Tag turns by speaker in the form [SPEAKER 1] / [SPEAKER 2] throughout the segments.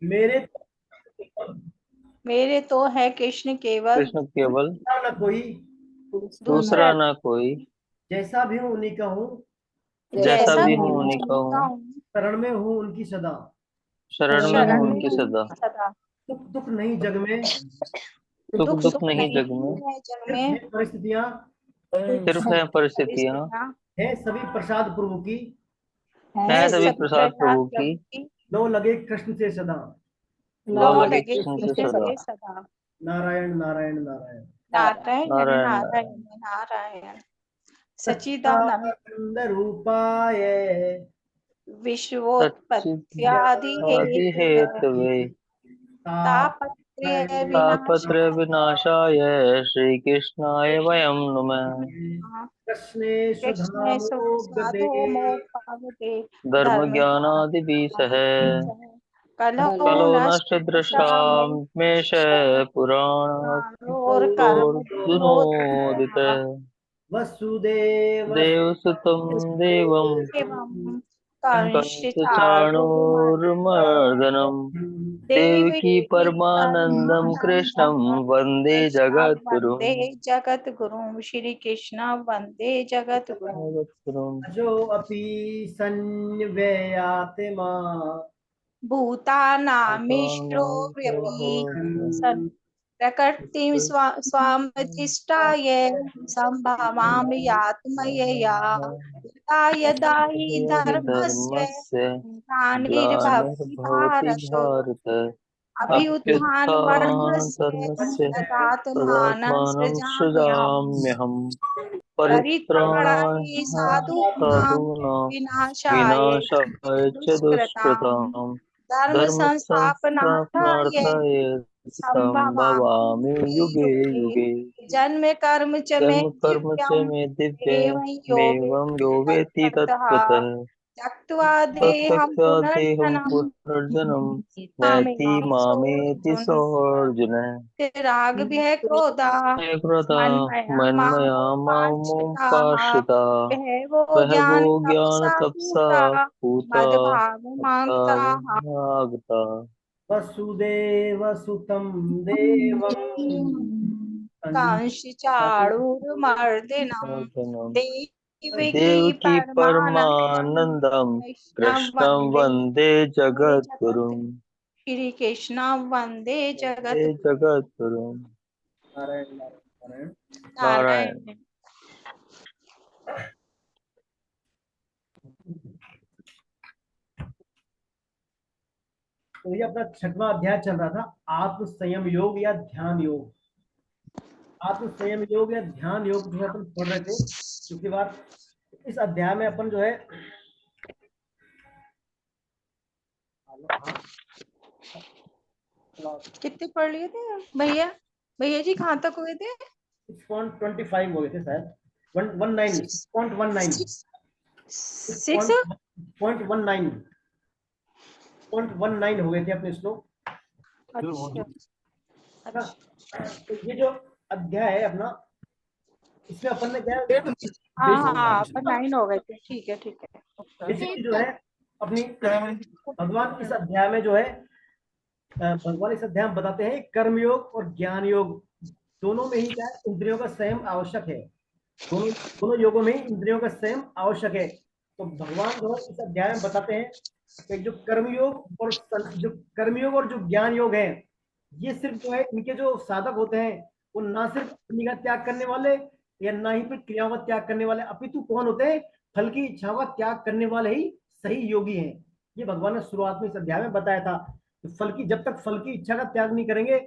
[SPEAKER 1] मेरे
[SPEAKER 2] मेरे तो है कृष्ण केवल,
[SPEAKER 3] कृष्ण केवल,
[SPEAKER 1] न कोई,
[SPEAKER 3] दूसरा
[SPEAKER 2] दूसरा
[SPEAKER 3] ना कोई,
[SPEAKER 1] जैसा भी हूँ उन्हीं का हूँ,
[SPEAKER 3] जैसा
[SPEAKER 2] जैसा
[SPEAKER 3] भी
[SPEAKER 2] भी
[SPEAKER 3] हूँ
[SPEAKER 2] हूँ
[SPEAKER 3] उन्हीं का
[SPEAKER 2] उनका
[SPEAKER 3] हूँ,
[SPEAKER 2] हूँ,
[SPEAKER 1] शरण में हूँ उनकी सदा।
[SPEAKER 3] शरण में हूँ
[SPEAKER 2] शरण में
[SPEAKER 3] उनकी
[SPEAKER 2] हूँ
[SPEAKER 3] सदा।
[SPEAKER 2] सदा।
[SPEAKER 1] सुख दुख नहीं जग में,
[SPEAKER 3] सुख
[SPEAKER 2] दुख
[SPEAKER 3] दुख
[SPEAKER 2] सुख
[SPEAKER 3] नहीं
[SPEAKER 2] नहीं
[SPEAKER 3] जग में,
[SPEAKER 2] है जग
[SPEAKER 1] सिर्फ
[SPEAKER 2] में,
[SPEAKER 1] है परिस्थितियां,
[SPEAKER 3] सिर्फ है परिस्थितियाँ,
[SPEAKER 2] परिस्थितियाँ
[SPEAKER 1] है सभी प्रसाद प्रभु की,
[SPEAKER 2] हैं
[SPEAKER 3] है सभी
[SPEAKER 2] सभी
[SPEAKER 3] प्रसाद
[SPEAKER 2] प्रसाद
[SPEAKER 3] प्रभु की,
[SPEAKER 2] प्रभु की।
[SPEAKER 1] लो लगे कृष्ण से सदा।
[SPEAKER 3] लो
[SPEAKER 2] लौ
[SPEAKER 3] लगे
[SPEAKER 2] लगे
[SPEAKER 3] कृष्ण से
[SPEAKER 2] कृष्ण
[SPEAKER 3] सदा।
[SPEAKER 2] से सदा।
[SPEAKER 1] नारायण नारायण नारायण।
[SPEAKER 2] नारायण
[SPEAKER 3] नारायण
[SPEAKER 2] नारायण
[SPEAKER 3] नारायण।
[SPEAKER 2] नारायण। सच्चिदानंद
[SPEAKER 1] सच्चिदानंद रूपाय
[SPEAKER 2] विश्वोत्पत्त्यादि
[SPEAKER 3] सच्चिदादि
[SPEAKER 2] हेतवे
[SPEAKER 3] हेतवे,
[SPEAKER 2] तापत्रय
[SPEAKER 3] तापत्रय
[SPEAKER 2] विनाशाय
[SPEAKER 3] विनाशाय, श्री कृष्णाय वयं नुमः।
[SPEAKER 1] कृष्णे
[SPEAKER 2] कृष्णे
[SPEAKER 1] सुधामोगते
[SPEAKER 2] साधो मोक्षावते
[SPEAKER 3] धर्म
[SPEAKER 2] धर्म
[SPEAKER 3] ज्ञानादि बीस है,
[SPEAKER 2] कलौ
[SPEAKER 3] कलो नष्ट
[SPEAKER 2] नष्ट
[SPEAKER 3] दृष्टाम मेष पुराण,
[SPEAKER 2] और कर्म
[SPEAKER 3] अर्जुनोदित।
[SPEAKER 1] वसुदेव
[SPEAKER 3] देवसुतं देवं
[SPEAKER 2] एवं कंसचाणूरमर्दनम्
[SPEAKER 3] कंसचाणूरमर्दनम्, देवकी
[SPEAKER 2] देवकी
[SPEAKER 3] परमानन्दं कृष्णं
[SPEAKER 2] परमानन्दम्
[SPEAKER 3] वन्दे
[SPEAKER 2] कृष्ण
[SPEAKER 3] जगद्गुरुम्।
[SPEAKER 2] वन्दे जगद्गुरुं। श्री कृष्ण वन्दे जगद्गुरुं।
[SPEAKER 3] जगद्गुरुम्।
[SPEAKER 1] अजो अपि संव्ययात्मा
[SPEAKER 2] भूतानामीश्वरोऽपि सन् प्रकृतिं स्वामधिष्ठाय सम्भवामि आत्मयया यदा यदा हि धर्मस्य
[SPEAKER 3] धर्मस्य
[SPEAKER 2] ग्लानिर्भवति
[SPEAKER 3] ग्लानिर्भवति
[SPEAKER 2] भारत
[SPEAKER 3] भारत,
[SPEAKER 2] अभ्युत्थानधर्मस्य
[SPEAKER 3] अभ्युत्थानधर्मस्य
[SPEAKER 2] तदात्मानं
[SPEAKER 3] तदात्मानं
[SPEAKER 2] सृजाम्यहम्।
[SPEAKER 3] सृजाम्यहम्।
[SPEAKER 2] परित्राणाय
[SPEAKER 3] परित्राणाय
[SPEAKER 2] साधूनां
[SPEAKER 3] साधूनां,
[SPEAKER 2] विनाशाय
[SPEAKER 3] विनाशाय च
[SPEAKER 2] दुष्कृतां
[SPEAKER 3] दुष्कृताम्,
[SPEAKER 2] धर्म
[SPEAKER 3] धर्म
[SPEAKER 2] संस्थापनार्थाय
[SPEAKER 3] संस्थापनार्थाय संभवामि
[SPEAKER 2] संभवामि
[SPEAKER 3] युगे
[SPEAKER 2] युगे।
[SPEAKER 3] युगे।
[SPEAKER 2] जन्म कर्म च मे
[SPEAKER 3] जन्म कर्म च
[SPEAKER 2] दिव्यम्
[SPEAKER 3] मे
[SPEAKER 2] एवं यो
[SPEAKER 3] दिव्यमेवं
[SPEAKER 2] वेत्ति
[SPEAKER 3] यो वेत्ति
[SPEAKER 2] तत्त्वतः
[SPEAKER 3] तत्त्वतः,
[SPEAKER 2] त्यक्त्वा देहं
[SPEAKER 3] तत्त्यक्त्वा देहं
[SPEAKER 2] पुनर्जन्म
[SPEAKER 3] पुनर्जन्म नयति
[SPEAKER 2] मामेति
[SPEAKER 3] मामेति
[SPEAKER 2] सोऽर्जुन।
[SPEAKER 3] सोऽर्जुन।
[SPEAKER 2] राग भय क्रोधा
[SPEAKER 3] कृता
[SPEAKER 2] मन्मया
[SPEAKER 3] मन्मया
[SPEAKER 2] मामुपाश्रिताः
[SPEAKER 3] मामुपाश्रिता,
[SPEAKER 2] बहवो
[SPEAKER 3] बहवो
[SPEAKER 2] ज्ञान तपसा
[SPEAKER 3] ज्ञानतपसा
[SPEAKER 2] पूता
[SPEAKER 3] पूता
[SPEAKER 2] मद्भावमागताः।
[SPEAKER 3] आगता।
[SPEAKER 1] वसुदेव सुतं देवं
[SPEAKER 2] कांशीचाणूरमर्दिनं देवकी
[SPEAKER 3] देवकी
[SPEAKER 2] परमानन्दं
[SPEAKER 3] परमानन्दं
[SPEAKER 2] कृष्णं
[SPEAKER 3] कृष्णं
[SPEAKER 2] वन्दे
[SPEAKER 3] वन्दे
[SPEAKER 2] जगत्।
[SPEAKER 3] जगद्गुरुम्।
[SPEAKER 2] श्री कृष्ण वन्दे
[SPEAKER 3] वन्दे
[SPEAKER 2] जगत्।
[SPEAKER 3] जगद्गुरुम्।
[SPEAKER 1] नारायण नारायण।
[SPEAKER 3] नारायण।
[SPEAKER 2] नारायण।
[SPEAKER 1] तो ये अपना छठवां अध्याय चल रहा था, आत्म संयम योग या ध्यान योग। आत्म संयम योग या ध्यान योग जो है अपन पढ़ रहे थे पिछली बार। इस अध्याय में अपन जो है
[SPEAKER 2] कितने पढ़ लिए थे भैया? भैया जी कहाँ तक हुए थे?
[SPEAKER 1] 6.25 हो गए थे शायद, 119, 6.19,
[SPEAKER 2] सिक्स।
[SPEAKER 1] 6.19 हो गए थे अपने श्लोक,
[SPEAKER 2] अच्छा
[SPEAKER 1] है ना।
[SPEAKER 2] अच्छा।
[SPEAKER 1] तो ये जो अध्याय है अपना, इसमें अपन ने क्या
[SPEAKER 2] हाँ हाँ
[SPEAKER 1] बेसिक
[SPEAKER 2] अपन 9 हो गए थे। ठीक है ठीक है।
[SPEAKER 1] बेसिकली जो है अपनी भगवान इस अध्याय में जो है भगवान इस अध्याय में बताते हैं कर्म योग और ज्ञान योग दोनों में ही क्या है, इंद्रियों का संयम आवश्यक है। दोनों दोनों योगों में ही इंद्रियों का संयम आवश्यक है। तो भगवान जो है इस अध्याय में बताते हैं कि जो कर्मयोग और जो कर्मयोग और जो ज्ञान योग है, ये सिर्फ जो है इनके जो साधक होते हैं वो ना सिर्फ अपनी का त्याग करने वाले या ना ही फिर क्रियाओं का त्याग करने वाले, अपितु कौन होते हैं, फल की इच्छाओं का त्याग करने वाले ही सही योगी हैं। ये भगवान ने शुरुआत में इस अध्याय में बताया था। तो फल की जब तक फल की इच्छा का त्याग नहीं करेंगे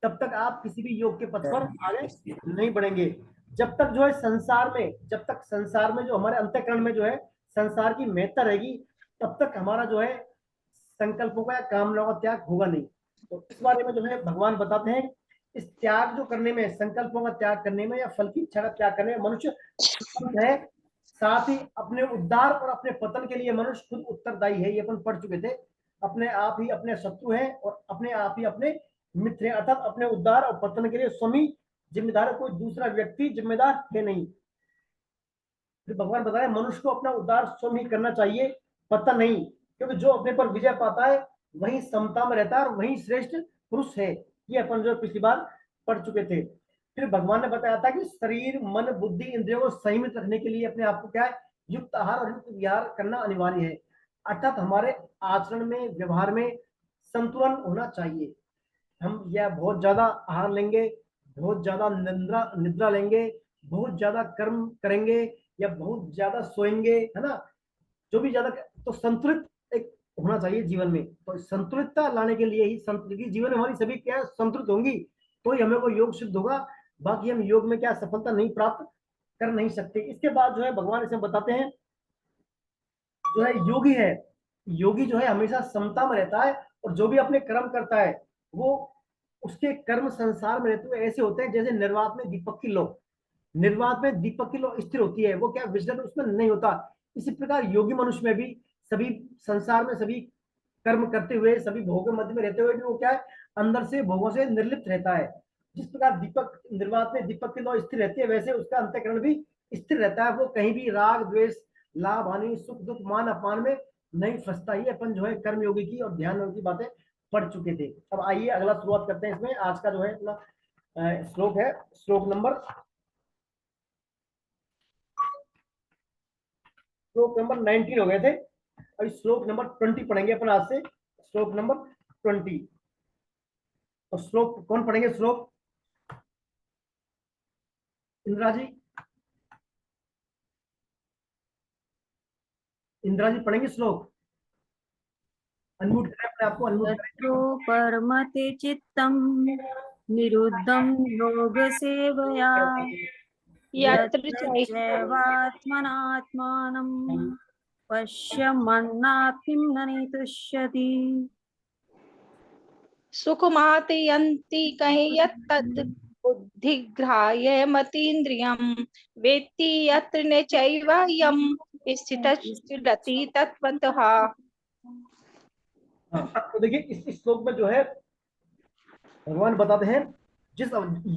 [SPEAKER 1] तब तक आप किसी भी योग के पथ पर आगे नहीं बढ़ेंगे। जब तक जो है संसार में, जब तक संसार में जो हमारे अंतःकरण में जो है संसार की महत्ता रहेगी, तब तक हमारा जो है संकल्पों का या कामनाओं का त्याग होगा नहीं। तो इस बारे में जो है भगवान बताते हैं इस त्याग जो करने में, संकल्पों का त्याग करने में या फल की इच्छा का त्याग करने में मनुष्य समर्थ है। साथ ही अपने उद्धार और अपने पतन के लिए मनुष्य खुद उत्तरदायी है, ये अपन पढ़ चुके थे। अपने आप ही अपने शत्रु हैं और अपने आप ही अपने मित्र हैं, अर्थात अपने उद्धार और पतन के लिए स्वयं जिम्मेदार है, कोई दूसरा व्यक्ति जिम्मेदार है नहीं। फिर भगवान बताया मनुष्य को अपना उद्धार स्वयं ही करना चाहिए, पतन नहीं। क्योंकि जो अपने पर विजय पाता है वही समता में रहता है और वही श्रेष्ठ पुरुष है। ये अपन जो पिछली बार पढ़ चुके थे। फिर भगवान ने बताया था कि शरीर मन बुद्धि इंद्रियों को संयमित रखने के लिए अपने आप को क्या है, युक्त आहार और युक्त विहार करना अनिवार्य है। अर्थात हमारे आचरण में व्यवहार में संतुलन होना चाहिए। हम या बहुत ज्यादा आहार लेंगे, बहुत ज्यादा निद्रा निद्रा लेंगे, बहुत ज्यादा कर्म करेंगे या बहुत ज्यादा सोएंगे, है ना, जो भी ज्यादा, तो संतुलित एक होना चाहिए जीवन में। तो संतुलितता लाने के लिए ही संतुलित जीवन में हमारी सभी क्या संतुलित होंगी तो ही हमें को योग सिद्ध होगा। बाकी हम योग में क्या सफलता नहीं प्राप्त कर नहीं सकते। इसके बाद जो है भगवान इसे बताते हैं, जो है योगी है, योगी जो है हमेशा समता में रहता है और जो भी अपने कर्म करता है वो उसके कर्म संसार में रहते हुए ऐसे होते हैं जैसे निर्वात में दीपक की लौ। निर्वात में दीपक की लौ स्थिर होती है, वो क्या विचलन उसमें नहीं होता। इसी प्रकार योगी मनुष्य में भी सभी संसार में सभी कर्म करते हुए सभी भोगों के मध्य में रहते हुए भी वो क्या है, अंदर से भोगों से निर्लिप्त रहता है। जिस प्रकार दीपक निर्वात में दीपक की लौ स्थिर रहती है वैसे उसका अंतःकरण भी स्थिर रहता है। वो कहीं भी राग द्वेष लाभ हानि सुख दुख मान अपमान में नहीं फंसता। ही अपन जो है कर्म योगी की और ध्यान योगी की बातें पढ़ चुके थे। अब आइए अगला शुरुआत करते हैं। इसमें आज का जो है अपना श्लोक है, श्लोक नंबर 19 हो गए थे। अभी श्लोक नंबर 20 पढ़ेंगे अपन आज से, श्लोक नंबर 20। तो श्लोक कौन पढ़ेंगे? श्लोक इंदिरा जी, इंदिरा जी पढ़ेंगे श्लोक। अनम्यूट करें अपने आपको, अनम्यूट
[SPEAKER 4] यत्रो
[SPEAKER 1] करें।
[SPEAKER 4] परमते चित्तम निरुद्धं योग सेवया
[SPEAKER 2] यत्र
[SPEAKER 4] यत्र
[SPEAKER 2] चैव
[SPEAKER 4] चैवात्मनात्मानं पश्यन्नात्मं न नितुष्यति।
[SPEAKER 2] सुखमातयन्ति कहि यत्तद् बुद्धिग्राह्य मतीन्द्रियं वेत्ति यत्र न चैवायं स्थितः तत्त्वतः।
[SPEAKER 1] तो देखिए इस श्लोक में जो है भगवान बताते हैं जिस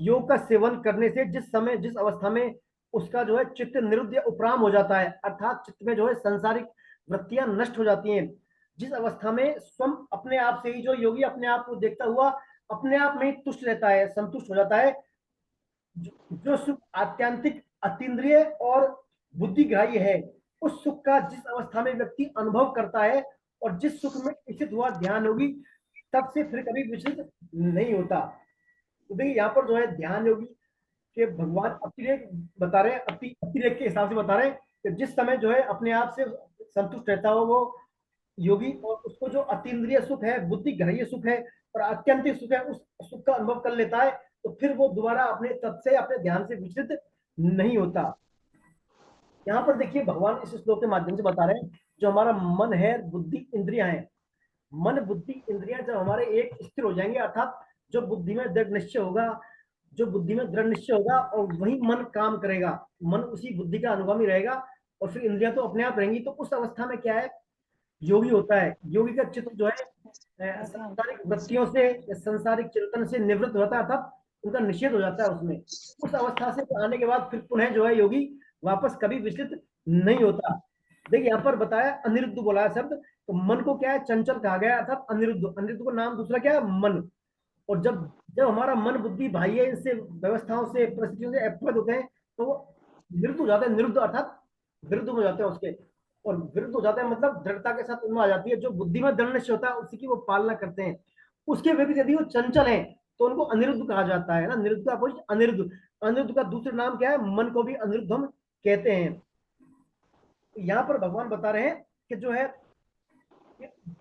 [SPEAKER 1] योग का सेवन करने से जिस समय जिस अवस्था में उसका जो है चित्त निरुद्ध या उपराम हो जाता है, अर्थात चित्त में जो है संसारिक वृत्तियां नष्ट हो जाती हैं। जिस अवस्था में स्वयं अपने आप से ही जो योगी अपने आप को देखता हुआ अपने आप में ही तुष्ट रहता है, संतुष्ट हो जाता है, जो सुख आत्यांतिक अतीन्द्रिय और बुद्धिग्राह्य है, उस सुख का जिस अवस्था में व्यक्ति अनुभव करता है और जिस सुख में स्थित हुआ ध्यान योगी तब से फिर कभी विचलित नहीं होता। तो देखिए यहाँ पर जो है ध्यान योगी के भगवान अतिरेक बता रहे हैं, अतिरेक के हिसाब से बता रहे हैं कि जिस समय जो है अपने आप से संतुष्ट रहता हो वो योगी और उसको जो अतीन्द्रिय सुख है, बुद्धि ग्राह्य सुख है और अत्यंतिक सुख है, उस सुख का अनुभव कर लेता है तो फिर वो दोबारा अपने तत्व से अपने ध्यान से विचलित नहीं होता। यहाँ पर देखिए भगवान इस श्लोक के माध्यम से बता रहे हैं जो हमारा मन है, बुद्धि इंद्रियां हैं, मन बुद्धि इंद्रियां जब हमारे एक स्थिर हो जाएंगे, अर्थात जो बुद्धि में दृढ़ निश्चय होगा, जो बुद्धि में दृढ़ निश्चय होगा और वही मन काम करेगा, मन उसी बुद्धि का अनुगामी रहेगा और फिर इंद्रियां तो अपने आप रहेंगी। तो उस अवस्था में क्या है, योगी होता है, योगी का चित्त जो है सांसारिक वृत्तियों से सांसारिक चिंतन से निवृत्त होता है, अर्थात उनका निषेध हो जाता है उसमें। उस अवस्था से आने के बाद फिर पुनः जो है योगी वापस कभी विचलित नहीं होता। देखिए यहाँ पर बताया अनिरुद्ध बोला है शब्द, तो मन को क्या है, चंचल कहा गया, अर्थात अनिरुद्ध, अनिरुद्ध को नाम दूसरा क्या है, मन। और जब जब हमारा मन बुद्धि बाह्य इनसे व्यवस्थाओं से परिस्थितियों से अपराध होते हैं तो वो निरुद्ध हो जाते हैं, निरुद्ध अर्थात विरुद्ध हो जाते हैं उसके, और विरुद्ध हो जाते हैं मतलब दृढ़ता के साथ उनमें आ जाती है। जो बुद्धि में दृढ़ निश्चय होता है उसी की वो पालना करते हैं। उसके विपरीत यदि वो चंचल है तो उनको अनिरुद्ध कहा जाता है ना, निरुद्ध का अपोजिट अनिरुद्ध। अनिरुद्ध का दूसरा नाम क्या है, मन को भी अनिरुद्ध हम कहते हैं। यहाँ पर भगवान बता रहे हैं कि जो है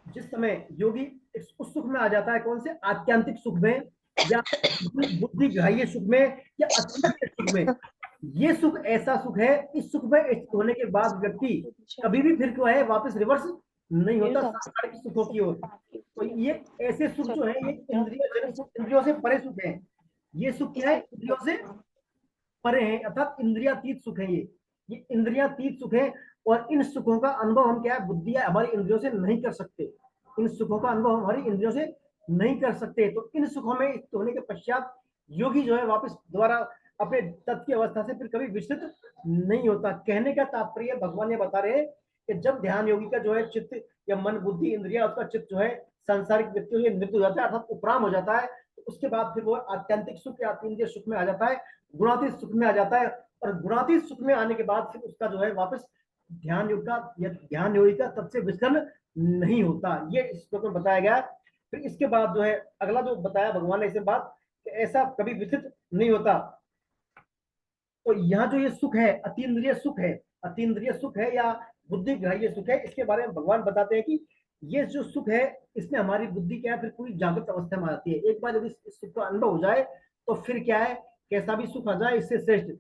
[SPEAKER 1] जिस समय योगी उस सुख में आ जाता है, कौन से, आत्यांतिक सुख में या बुद्धि ग्राह्य सुख में या अत्यंत सुख में, ये सुख ऐसा सुख है, इस सुख में स्थित होने के बाद व्यक्ति कभी भी फिर क्यों है वापस रिवर्स नहीं होता संसार के सुखों की ओर। तो ये ऐसे सुख जो है ये इंद्रियों से परे सुख है। ये सुख क्या है, इंद्रियों से परे हैं, अर्थात इंद्रियातीत सुख है। ये इंद्रियातीत सुख है और इन सुखों का अनुभव हम क्या है, बुद्धि या हमारी इंद्रियों से नहीं कर सकते। इन सुखों का अनुभव हमारी इंद्रियों से नहीं कर सकते। तो इन सुखों में होने के पश्चात योगी जो है वापस दोबारा अपने तत्व की अवस्था से फिर कभी विचलित नहीं होता। कहने का तात्पर्य भगवान ये बता रहे हैं कि जब ध्यान योगी का जो है चित्त या मन बुद्धि इंद्रिया उसका चित्त जो है सांसारिक व्यक्तियों की मृत्यु हो जाता है, अर्थात उपराम हो जाता है, तो उसके बाद फिर वो आत्यंतिक सुख या अतीन्द्रिय सुख में आ जाता है, गुणातीत सुख में आ जाता है। और गुणातीत सुख में आने के बाद फिर उसका जो है वापस ध्यान योग का या ध्यान योगी का तब से विचलन नहीं होता, ये इस श्लोक में बताया गया। फिर इसके बाद जो है अगला जो बताया भगवान ने इसे बात कि ऐसा कभी विकसित नहीं होता। तो यहाँ जो ये सुख है अतीन्द्रिय सुख है, अतीन्द्रिय सुख है या बुद्धि ग्राह्य सुख है, इसके बारे में भगवान बताते हैं कि ये जो सुख है इसमें हमारी बुद्धि क्या है फिर पूरी जागृत अवस्था में आती है। एक बार यदि इस सुख का अनुभव हो जाए तो फिर क्या है, कैसा भी सुख आ जाए इससे श्रेष्ठ,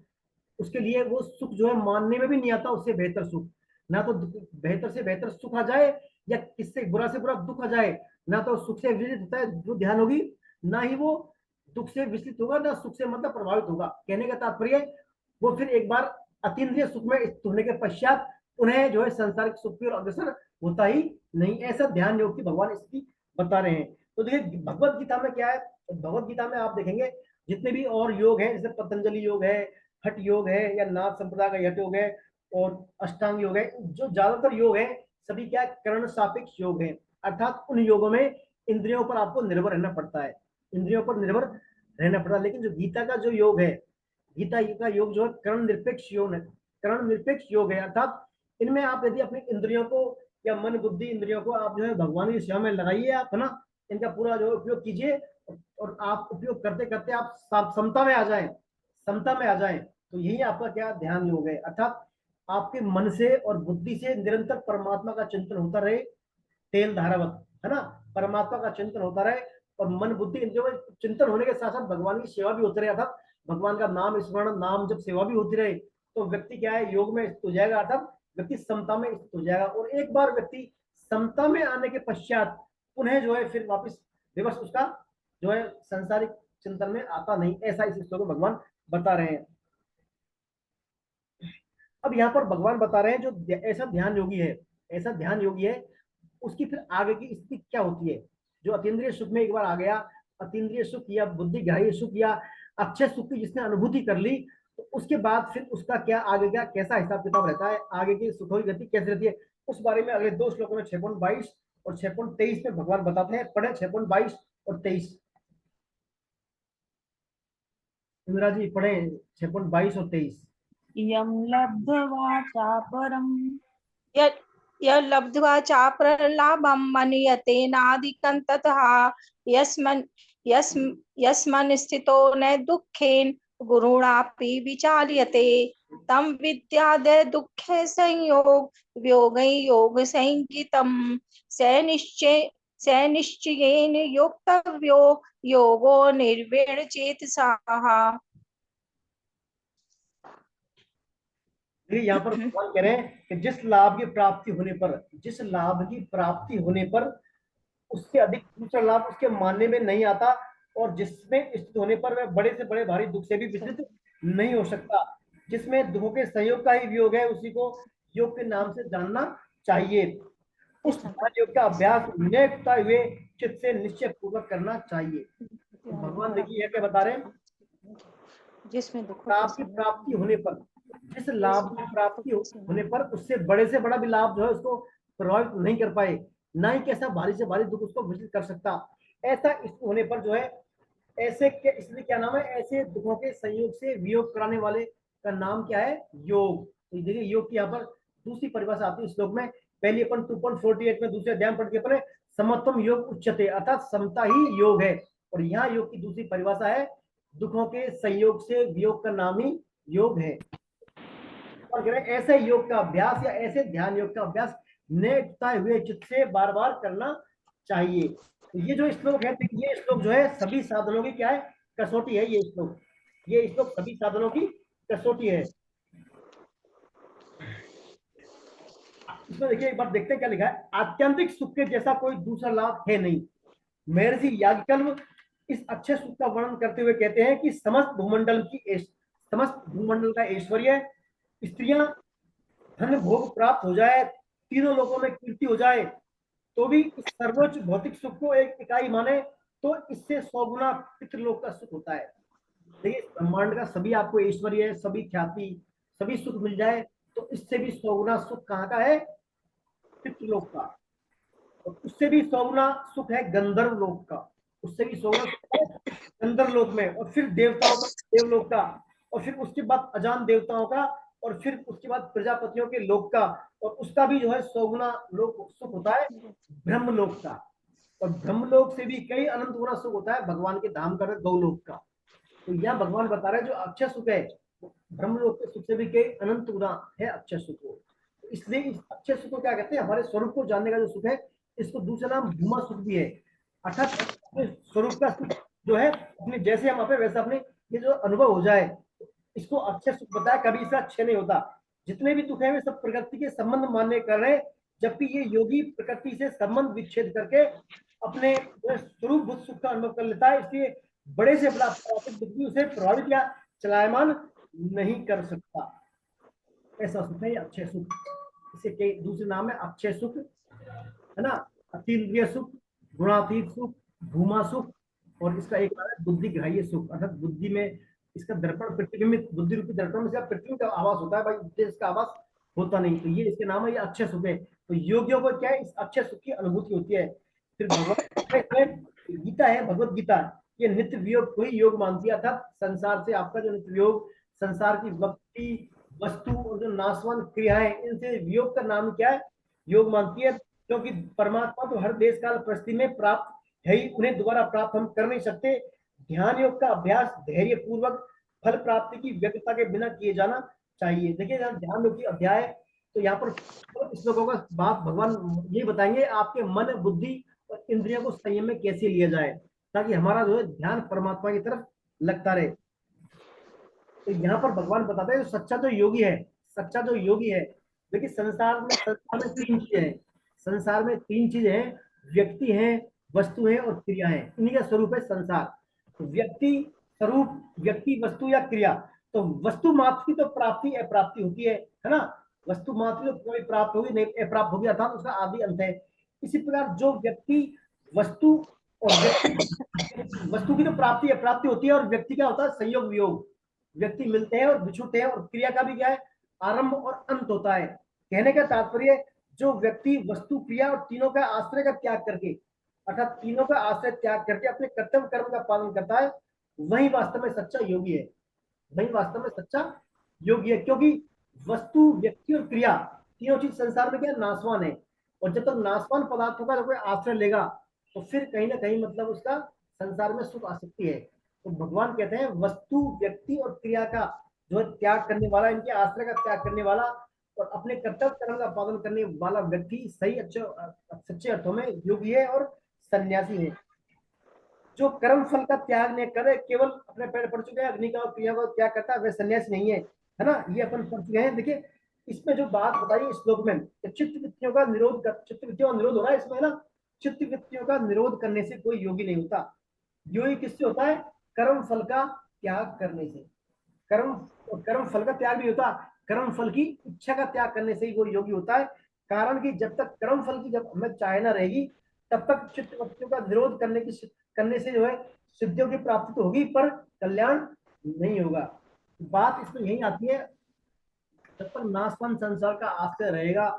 [SPEAKER 1] उसके लिए वो सुख जो है मानने में भी नहीं आता, उससे बेहतर सुख, ना तो बेहतर से बेहतर सुख आ जाए या किससे बुरा से बुरा दुख आ जाए, ना तो सुख से विचलित होता है जो ध्यान होगी, ना ही वो दुख से विचलित होगा, ना सुख से मतलब प्रभावित होगा। कहने का तात्पर्य वो फिर एक बार अतीन्द्रिय सुख में स्थित होने के पश्चात उन्हें जो है संसारिक सुख की ओर अग्रसर होता ही नहीं। ऐसा ध्यान योग की भगवान स्थिति बता रहे हैं। तो देखिए भगवत गीता में क्या है, भगवत गीता में आप देखेंगे जितने भी और योग है, जैसे पतंजलि योग है, हठ योग है, या नाथ संप्रदाय का हठ योग है, और अष्टांग योग है, जो ज्यादातर योग है सभी क्या कर्ण सापेक्ष योग है, अर्थात उन योगों में इंद्रियों पर आपको निर्भर रहना पड़ता है, इंद्रियों पर निर्भर रहना पड़ता है। लेकिन जो गीता का जो योग है, गीता का योग जो है कर्ण निरपेक्ष योग है, कर्ण निरपेक्ष योग है, अर्थात इनमें आप यदि अपनी इंद्रियों को या मन बुद्धि इंद्रियों को आप जो है भगवान की सेवा में लगाइए, आप है ना, इनका पूरा जो उपयोग कीजिए, और आप उपयोग करते करते आप समता में आ जाएं, समता में आ जाएं, तो यही आपका क्या ध्यान योग है। अर्थात आपके मन से और बुद्धि से निरंतर परमात्मा का चिंतन होता रहे, तेल धारावत, है ना, परमात्मा का चिंतन होता रहे, और मन बुद्धि इंद्रियों में चिंतन होने के साथ साथ भगवान की सेवा भी होती रहे, अर्थात भगवान का नाम स्मरण, नाम जब सेवा भी होती रहे, तो व्यक्ति क्या है योग में स्थित हो जाएगा, अर्थात व्यक्ति समता में स्थित हो जाएगा। और एक बार व्यक्ति समता में आने के पश्चात पुनः जो है फिर वापस दिवस उसका जो है संसारिक चिंतन में आता नहीं, ऐसा इस श्लोक में भगवान बता रहे हैं। अब यहाँ पर भगवान बता रहे हैं जो ऐसा ध्यान योगी है, ऐसा ध्यान योगी है, उसकी फिर आगे की स्थिति क्या होती है। जो अतीन्द्रिय सुख में एक बार आ गया, अतीन्द्रिय सुख या बुद्धि ग्राह्य सुख या अक्षय सुख की जिसने अनुभूति कर ली, तो उसके बाद फिर उसका क्या आगे का कैसा हिसाब किताब रहता है, आगे की सुखों की गति कैसे रहती है, उस बारे में अगले दो श्लोकों में 6.22 और 6.23 में भगवान बताते हैं। पढ़े 6.22 और 23। इंदिरा जी पढ़े 6.22 और 23।
[SPEAKER 4] यं लब्ध्वा चापरम्
[SPEAKER 2] यल्लब्ध्वा चाप्रलाभं मन्यतेनाधिकं ततः यस्मन् स्थितो न दुःखेन गुरुणापि विचाल्यते तं विद्यादे दुःखे संयोग योग संगीतं स निश्चयेन योक्तव्यो योगो निर्वेण चेतसा।
[SPEAKER 1] यहाँ पर भगवान कह रहे हैं कि जिस लाभ की प्राप्ति होने पर, जिस लाभ की प्राप्ति होने पर उससे अधिक दूसरा लाभ उसके मानने में नहीं आता, और जिसमें स्थित होने पर वह बड़े से बड़े भारी दुख से भी विचलित नहीं हो सकता, जिसमें दुखों के संयोग का ही वियोग है, उसी को योग के नाम से जानना चाहिए। उस योग का अभ्यास नियतता हुए चित्त से निश्चय पूर्वक करना चाहिए। तो भगवान देखिए क्या बता रहे हैं,
[SPEAKER 2] जिसमें दुख
[SPEAKER 1] लाभ की प्राप्ति होने पर, जिस लाभ की प्राप्ति होने पर उससे बड़े से बड़ा भी लाभ जो है उसको प्रभावित नहीं कर पाए, ना ही कैसा भारी से भारी दुख उसको विचलित कर सकता, ऐसा होने पर जो है ऐसे इसलिए क्या नाम है, ऐसे दुखों के संयोग से वियोग कराने वाले का नाम क्या है, योग। तो देखिए योग की यहाँ पर दूसरी परिभाषा आती है श्लोक में। पहली अपन 2.48 में दूसरे अध्याय पढ़ के पढ़े, समत्वम योग उच्यते, अर्थात समता ही योग है। और यहाँ योग की दूसरी परिभाषा है दुखों के संयोग से वियोग का नाम ही योग है। और कह रहे ऐसे योग का अभ्यास या ऐसे ध्यान योग का अभ्यास नेकताए हुए चित्त से बार बार करना चाहिए। तो ये जो श्लोक है, ये श्लोक जो है सभी साधनों की क्या है, कसौटी है। ये श्लोक सभी साधनों की कसौटी है। इसमें देखिए एक बार देखते हैं क्या लिखा है, आत्यंतिक सुख के जैसा कोई दूसरा लाभ है नहीं। महर्षि याज्ञवल्क्य इस अच्छे सुख का वर्णन करते हुए कहते हैं कि समस्त भूमंडल का ऐश्वर्य, स्त्रियां, धन भोग प्राप्त हो जाए, तीनों लोगों में कीर्ति हो जाए, तो भी इस सर्वोच्च भौतिक सुख को एक इकाई माने तो इससे 100 गुना पितृलोक का सुख होता है। देखिए ब्रह्मांड का सभी आपको ऐश्वर्य, सभी ख्याति, सभी सुख मिल जाए, तो इससे भी 100 गुना सुख कहाँ का है, पितृलोक का। और उससे भी 100 गुना सुख है गंधर्व लोक का, उससे भी 100 गुना सुख है गंधर्व लोक में, और फिर देवताओं का, देवलोक का, और फिर उसके बाद अजान देवताओं का, और फिर उसके बाद प्रजापतियों के लोक का, और उसका भी जो है 100 गुना लोक सुख होता है ब्रह्मलोक का। और ब्रह्मलोक से भी कई अनंत गुना सुख होता है भगवान के धाम का, गौलोक का। तो यहाँ भगवान बता रहे हैं जो अक्षय सुख है ब्रह्मलोक के सुख से भी कई अनंत गुना है अक्षय सुख हो। इसलिए इस अक्षय सुख को क्या कहते हैं, हमारे स्वरूप को जानने का जो सुख है, इसको दूसरा नाम भूमा सुख भी है। अर्थात अपने स्वरूप का सुख जो है, अपने जैसे हम अपने वैसा अपने ये जो अनुभव हो जाए, इसको अक्षय सुख बताया। कभी इसका अक्षय नहीं होता। जितने भी दुख है वे सब प्रकृति के संबंध मानने कर रहे हैं, जबकि ये योगी प्रकृति से संबंध विच्छेद करके अपने स्वरूप भूत सुख का अनुभव कर लेता है। इसलिए बड़े से बड़ा प्राकृतिक दुख भी उसे प्रभावित या चलायमान नहीं कर सकता। ऐसा सुख है ये अक्षय सुख। इसे कई दूसरे नाम है अक्षय सुख, है ना, अतीन्द्रिय सुख, गुणातीत सुख, भूमा सुख, और इसका एक नाम है बुद्धि ग्राह्य सुख। अर्थात बुद्धि में इसका दर्पण प्रतिबिंबित, बुद्धि रूपी दर्पण में से पृथ्वी का आवास होता है भाई, देश का आवास होता नहीं। तो ये इसके नाम है ये अक्षय सुख है। तो योगियों को क्या है, इस अक्षय सुख की अनुभूति होती है। फिर भगवान गीता है, भगवत गीता, ये नित्य वियोग को ही योग मानती है। अर्थात संसार से आपका जो नित्य वियोग, संसार की व्यक्ति, वस्तु और जो नाशवान क्रियाएं, इनसे वियोग का नाम क्या है, योग मानती है। क्योंकि परमात्मा तो हर देश काल परिस्थिति में प्राप्त है ही, उन्हें दोबारा प्राप्त हम कर नहीं सकते। ध्यान योग का अभ्यास धैर्य पूर्वक फल प्राप्ति की व्यग्रता के बिना किए जाना चाहिए। देखिए ध्यान योग की अध्याय, तो यहाँ पर इस लोगों का बात भगवान ये बताएंगे आपके मन, बुद्धि और इंद्रियों को संयम में कैसे लिया जाए, ताकि हमारा जो है ध्यान परमात्मा की तरफ लगता रहे। तो यहाँ पर भगवान बताते हैं जो सच्चा जो योगी है, सच्चा जो योगी है, देखिए संसार में तीन चीजें हैं। संसार में तीन चीजें हैं, व्यक्ति हैं, वस्तु है और क्रिया है। इन्हीं का स्वरूप है संसार। तो व्यक्ति स्वरूप, व्यक्ति, वस्तु या क्रिया। तो वस्तु मात्र की तो प्राप्ति अप्राप्ति होती है ना। वस्तु मात्र तो कोई प्राप्त होगी नहीं, अप्राप्त होगी, अर्थात उसका आदि अंत है। इसी प्रकार जो व्यक्ति, वस्तु और व्यक्ति, वस्तु की तो प्राप्ति अप्राप्ति होती है, और व्यक्ति क्या होता है, संयोग वियोग। व्यक्ति मिलते हैं और बिछुड़ते हैं, और क्रिया का भी क्या है, आरंभ और अंत होता है। कहने का तात्पर्य, जो व्यक्ति वस्तु, क्रिया और तीनों का आश्रय का त्याग करके, अर्थात तीनों का आश्रय त्याग करके अपने कर्तव्य कर्म का पालन करता है, वही वास्तव में सच्चा योगी है। वही वास्तव में सच्चा योगी है। क्योंकि वस्तु, व्यक्ति और क्रिया, तीनों चीज संसार में क्या नाशवान है, और जब तक नाशवान पदार्थों का कोई आश्रय लेगा, तो फिर कहीं ना कहीं मतलब उसका संसार में सुख आ सकती है। तो भगवान कहते हैं वस्तु, व्यक्ति और क्रिया का जो है त्याग करने वाला, इनके आश्रय का त्याग करने वाला, और अपने कर्तव्य कर्म का पालन करने वाला व्यक्ति सही अच्छे सच्चे अर्थों में योगी है और सन्यासी है। जो कर्म फल का त्याग न करे, केवल अपने पैर पड़ चुके हैं, अग्नि का और क्रिया का त्याग करता है, वह सन्यासी नहीं है ना। ये अपन पढ़ चुके हैं। देखिए इसमें जो बात बताई इस श्लोक में, चित्त वृत्तियों का निरोध, चित्त वृत्तियों का निरोध हो रहा है इसमें ना। चित्त वृत्तियों का निरोध करने से कोई योगी नहीं होता। योगी किससे होता है, कर्म फल का त्याग करने से। कर्म फल का त्याग भी होता, कर्म फल की इच्छा का त्याग करने से ही वो योगी होता है। कारण कि जब तक कर्म फल की जब हमें चाहना रहेगी, तब तक चित्त वृत्तियों का निरोध करने से जो है सिद्धियों की प्राप्ति तो होगी, पर कल्याण नहीं होगा। बात इसमें यही आती है, जब तक नाशवान संसार का आश्रय रहेगा,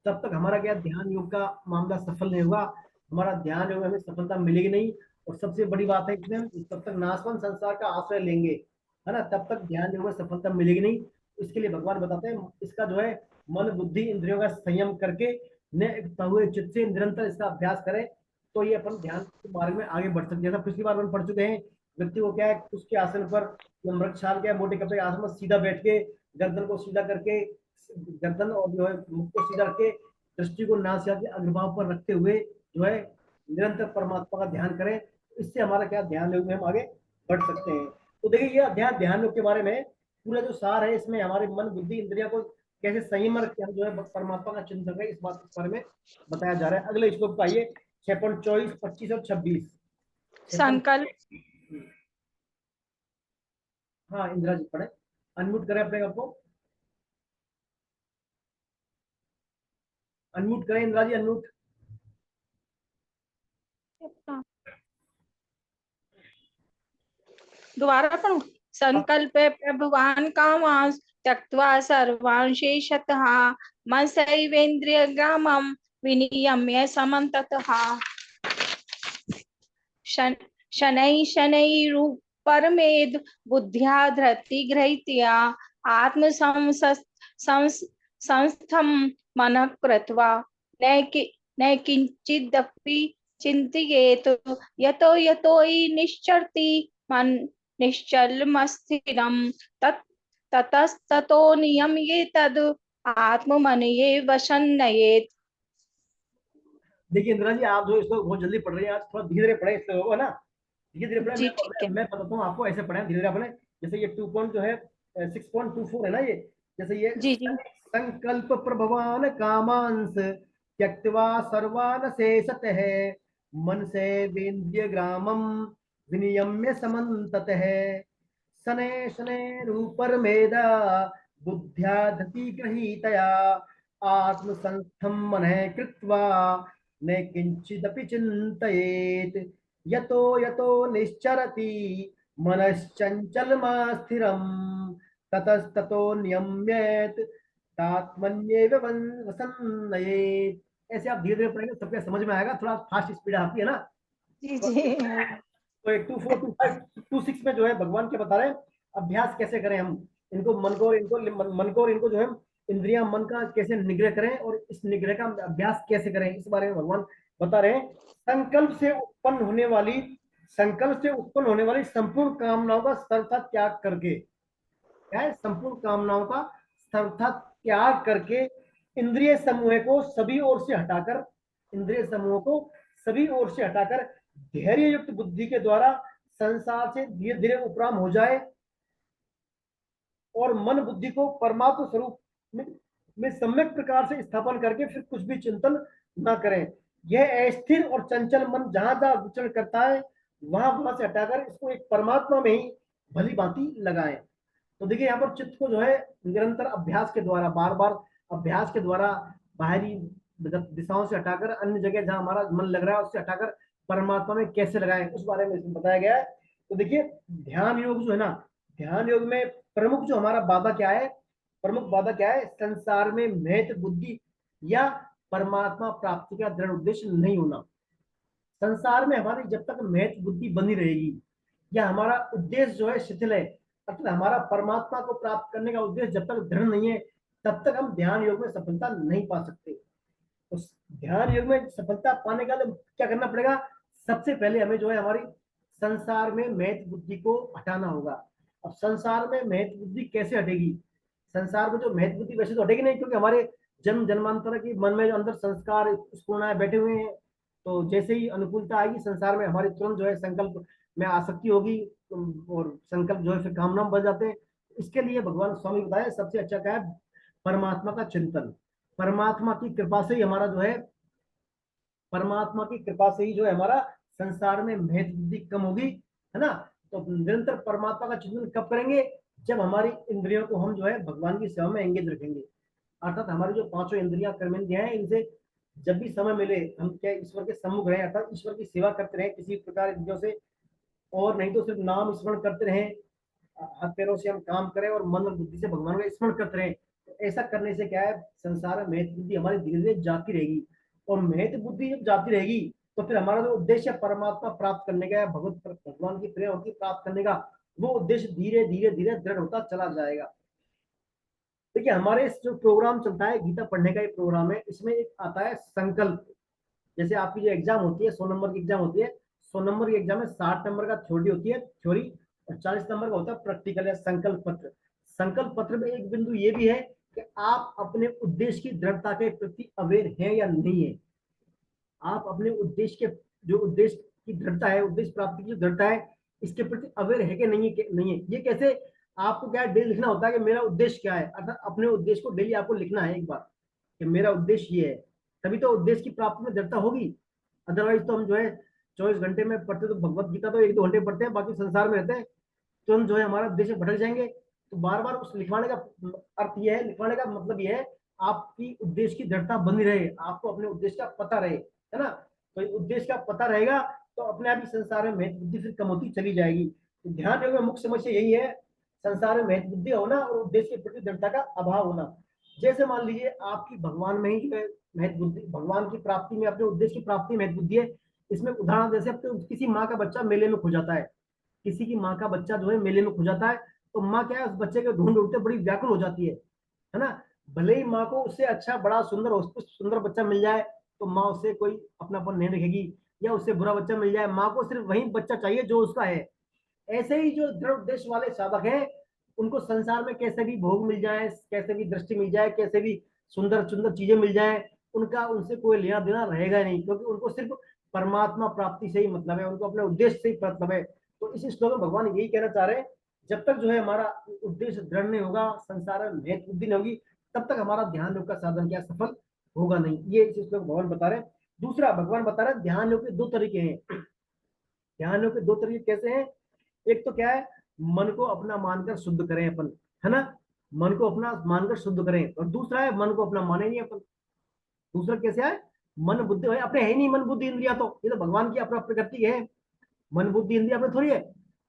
[SPEAKER 1] तब तक हमारा क्या ध्यान योग का मामला सफल नहीं होगा। हमारा ध्यान योग में हमें सफलता मिलेगी नहीं। और सबसे बड़ी बात है इसमें, तब तक नाशवान संसार का आश्रय लेंगे, है ना, तब तक ध्यान योग में सफलता मिलेगी नहीं। इसके लिए भगवान बताते हैं इसका जो है मन, बुद्धि, इंद्रियों का संयम करके न हुए चित्त से निरंतर इसका अभ्यास करें, तो ये अपन ध्यान के मार्ग में आगे बढ़ सकते हैं। जैसा पिछली बार अपन पढ़ चुके हैं, व्यक्ति को क्या है, उसके आसन पर वृक्षाल क्या मोटे कपड़े आसन पर सीधा बैठ के, गर्दन को सीधा करके, गर्दन और जो है मुख को सीधा करके, दृष्टि को नासिका के अग्रभाग पर रखते हुए जो है निरंतर परमात्मा का ध्यान करें। इससे हमारा क्या ध्यान योग में हम आगे बढ़ सकते हैं। तो देखिए ये अध्याय ध्यान योग के बारे में पूरा जो सार है, इसमें हमारे मन, बुद्धि, इंद्रिया को कैसे संयम रख हम जो है परमात्मा का चिंतन करें, इस बात के बारे में बताया जा रहा है। अगले श्लोक को आइए, 6.24, 25 और 26।
[SPEAKER 2] संकल्प।
[SPEAKER 1] हाँ इंदिरा जी पढ़े, अनम्यूट करें अपने आप को, अनम्यूट करें इंदिरा जी, अनम्यूट।
[SPEAKER 2] दोबारा पढ़ूं। संकल्पे प्रभुवान कामांस त्यक्त्वा सर्वान् शेषतः मनसैवेन्द्रियग्रामं विनियम्य समन्ततः शनैरुपरमेद बुद्ध्या धृतिगृहीत्या आत्मसंस्थं मनः कृत्वा न किंचिदपि चिन्तयेत् यतो यतो हि निश्चरति मन निश्चलमस्थिरं ततस्ततो नियम्ये तद् आत्ममनये वशन्नयेत्।
[SPEAKER 1] देखिए इंदिरा जी, आप जो इसको बहुत जल्दी पढ़ रही हैं, आज थोड़ा धीरे धीरे पढ़े इस श्लोक को, है ना। धीरे धीरे पढ़े।
[SPEAKER 2] जी ठीक है।
[SPEAKER 1] मैं बताता हूँ आपको, ऐसे पढ़े धीरे धीरे अपने। जैसे ये 2 पॉइंट जो है 6.24 है ना, ये जैसे ये
[SPEAKER 2] जी जी
[SPEAKER 1] संकल्प प्रभवान कामांस त्यक्त्वा सर्वान शेषतः मन से वेन्द्य ग्रामम विनियम्य समन्ततः शनै शनै रूपर मेदा बुद्ध्या धति गृहीतया आत्मसंस्थं मनः कृत्वा न किंचिदपि चिन्तयेत् यतो यतो निश्चरति मनश्चञ्चलमस्थिरं ततस्ततो नियम्येत् तात्मन्येव वसन्नयेत्। ऐसे आप धीरे धीरे पढ़ेंगे सबके समझ में आएगा। थोड़ा फास्ट स्पीड आती है ना।
[SPEAKER 2] जी जी
[SPEAKER 1] तो 24, 25, 26 में जो है भगवान क्या बता रहे हैं, अभ्यास कैसे करें हम इनको, मन को और इनको जो है इंद्रियां, मन का कैसे निग्रह करें और इस निग्रह का अभ्यास कैसे करें, इस बारे में भगवान बता रहे हैं। संकल्प से उत्पन्न होने वाली संपूर्ण कामनाओं का सर्वथा त्याग करके, क्या है, संपूर्ण कामनाओं का सर्वथा त्याग करके इंद्रिय समूह को सभी ओर से हटाकर धैर्य युक्त बुद्धि के द्वारा संसार से धीरे धीरे उपराम हो जाए और मन बुद्धि को परमात्म स्वरूप में सम्यक प्रकार से स्थापन करके फिर कुछ भी चिंतन न करें। यह अस्थिर और चंचल मन जहां जहां विचरण करता है वहां से हटाकर इसको एक परमात्मा में ही भली भांति लगाएं। तो देखिए यहाँ पर चित्त को जो है निरंतर अभ्यास के द्वारा, बार बार अभ्यास के द्वारा बाहरी दिशाओं से हटाकर अन्य जगह जहां हमारा मन लग रहा है उससे हटाकर परमात्मा में कैसे लगाएं, उस बारे में इसमें बताया गया है। तो देखिए ध्यान योग जो है ना, ध्यान योग में प्रमुख जो हमारा बाधा क्या है, संसार में महत बुद्धि या परमात्मा प्राप्ति का दृढ़ उद्देश्य नहीं होना। संसार में हमारी जब तक महत बुद्धि बनी रहेगी या हमारा उद्देश्य जो है शिथिल है, अर्थात हमारा परमात्मा को प्राप्त करने का उद्देश्य जब तक दृढ़ नहीं है, तब तक हम ध्यान योग में सफलता नहीं पा सकते। उस ध्यान योग में सफलता पाने का क्या करना पड़ेगा, सबसे पहले हमें जो है हमारी संसार में महत बुद्धि को हटाना होगा। अब संसार में महत बुद्धि कैसे हटेगी, संसार में जो महत बुद्धि वैसे तो हटेगी नहीं, क्योंकि हमारे जन्म जन्मांतर की मन में जो अंदर संस्कार स्फूर्णाएं बैठे हुए हैं, तो जैसे ही अनुकूलता आएगी संसार में हमारी तुरंत जो है संकल्प में आसक्ति होगी और संकल्प जो है फिर कामना बन जाते हैं। इसके लिए भगवान स्वामी बताए सबसे अच्छा क्या है, परमात्मा का चिंतन। परमात्मा की कृपा से ही हमारा जो है, परमात्मा की कृपा से ही जो है हमारा संसार में महत बुद्धि कम होगी, है ना। तो निरंतर परमात्मा का चिंतन कब करेंगे, जब हमारी इंद्रियों को हम जो है भगवान की सेवा में एंगेज रखेंगे। अर्थात हमारी जो पांचों इंद्रियां कर्मेंद्रियां हैं, इनसे जब भी समय मिले हम क्या ईश्वर के सम्मुख रहें, अर्थात ईश्वर की सेवा करते रहें किसी प्रकार इंद्रियों से, और नहीं तो सिर्फ नाम स्मरण करते रहें, हाथ पैरों से हम काम करें और मन और बुद्धि से भगवान का स्मरण करते रहें। तो ऐसा करने से क्या है, संसार में महत बुद्धि हमारी धीरे धीरे जाती रहेगी, और महत बुद्धि जब जाती रहेगी तो फिर हमारा जो उद्देश्य परमात्मा प्राप्त करने का, भगवान की प्रेम की प्राप्त करने का, वो उद्देश्य धीरे धीरे धीरे दृढ़ होता चला जाएगा। देखिए हमारे इस जो प्रोग्राम चलता है गीता पढ़ने का, एक प्रोग्राम है, इसमें एक आता है संकल्प। जैसे आपकी जो एग्जाम होती है 100 नंबर की एग्जाम होती है, 100 नंबर की एग्जाम में 60 नंबर का थ्योरी होती है, थ्योरी, और 40 नंबर का होता है प्रैक्टिकल या संकल्प पत्र। संकल्प पत्र में एक बिंदु ये भी है कि आप अपने उद्देश्य की दृढ़ता के प्रति अवेयर हैं या नहीं है। आप अपने उद्देश्य के, जो उद्देश्य की दृढ़ता है, उद्देश्य प्राप्ति की दृढ़ता है, इसके प्रति अवेयर है कि नहीं है। ये कैसे, आपको क्या डेली लिखना होता है कि मेरा उद्देश्य क्या है, अर्थात अपने उद्देश्य को डेली आपको लिखना है एक बार कि मेरा उद्देश्य ये है, तभी तो उद्देश्य की प्राप्ति में दृढ़ता होगी। अदरवाइज तो हम जो है 24 घंटे में पढ़ते, तो भगवत गीता तो 1-2 घंटे पढ़ते हैं, बाकी संसार में रहते हैं, तो हम जो है हमारा उद्देश्य भटक जाएंगे। तो बार बार उस लिखवाने का अर्थ ये है, लिखवाने का मतलब ये है आपकी उद्देश्य की दृढ़ता बनी रहे, आपको अपने उद्देश्य का पता रहे, है ना। तो उद्देश्य का पता रहेगा तो अपने आप ही संसार में महत बुद्धि फिर कम होती चली जाएगी। तो ध्यान योग में मुख्य समस्या यही है, संसार में महत बुद्धि होना और उद्देश्य के प्रति दृढ़ता का अभाव होना। जैसे मान लीजिए आपकी भगवान में ही महत्व बुद्धि, भगवान की प्राप्ति में, अपने उद्देश्य की प्राप्ति में महत्व बुद्धि है। इसमें उदाहरण जैसे अपने किसी माँ का बच्चा मेले में खो जाता है, किसी की माँ का बच्चा जो है मेले में खो जाता है, तो माँ क्या है, उस बच्चे को ढूंढ ढूंढते बड़ी व्याकुल हो जाती है ना। भले ही माँ को उससे अच्छा बड़ा सुंदर सुंदर बच्चा मिल जाए तो माँ उससे कोई अपनापन नहीं रखेगी, या उससे बुरा बच्चा मिल जाए, माँ को सिर्फ वही बच्चा चाहिए जो उसका है। ऐसे ही जो दृढ़ उद्देश्य वाले साधक हैं, उनको संसार में कैसे भी भोग मिल जाए, कैसे भी दृष्टि मिल जाए, कैसे भी सुंदर सुंदर चीजें मिल जाए, उनका उनसे कोई लेना देना रहेगा नहीं, क्योंकि उनको सिर्फ परमात्मा प्राप्ति से ही मतलब है, उनको अपने उद्देश्य से ही मतलब है। तो इस श्लोक में भगवान यही कहना चाह रहे हैं, जब तक जो है हमारा उद्देश्य दृढ़ नहीं होगा, संसार में महत्व बुद्धि नहीं होगी, तब तक हमारा ध्यान योग का साधन क्या सफल होगा नहीं। ये इस श्लोक भगवान बता रहे हैं। दूसरा भगवान बता रहे हैं ध्यान योग के दो तरीके हैं। ध्यान योग के दो तरीके कैसे हैं? एक तो क्या है, मन को अपना मानकर शुद्ध करें अपन, है ना, मन को अपना मानकर शुद्ध करें। और दूसरा है मन को अपना माने नहीं अपन। दूसरा कैसे है, मन बुद्धि है अपने, है ही नहीं मन बुद्धि इंद्रिया, तो ये तो भगवान की अपना प्रकृति है, मन बुद्धि इंद्रिया अपने थोड़ी है।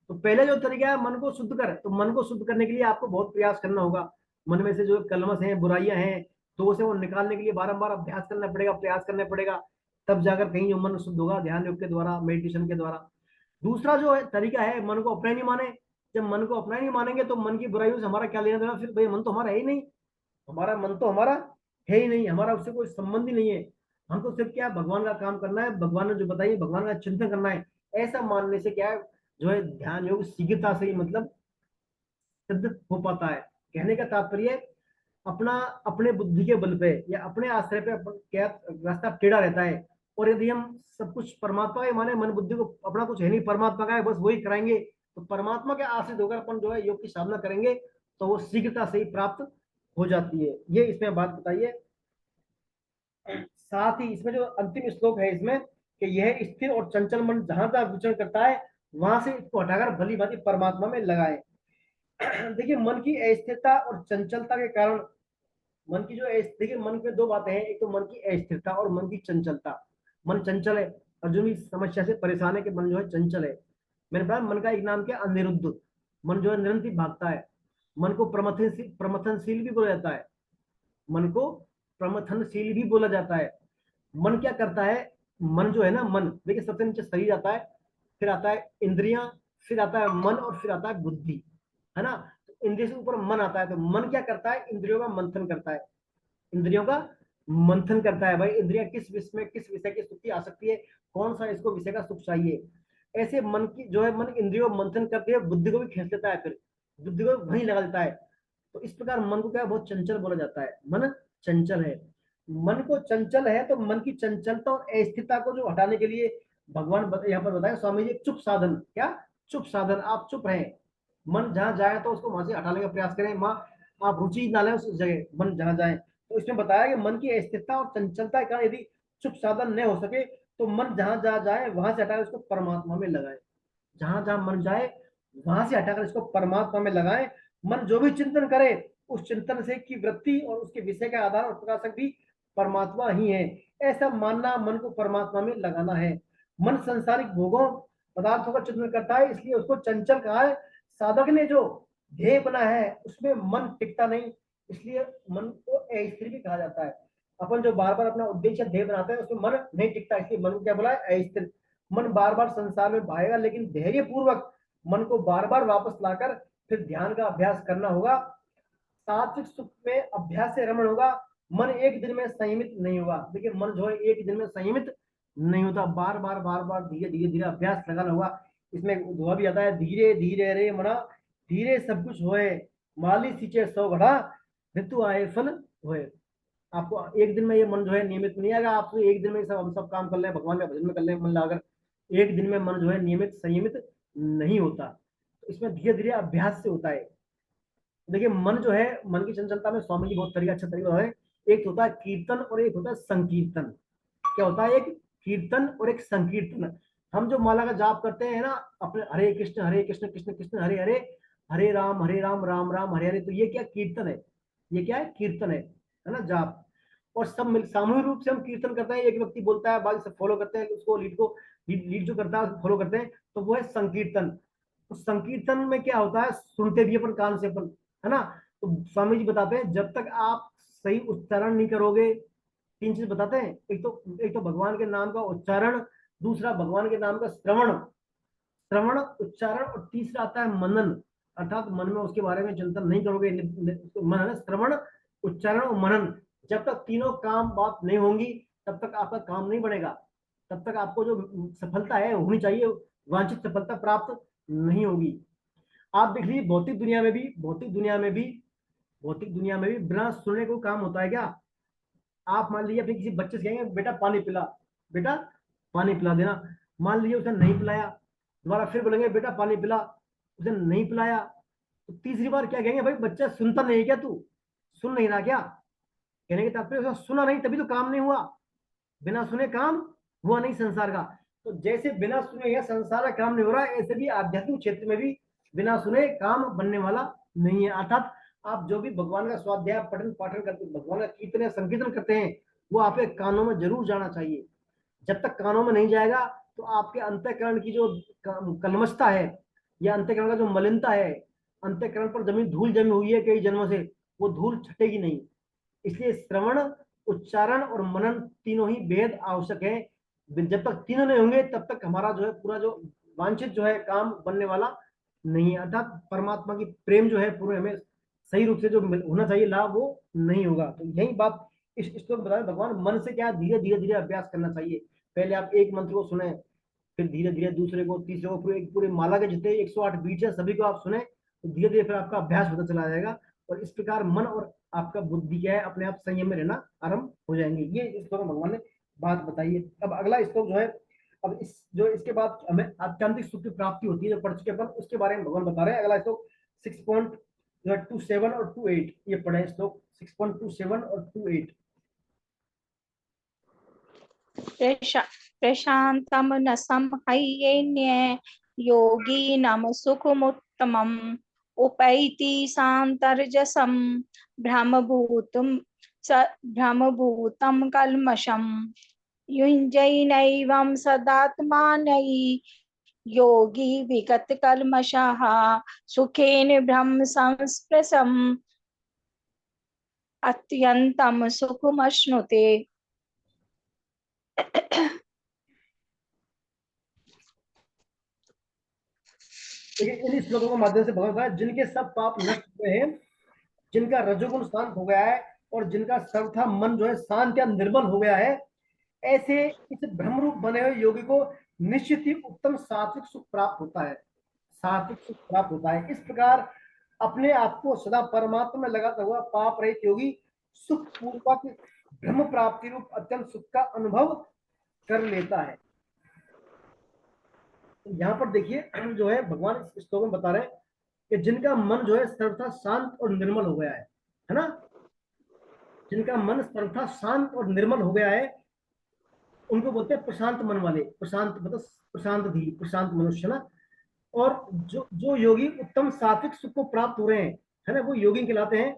[SPEAKER 1] तो पहले जो तरीका है मन को शुद्ध कर, तो मन को शुद्ध करने के लिए आपको बहुत प्रयास करना होगा। मन में से जो कलमश है, बुराइयां हैं, तो उसे वो निकालने के लिए बारंबार अभ्यास करना पड़ेगा, प्रयास करना पड़ेगा, तब जाकर कहीं जो मन शुद्ध होगा, ध्यान योग के द्वारा, मेडिटेशन के द्वारा। दूसरा जो है तरीका है, मन को अपना ही नहीं माने। जब मन को अपना ही नहीं मानेंगे तो मन की बुराइयों से हमारा क्या लेना देना, फिर भाई मन तो हमारा है ही नहीं, हमारा मन तो हमारा है ही नहीं, हमारा उससे कोई संबंध ही नहीं है। हमको सिर्फ क्या भगवान का काम करना है, भगवान ने जो बताइए भगवान का चिंतन करना है। ऐसा मानने से क्या है, जो है ध्यान योग शीघ्रता से ही मतलब सिद्ध हो पाता है। कहने का तात्पर्य अपना अपने बुद्धि के बल पे या अपने आश्रय पे क्या रास्ता टेढ़ा रहता है। और यदि हम सब कुछ परमात्मा के माने, मन बुद्धि को अपना कुछ है नहीं, परमात्मा का है, बस वही कराएंगे, तो परमात्मा के आश्रित होकर अपन जो है योग की साधना करेंगे तो वो शीघ्रता से ही प्राप्त हो जाती है। ये इसमें बात बताइए। साथ ही इसमें जो अंतिम श्लोक है इसमें, कि यह स्थिर और चंचल मन जहां जहां विचरण करता है वहां से इसको हटाकर भली भांति परमात्मा में लगाए। देखिए मन की अस्थिरता और चंचलता के कारण, मन की जो देखिए मन में दो बातें हैं, एक तो मन की अस्थिरता और मन की चंचलता। मन चंचल है, अर्जुन की समस्या से परेशान है कि मन जो है चंचल है। मैंने बताया मन का एक नाम क्या, अनिरुद्ध। मन जो है निरंतर भागता है। मन को प्रमथनशील भी बोला जाता है, मन को प्रमथनशील भी बोला जाता है। मन क्या करता है, मन जो है ना, मन देखिए सबसे नीचे शरीर आता है, फिर आता है इंद्रियां, फिर आता है मन, और फिर आता है बुद्धि, है ना। तो इंद्रिय से ऊपर मन आता है, तो मन क्या करता है, इंद्रियों का मंथन करता है, इंद्रियों का मंथन करता है। भाई इंद्रियां किस विषय में, किस विषय की सुख की आ सकती है, कौन सा इसको विषय का सुख चाहिए। ऐसे मन की जो है, मन इंद्रियों मंथन करते हुए बुद्धि को भी खींच लेता है, फिर बुद्धि को वहीं लगा देता है। तो इस प्रकार मन को क्या बहुत चंचल बोला जाता है, मन चंचल है। मन को चंचल है तो मन की चंचलता और अस्थिरता को जो हटाने के लिए भगवान यहाँ पर बताया स्वामी जी, चुप साधन। क्या चुप साधन, आप चुप रहें, मन जहां जाए तो उसको वहां से हटाने का प्रयास करें। माँ आप रुचि ना लें उस जगह, मन जहां जाए। तो इसमें बताया कि मन की अस्थिरता और चंचलता के कारण यदि चुप साधन न हो सके तो मन जहां जहां जाए वहां से हटाकर उसको परमात्मा में लगाए। जहां जहां मन जाए वहां से हटाकर इसको परमात्मा में लगाए। मन जो भी चिंतन करे उस चिंतन से की वृत्ति और उसके विषय का आधार और प्रकाशक भी परमात्मा ही है, ऐसा मानना, मन को परमात्मा में लगाना है। मन संसारिक भोगों पदार्थों का चिंतन करता है, इसलिए उसको चंचल कहा है। साधक ने जो ध्येय बना है उसमें मन टिकता नहीं, इसलिए मन को अस्थिर भी कहा जाता है। अपन जो बार बार अपना उद्देश्य ध्येय बनाते हैं उसमें मन नहीं टिकता, इसलिए मन को क्या बोला है, अस्थिर। मन बार बार संसार में भागेगा, लेकिन धैर्य पूर्वक मन को बार बार वापस लाकर फिर ध्यान का अभ्यास करना होगा। सात्विक सुख में अभ्यास से रमण होगा। मन एक दिन में संयमित नहीं होगा। देखिए मन जो है एक दिन में संयमित नहीं होता, बार बार धीरे धीरे धीरे अभ्यास लगाना होगा। इसमें दुआ भी आता है, धीरे धीरे रे मना धीरे सब कुछ होए, माली सींचे 100 घड़ा ऋतु आए फल होए। आपको एक दिन में ये मन जो है नियमित नहीं आएगा। आपको एक दिन में सब हम सब काम कर ले, भगवान का भजन में कर ले मन लगाकर, एक दिन में मन जो है नियमित संयमित नहीं होता। तो इसमें धीरे धीरे अभ्यास से होता है। देखिए मन जो है, मन की चंचलता में स्वामी जी बहुत तरीका अच्छा तरीका है। एक होता है कीर्तन और एक होता है संकीर्तन। क्या होता है, एक कीर्तन और एक संकीर्तन। हम जो माला का जाप करते हैं ना, अपने हरे कृष्ण कृष्ण कृष्ण हरे हरे, हरे राम राम राम हरे हरे, तो ये क्या कीर्तन है, ये क्या है कीर्तन है ना, जाप। और सब मिल सामूहिक रूप से हम कीर्तन करते हैं, एक व्यक्ति बोलता है बाकी सब फॉलो करते हैं, उसको लीड जो करता है उसको फॉलो करते हैं, तो वो है संकीर्तन। तो संकीर्तन में क्या होता है, सुनते भी अपन कान से अपन, है ना। तो स्वामी जी बताते हैं जब तक आप सही उच्चारण नहीं करोगे, तीन चीज बताते हैं। एक तो भगवान के नाम का उच्चारण, दूसरा भगवान के नाम का श्रवण, श्रवण उच्चारण, और तीसरा आता है मनन, अर्थात मन में उसके बारे में चिंतन नहीं करोगे। मनन, श्रवण, उच्चारण और मनन, जब तक तीनों काम बात नहीं होंगी तब तक आपका काम नहीं बनेगा, तब तक आपको जो सफलता है होनी चाहिए, वांछित सफलता प्राप्त नहीं होगी। आप देख लीजिए भौतिक दुनिया में भी बिना सुनने को काम होता है क्या? आप मान लीजिए अपने किसी बच्चे से कहेंगे बेटा पानी पिला, बेटा पानी पिला देना, मान लीजिए उसने नहीं पिलाया, दोबारा फिर बोलेंगे बेटा पानी पिला, उसने नहीं पिलाया, तो तीसरी बार क्या कहेंगे, भाई बच्चा सुनता नहीं है क्या, तू सुन नहीं रहा क्या? कहने के तात्पर्य उसने सुना नहीं, तभी तो काम नहीं हुआ। बिना सुने काम हुआ नहीं संसार का। तो जैसे बिना सुने यह संसार का काम नहीं हो रहा, ऐसे भी आध्यात्मिक क्षेत्र में भी बिना सुने काम बनने वाला नहीं है। अर्थात आप जो भी भगवान का स्वाध्याय पठन पाठन करते, भगवान का कीर्तन संकीर्तन करते हैं, वो आपके कानों में जरूर जाना चाहिए। जब तक कानों में नहीं जाएगा तो आपके अंतःकरण की जो कलमशता है या अंतःकरण का जो मलिनता है, अंतःकरण पर जमीन धूल जमी हुई है कई जन्मों से, वो धूल छटेगी नहीं। इसलिए श्रवण, उच्चारण और मनन तीनों ही बेहद आवश्यक है। जब तक तीनों नहीं होंगे तब तक हमारा जो है पूरा जो वांछित जो है काम बनने वाला नहीं है। अर्थात परमात्मा की प्रेम जो है पूरे हमें सही रूप से जो होना चाहिए लाभ, वो नहीं होगा। तो यही बात इस श्लोक में बताया भगवान। मन से क्या धीरे धीरे अभ्यास करना चाहिए। पहले आप एक मंत्र को सुने, फिर धीरे धीरे दूसरे को, तीसरे को, पूरे माला के जितने 108 बीज है सभी को आप सुने, तो धीरे धीरे फिर आपका अभ्यास होता चला जाएगा, और इस प्रकार मन और आपका बुद्धि क्या है अपने आप संयम में रहना आरंभ हो जाएंगे। ये इस श्लोक में भगवान ने बात बताई है। अब अगला श्लोक जो है, अब इसके बाद हमें आत्यंतिक सुख की प्राप्ति होती है जो पढ़ चुके अपन, उसके बारे में भगवान बता रहे हैं। अगला श्लोक 6.27 और 28 ये पढ़े श्लोक 6.27 और 28।
[SPEAKER 2] प्रशान्तमनसं हैयेन्ये योगिनं सुखमुत्तमम् उपैति सान्तर्जसं भ्रमभूतं कल्मषं युञ्जैनैवं सदात्मानै योगी विगतकल्मषः सुखेन ब्रह्म संस्पृशम् अत्यन्तं सुखमश्नुते।
[SPEAKER 1] इन श्लोकों के माध्यम से भगवान बताया जिनके सब पाप नष्ट हुए हैं, जिनका रजोगुण शांत हो गया है, और जिनका सर्वथा मन जो है शांत या निर्मल हो गया है, ऐसे इस ब्रह्मरूप बने हुए योगी को निश्चित ही उत्तम सात्विक सुख प्राप्त होता है, सात्विक सुख प्राप्त होता है। इस प्रकार अपने आप को सदा परमात्मा में लगाता हुआ पाप रहित योगी सुख पूर्वक ब्रह्म प्राप्ति रूप अत्यंत सुख का अनुभव कर लेता है। तो यहाँ पर देखिए जो है भगवान इस श्लोक में बता रहे हैं कि जिनका मन जो है सर्वथा शांत और निर्मल हो गया है ना, जिनका मन सर्वथा शांत और निर्मल हो गया है, उनको बोलते हैं प्रशांत मन वाले। प्रशांत मतलब प्रशांत धीर, प्रशांत मनुष्य ना। और जो योगी उत्तम सात्विक सुख को प्राप्त हो रहे हैं, है ना, वो योगी कहलाते हैं।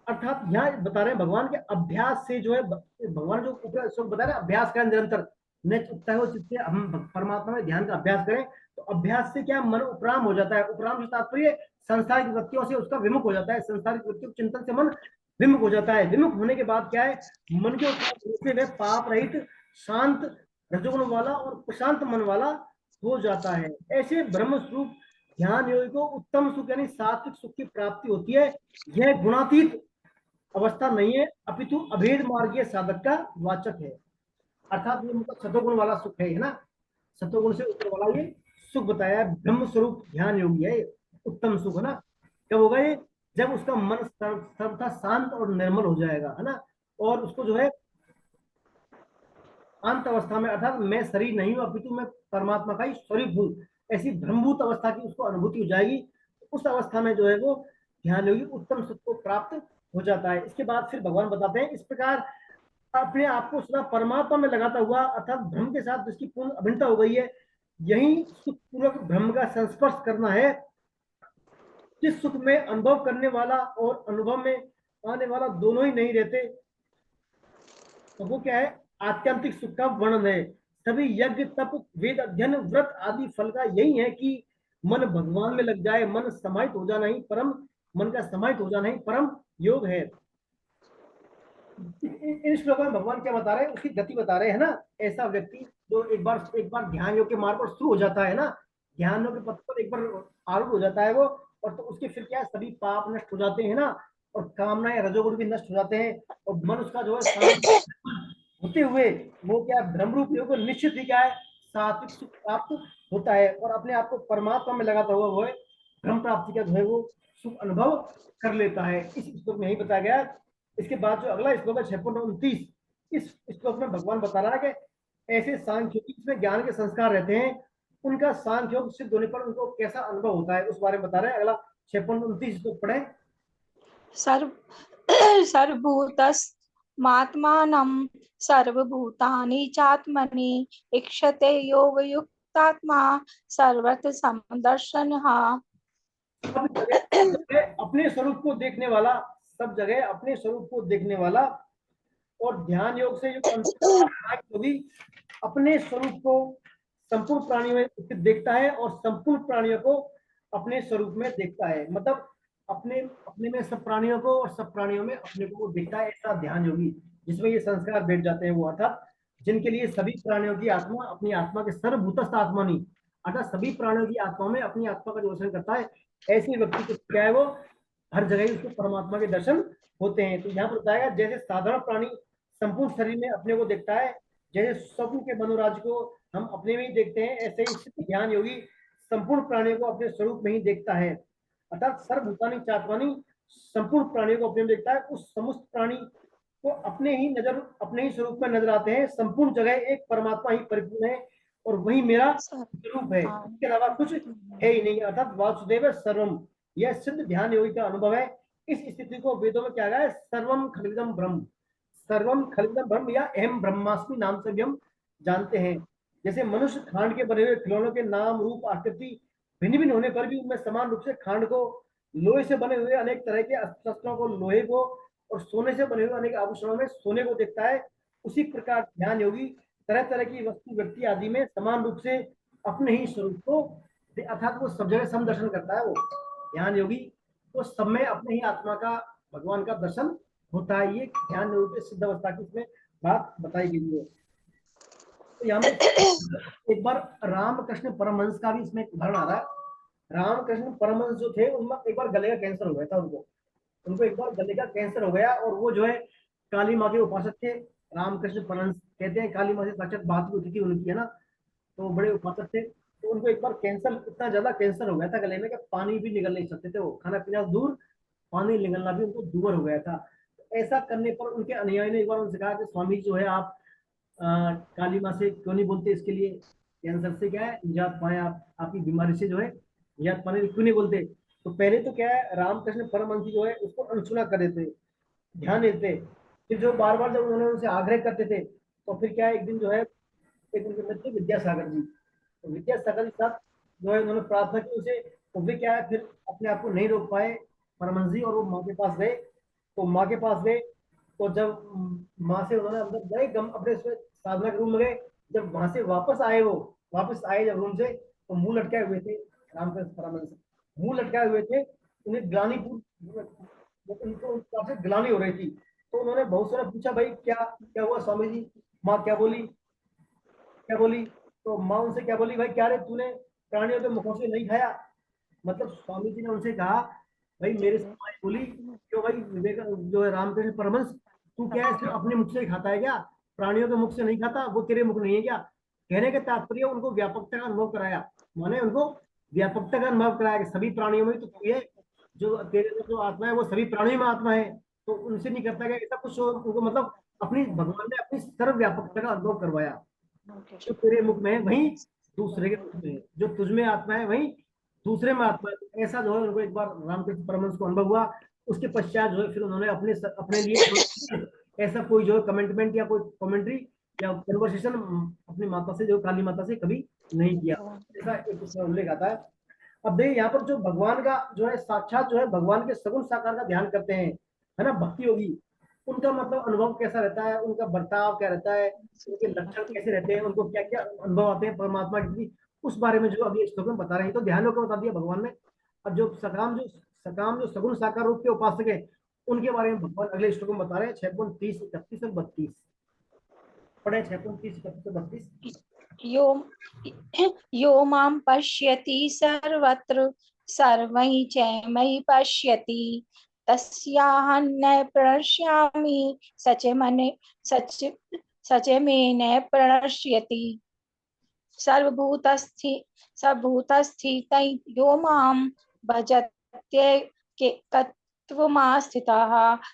[SPEAKER 1] अर्थात यहाँ बता रहे हैं भगवान के अभ्यास से जो है, भगवान जो ऊपर श्लोक बता रहे हैं अभ्यास करें निरंतर, नेच उगता है वो जिससे हम परमात्मा में ध्यान का अभ्यास करें, तो अभ्यास से क्या मन उपराम हो जाता है। उपराम से तात्पर्य संसारिक वृत्तियों से उसका विमुख हो जाता है, संसारिक वृत्तियों चिंतन से मन विमुख हो जाता है। विमुख होने के बाद क्या है, मन के ऊपर पाप रहित शांत रजोगुण वाला और प्रशांत मन वाला हो जाता है। ऐसे ब्रह्म स्वरूप ध्यान योगी को उत्तम सुख यानी सात्विक सुख की प्राप्ति होती है। यह गुणातीत अवस्था नहीं है, अपितु अभेद मार्गीय साधक का वाचक है। अर्थात ये मतलब सतोगुण वाला सुख है ना, सतोगुण से ऊपर वाला ये सुख बताया है। ब्रह्म स्वरूप ध्यान योगी है उत्तम सुख, है ना। कब होगा ये, जब उसका मन सर्वथा शांत और निर्मल हो जाएगा, है ना, और उसको जो है अंत अवस्था में, अर्थात मैं शरीर नहीं हूं अपितु मैं परमात्मा का ही स्वरूप हूं, ऐसी ब्रह्मभूत अवस्था की उसको अनुभूति हो जाएगी। उस अवस्था में जो है वो ध्यान योगी उत्तम सुख को प्राप्त हो जाता है। इसके बाद फिर भगवान बताते हैं इस प्रकार अपने आप को सदा परमात्मा में लगाता हुआ, अर्थात ब्रह्म के साथ जिसकी पूर्ण अभिन्नता हो गई है, यही सुखपूर्वक ब्रह्म का संस्पर्श करना है। जिस सुख में अनुभव करने वाला और अनुभव में आने वाला दोनों ही नहीं रहते, तो वो क्या है, आत्यंतिक सुख का वर्णन है। सभी यज्ञ तप वेद अध्ययन व्रत आदि फल का यही है कि मन भगवान में लग जाए, मन समाहित हो जाना ही परम, मन का समाहित हो जाना ही परम योग है। इन श्लोकों में भगवान क्या बता रहे हैं, उसकी गति बता रहे हैं ना। ऐसा व्यक्ति जो एक बार ध्यान योग के मार्ग पर शुरू हो जाता है ना, ध्यान योग के पथ पर एक बार आरूढ़ हो जाता है वो, और तो उसके फिर क्या है, सभी पाप नष्ट हो जाते हैं ना, और कामनाएं रजोगुण भी नष्ट हो जाते हैं, और मन उसका जो है शांत होते हुए वो क्या ब्रह्म रूप योग को निश्चित ही क्या है सात्विक सुख प्राप्त होता है, और अपने आप को परमात्मा में लगाता हुआ वो है ब्रह्म प्राप्ति का जो है वो सुख अनुभव कर लेता है। इस श्लोक में यही बताया गया। इसके बाद जो अगला श्लोक है 56-29, इस श्लोक में भगवान बता रहा है कि ऐसे सांख्य जिसमें ज्ञान के संस्कार रहते हैं, उनका सांख्य योग सिद्ध होने पर उनको कैसा अनुभव होता है, उस बारे में बता रहे हैं। अगला 56-29 श्लोक पढ़े।
[SPEAKER 2] सर्व सर्वभूतमात्मानं सर्वभूतानि चात्मनि ईक्षते योगयुक्तात्मा सर्वत्र समदर्शनः।
[SPEAKER 1] अपने स्वरूप को देखने वाला, सब जगह अपने स्वरूप को देखने वाला, और ध्यान योग से जो योगी अपने स्वरूप को संपूर्ण प्राणियों में देखता है और संपूर्ण प्राणियों को अपने स्वरूप में देखता है, मतलब अपने अपने में सब प्राणियों को और सब प्राणियों में अपने को देखता है। ऐसा ध्यान योगी जिसमें ये संस्कार बैठ जाते हैं, वो अर्थात जिनके लिए सभी प्राणियों की आत्मा अपनी आत्मा के सर्वभूतस्थ आत्मा नहीं, अर्थात सभी प्राणियों की आत्मा में अपनी आत्मा का दर्शन करता है, ऐसे व्यक्ति को क्या है वो हर जगह उसको परमात्मा के दर्शन होते हैं। तो यहाँ पर बताया जैसे साधारण प्राणी संपूर्ण शरीर में अपने को देखता है, जैसे स्वप्न के मनोराज को हम अपने में ही देखते हैं, ऐसे ही सिद्ध ज्ञान योगी संपूर्ण प्राणियों को अपने स्वरूप में ही देखता है, अर्थात सर्वभूतानि चात्मानि संपूर्ण प्राणियों को अपने में देखता है। उस समस्त प्राणी को अपने ही स्वरूप में नजर आते हैं, संपूर्ण जगह एक परमात्मा ही परिपूर्ण है और वही मेरा स्वरूप है, इसके अलावा कुछ है ही नहीं, अर्थात वासुदेव सर्वम। यह सिद्ध ध्यान योगी का अनुभव है। इस स्थिति को वेदों में क्या गया है, सर्वम खलिदम ब्रह्म, सर्वम खलिदम ब्रह्म या अहम ब्रह्मास्मि नाम से भी हम जानते हैं। जैसे मनुष्य खांड के बने हुए खिलौनों के नाम रूप आकृति भिन्न भिन्न होने पर भी उनमें समान रूप से खांड को, लोहे से बने हुए अनेक तरह के शस्त्रों को लोहे को, और सोने से बने हुए अनेक आभूषणों में सोने को देखता है, उसी प्रकार ध्यान योगी तरह तरह की वस्तु व्यक्ति आदि में समान रूप से अपने ही स्वरूप को, अर्थात वो सब जगह समदर्शन करता है। वो ध्यान योगी को सब में अपने ही आत्मा का भगवान का दर्शन होता है। ये ध्यान योगी की सिद्ध अवस्था की इसमें बात बताई गई है। तो यहाँ में एक बार रामकृष्ण परमहंस का भी इसमें एक उदाहरण आ रहा है। रामकृष्ण परमहंस जो थे उनमें एक बार गले का कैंसर हो गया था, उनको एक बार गले का कैंसर हो गया, और वो जो है काली माँ के उपासक थे। रामकृष्ण परमहंस कहते हैं काली माँ से साक्षात बात भी होती थी उनकी, है ना, तो बड़े उपासक थे। तो उनको एक बार कैंसर, इतना ज्यादा कैंसर हो गया था गले में कि पानी भी निकल नहीं सकते थे, वो खाना पीना दूर, पानी निकलना भी उनको दूर हो गया था। ऐसा करने पर उनके अनुयायी ने एक बार उनसे कहा कि स्वामी जो है आप काली माँ से क्यों नहीं बोलते, इसके लिए कैंसर से क्या है निजात पाए, आप आपकी बीमारी से जो है निजात पाने क्यों नहीं बोलते। तो पहले तो क्या है रामकृष्ण परमहंस जो है उसको अनसुना कर देते, ध्यान देते, फिर जो बार बार जब उन्होंने उनसे आग्रह करते थे, तो फिर क्या है एक दिन जो है एक उनके मित्र विद्यासागर जी, तो विद्यासागर के साथ जो है उन्होंने प्रार्थना की उसे, तो वे क्या है फिर अपने आप को नहीं रोक पाए परमहंस जी, और वो माँ के पास गए। तो माँ के पास गए, तो जब माँ से उन्होंने अंदर गए अपने साधना के रूम में गए, जब वहां से वापस आए जब रूम से, तो मुंह लटकाए हुए थे रामकृष्ण परमहंस, मुंह लटकाए हुए थे, उन्हें उनको से ग्लानी हो रही थी। तो उन्होंने बहुत सारा पूछा भाई क्या क्या हुआ स्वामी जी, माँ क्या बोली, तो माँ उनसे क्या बोली, भाई क्या रे तूने प्राणियों के मुखों से नहीं खाया। मतलब स्वामी जी ने उनसे कहा भाई मेरे से माँ बोली क्यों भाई, विवेक जो है रामकृष्ण परमहंस तू क्या है सिर्फ अपने मुख से ही खाता है क्या, प्राणियों के मुख से नहीं खाता, वो तेरे मुख नहीं है क्या। कहने का तात्पर्य उनको व्यापकता का अनुभव कराया, माने उनको व्यापकता का अनुभव कराया कि सभी प्राणियों में तो तू है, जो तेरे जो आत्मा है वो सभी प्राणियों में आत्मा है। तो उनसे नहीं करता गया ऐसा कुछ, उनको मतलब अपनी भगवान ने अपनी सर्वव्यापकता का अनुभव करवाया। जो तेरे मुख में है वही दूसरे के मुख में है, जो तुझ में आत्मा है वही दूसरे में आत्मा है। ऐसा जो है उनको एक बार रामकृष्ण परमहंस को अनुभव हुआ। उसके पश्चात जो है फिर उन्होंने अपने लिए ऐसा कोई जो है कमेंटमेंट या कोई कमेंट्री या कन्वर्सेशन अपनी माता से, जो काली माता से कभी नहीं किया, ऐसा एक उसमें उल्लेख आता है। अब देखिए यहाँ पर जो भगवान का जो है साक्षात जो है भगवान के सगुण साकार का ध्यान करते हैं, है ना, भक्ति होगी, उनका मतलब अनुभव कैसा रहता है, उनका बर्ताव क्या रहता है, उनके लक्षण कैसे रहते हैं, उनको क्या क्या अनुभव आते हैं परमात्मा के, उस बारे में जो अभी श्लोक में बता रहे हैं। तो ध्यान होकर बता दिया भगवान ने। अब जो सकाम जो सगुण साकार रूप के उपासक है उनके बारे में भगवान अगले श्लोक में बता रहे हैं 6.30, 31 और 32। पढ़े 6.30, 31 और 32।
[SPEAKER 2] यो यो मां पश्यति सर्वत्र सर्वैः च मयि पश्यति तस्याहं न प्रणश्यामि सच मे न प्रणश्यति सर्वभूतस्थितं यो मां भजत्येकत्वमास्थितः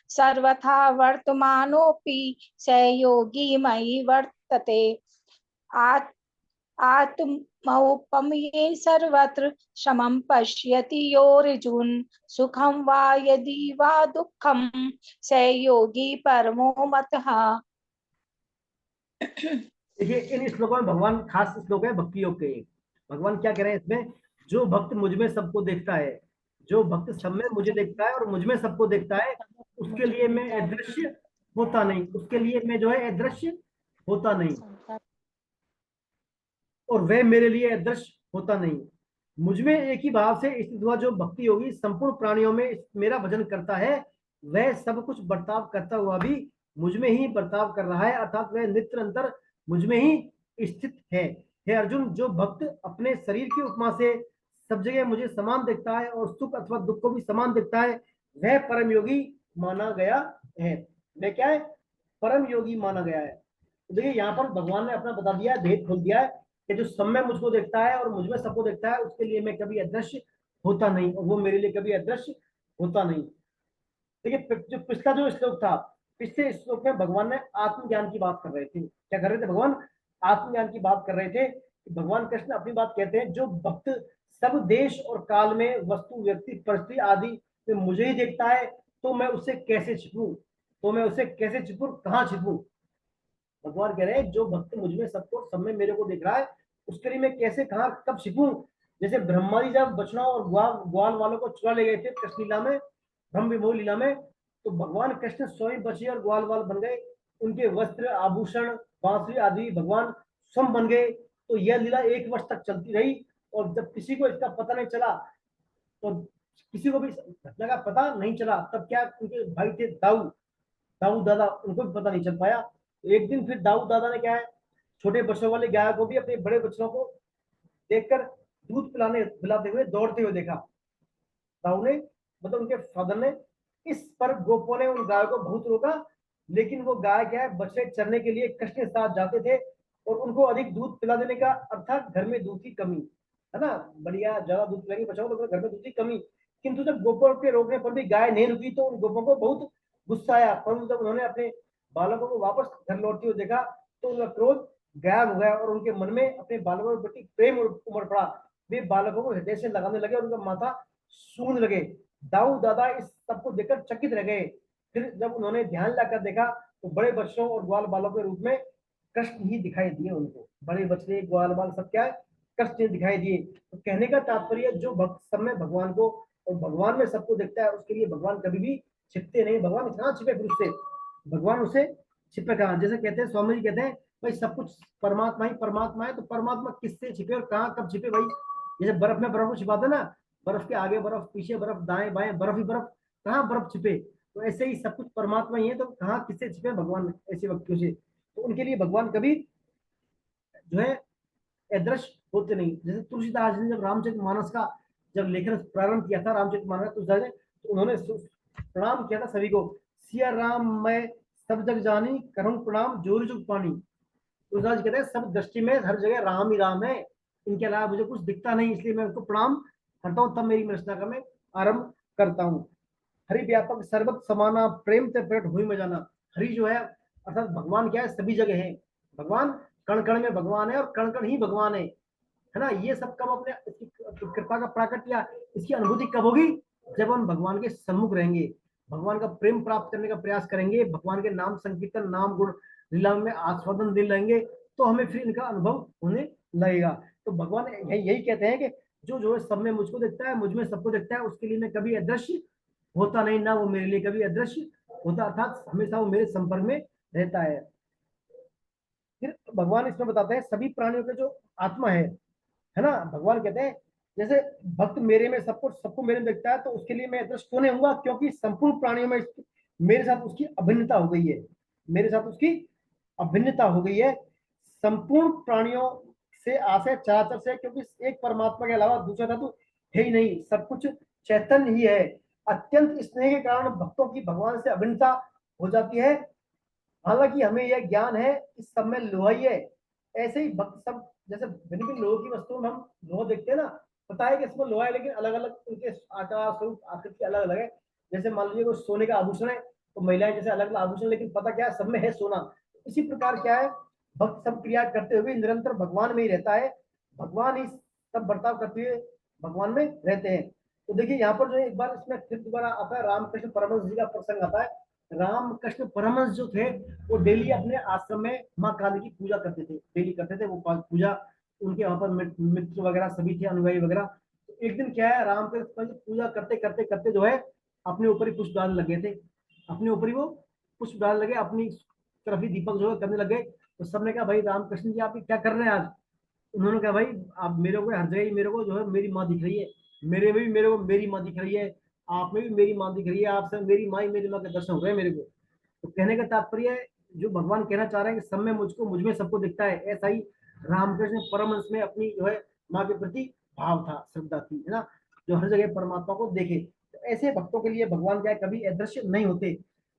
[SPEAKER 2] सर्वथा वर्तमानोऽपि स योगी मयि वर्तते आत्मौपम्येन सर्वत्र समं पश्यति योऽर्जुन सुखं वा यदि वा दुःखं स योगी परमो मतः।
[SPEAKER 1] देखिए इन श्लोकों में भगवान, खास श्लोक है भक्ति योग के। भगवान क्या कह रहे हैं इसमें, जो भक्त मुझ में सबको देखता है, जो भक्त सब में मुझे देखता है और मुझ में सबको देखता है, उसके लिए मैं अदृश्य होता नहीं, उसके लिए मैं जो है अदृश्य होता नहीं, और वह मेरे लिए अदृश्य होता नहीं। मुझ में एक ही भाव से स्थित हुआ जो भक्ति योगी संपूर्ण प्राणियों में मेरा भजन करता है, वह सब कुछ बर्ताव करता हुआ भी मुझ में ही बर्ताव कर रहा है, अर्थात वह निरंतर मुझ में ही स्थित है। हे अर्जुन, जो भक्त अपने शरीर की उपमा से सब जगह मुझे समान देखता है और सुख अथवा दुख को भी समान देखता है, वह परम योगी माना गया है। वह क्या है? परम योगी माना गया है। तो देखिए यहाँ पर भगवान ने अपना बता दिया है, भेद खोल दिया है कि जो सब में मुझको देखता है और मुझ में सबको देखता है, उसके लिए मैं कभी अदृश्य होता नहीं और वो मेरे लिए कभी अदृश्य होता नहीं। देखिए जो पिछला जो श्लोक था, पिछले श्लोक में भगवान ने आत्मज्ञान की बात कर रहे थे। क्या कर रहे थे भगवान? आत्मज्ञान की बात कर रहे थे। भगवान कृष्ण अपनी बात कहते हैं, जो भक्त सब देश और काल में वस्तु व्यक्ति परिस्थिति आदि में मुझे ही देखता है, तो मैं उससे कैसे छिपूं, तो मैं उससे कैसे छिपूं, कहाँ छिपूं। भगवान कह रहे हैं जो भक्त मुझ में सबको सब में मेरे को देख रहा है, उसके लिए मैं कैसे कहाँ कब छिपूं। जैसे ब्रह्मा जी जब बछड़ा और ग्वाल वालों को चुरा ले गए थे कृष्ण लीला में, ब्रह्म विमोह लीला में, तो भगवान कृष्ण स्वयं बचे और ग्वाल वाल बन गए, उनके वस्त्र आभूषण बांसुरी आदि भगवान स्वयं बन गए। तो यह लीला 1 वर्ष तक चलती रही, और जब किसी को इसका पता नहीं चला, तो किसी को भी घटना का पता नहीं चला, तब क्या उनके भाई थे दाऊद दादा, उनको भी पता नहीं चल पाया। एक दिन फिर दाऊद दादा ने क्या है, छोटे बच्चों वाले गाय को भी अपने बड़े बच्चों को देखकर दूध पिलाते हुए दौड़ते हुए देखा। दाऊद ने, मतलब उनके फादर ने, इस पर गोपों ने उन गाय को बहुत रोका, लेकिन वो गाय क्या है, बछड़े चरने के लिए कृष्ण के साथ जाते थे और उनको अधिक दूध पिला देने का, अर्थात घर में दूध की कमी है ना, बढ़िया ज्यादा दूध पिलाएंगे बचाओ तो घर में दूध की कमी। किंतु जब गोपों के रोकने पर भी गाय नहीं रुकी, तो उन गोपों को बहुत गुस्सा आया, परंतु जब उन्होंने अपने बालकों को वापस घर लौटते हुए देखा, तो उनका क्रोध गायब हो गया और उनके मन में अपने बालकों के प्रति प्रेम उमड़ पड़ा। वे बालकों को हृदय से लगाने लगे और उनका माथा सूंघने लगे। दाऊद दादा इस सबको देखकर चकित रह गए। फिर जब उन्होंने ध्यान लगाकर देखा, तो बड़े बच्चों और ग्वाल बालों के रूप में कृष्ण ही दिखाई दिए उनको। बड़े बच्चे ग्वाल बाल सब क्या है, कृष्ण दिखाई दिए। तो कहने का तात्पर्य, जो भक्त सब में भगवान को और भगवान में सबको देखता है, उसके लिए भगवान कभी भी छिपते नहीं। भगवान कहाँ छिपे फिर उससे, भगवान उसे छिपे कहाँ। जैसे कहते हैं स्वामी जी कहते हैं, भाई सब कुछ परमात्मा ही परमात्मा है, तो परमात्मा किससे छिपे और कहाँ कब छिपे भाई। जैसे बर्फ में बर्फ को छिपाते ना, बर्फ के आगे बर्फ, पीछे बर्फ, दाएं बाएं बर्फ ही बर्फ, कहाँ बर्फ छिपे। तो ऐसे ही सब कुछ परमात्मा ही है, तो कहाँ किससे छिपे भगवान ऐसे व्यक्तियों से। तो उनके लिए भगवान कभी जो है अदृश्य होते नहीं। जैसे तुलसीदास जी ने जब रामचरितमानस का जब लेखन प्रारंभ किया था, रामचरितमानस तुलसीदास ने, तो उन्होंने प्रणाम किया था सभी को, सिया राम मैं सब जग जानी, करूं प्रणाम जोर जुग पानी। तुलसीदास कहते हैं सब दृष्टि में हर जगह राम ही राम है, इनके अलावा मुझे कुछ दिखता नहीं, इसलिए मैं उनको प्रणाम करता हूँ, तब मेरी रचना का मैं आरंभ करता हूँ। हरि व्यापक सर्वत समाना, प्रेम ते प्रकट हुई में जाना। हरि जो है अर्थात भगवान क्या है, सभी जगह है। भगवान कण कण में भगवान है और कण कण ही भगवान है ना। ये सब कब अपने कृपा का प्राकट या इसकी अनुभूति कब होगी, जब हम भगवान के सम्मुख रहेंगे, भगवान का प्रेम प्राप्त करने का प्रयास करेंगे, भगवान के नाम संकीर्तन नाम गुण लीला में आस्वादन दिल रहेंगे, तो हमें फिर इनका अनुभव होने लगेगा। तो भगवान यही कहते हैं कि जो है सब में मुझको देखता है, मुझ में सबको देखता है, उसके लिए मैं कभी अदृश्य होता नहीं, ना वो मेरे लिए कभी अदृश्य होता, अर्थात हमेशा वो मेरे संपर्क में रहता है। फिर भगवान इसमें बताते हैं सभी प्राणियों के जो आत्मा है ना, भगवान कहते हैं जैसे भक्त मेरे में सबको सबको मेरे में देखता है, तो उसके लिए मैं अदृश्य क्यों नहीं होऊंगा, क्योंकि संपूर्ण प्राणियों में मेरे साथ उसकी अभिन्नता हो गई है, मेरे साथ उसकी अभिन्नता हो गई है संपूर्ण प्राणियों से, आशय चराचर से, क्योंकि एक परमात्मा के अलावा दूसरा धातु है ही नहीं, सब कुछ चैतन्य ही है। अत्यंत स्नेह के कारण भक्तों की भगवान से अभिन्नता हो जाती है। हालांकि हमें यह ज्ञान है इस सब में लोहा ही है। ऐसे ही भक्त सब, जैसे भिन्न भिन्न लोगों की वस्तुओं में हम लोहा देखते हैं ना, पता है कि इसमें लोहा है, लेकिन अलग अलग उनके आकार स्वरूप आकृति अलग अलग है। जैसे मान लीजिए वो सोने का आभूषण है, तो महिलाएं जैसे अलग अलग आभूषण, लेकिन पता क्या है, सब में है सोना। इसी प्रकार क्या है, भक्त सब क्रिया करते हुए निरंतर भगवान में ही रहता है, भगवान ही सब बर्ताव करते हुए भगवान में रहते हैं। तो देखिए यहाँ पर जो है, एक बार इसमें फिर दोबारा आता है, रामकृष्ण परमहंस जी का प्रसंग आता है। रामकृष्ण परमहंस जो थे, वो डेली अपने आश्रम में माँ काली की पूजा करते थे, डेली करते थे वो पूजा। उनके वहां पर मित्र वगैरह सभी थे, अनुयायी वगैरह। तो एक दिन क्या है, रामकृष्ण पूजा करते करते करते जो है अपने ऊपर ही पुष्प डालने लगे थे, अपने ऊपर ही वो पुष्प डालने लगे, अपनी तरफ ही दीपक जो है करने लगे। तो सबने कहा, भाई रामकृष्ण जी आप क्या कर रहे हैं आज? उन्होंने कहा, भाई आप मेरे को हर जगह ही मेरे को जो है मेरी माँ दिख रही है, मेरे में भी मेरे को मेरी माँ दिख रही है, आप में भी मेरी माँ दिख रही है, आपसे मेरी माँ ही मेरी माँ के दर्शन हो गए मेरे को। तो कहने का तात्पर्य है, जो भगवान कहना चाह रहे हैं कि सब में मुझको, मुझ में सबको दिखता है, ऐसा ही रामकृष्ण परमहंस में अपनी जो है माँ के प्रति भाव था, श्रद्धा थी, है ना, जो हर जगह परमात्मा को देखे। तो ऐसे भक्तों के लिए भगवान क्या है, कभी अदृश्य नहीं होते।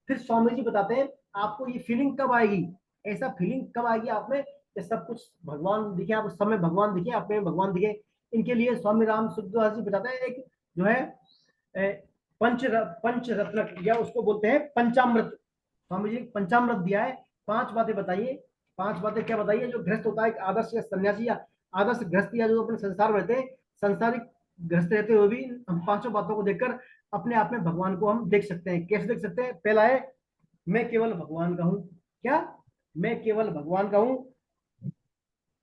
[SPEAKER 1] फिर स्वामी जी बताते हैं, आपको ये फीलिंग कब आएगी, ऐसा फीलिंग कब आएगी आप में कि सब कुछ भगवान दिखे, आप सब में भगवान दिखे, आप में भगवान दिखे। इनके लिए स्वामी राम सुखदास जी बताते हैं, एक जो है पंच रत्न, या उसको बोलते हैं पंचामृत। स्वामी जी पंचामृत दिया है, 5 बातें बताइए। 5 बातें क्या बताइए, जो गृहस्थ होता है, एक आदर्श या सन्यासी या आदर्श गृहस्थ, या जो अपने संसार में रहते हैं, संसारिक गृहस्थ रहते हुए भी हम 5 बातों को देखकर अपने आप में भगवान को हम देख सकते हैं। कैसे देख सकते हैं? पहला है, मैं केवल भगवान का हूं। क्या? मैं केवल भगवान का हूं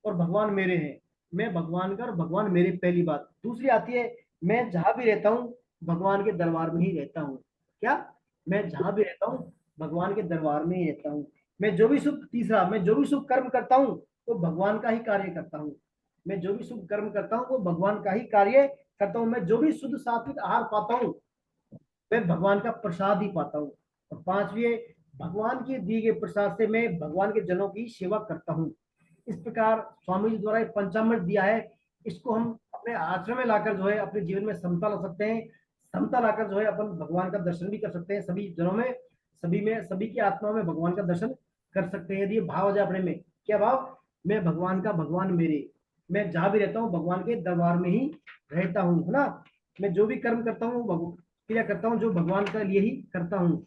[SPEAKER 1] और भगवान मेरे हैं। मैं भगवान का और भगवान मेरे, पहली बात। दूसरी आती है, मैं जहां भी रहता हूँ भगवान के दरबार में ही रहता हूँ। क्या? मैं जहां भी रहता हूँ भगवान के दरबार में ही रहता हूँ। मैं जो भी शुभ, तीसरा, मैं जो भी शुभ कर्म करता हूँ वो भगवान का ही कार्य करता हूँ। मैं जो भी शुभ कर्म करता हूँ वो भगवान का ही कार्य करता हूँ। मैं जो भी शुद्ध सात्विक आहार पाता हूँ मैं भगवान का प्रसाद ही पाता हूँ। और पांचवी है, भगवान के दिए गए प्रसाद से मैं भगवान के जनों की सेवा करता हूँ। इस प्रकार स्वामी जी द्वारा एक पंचामृत दिया है, इसको हम अपने आश्रम में लाकर जो है अपने जीवन में समता ला सकते हैं। समता लाकर जो है अपन भगवान का दर्शन भी कर सकते हैं, सभी जनों में, सभी में, सभी की आत्मा में भगवान का दर्शन कर सकते हैं। यदि ये भाव आ जाए अपने में, क्या भाव? मैं भगवान का, भगवान मेरे, मैं जहां भी रहता हूँ भगवान के दरबार में ही रहता हूँ, है ना। मैं जो भी कर्म करता हूँ, क्रिया करता हूँ, जो भगवान का लिए ही करता हूँ।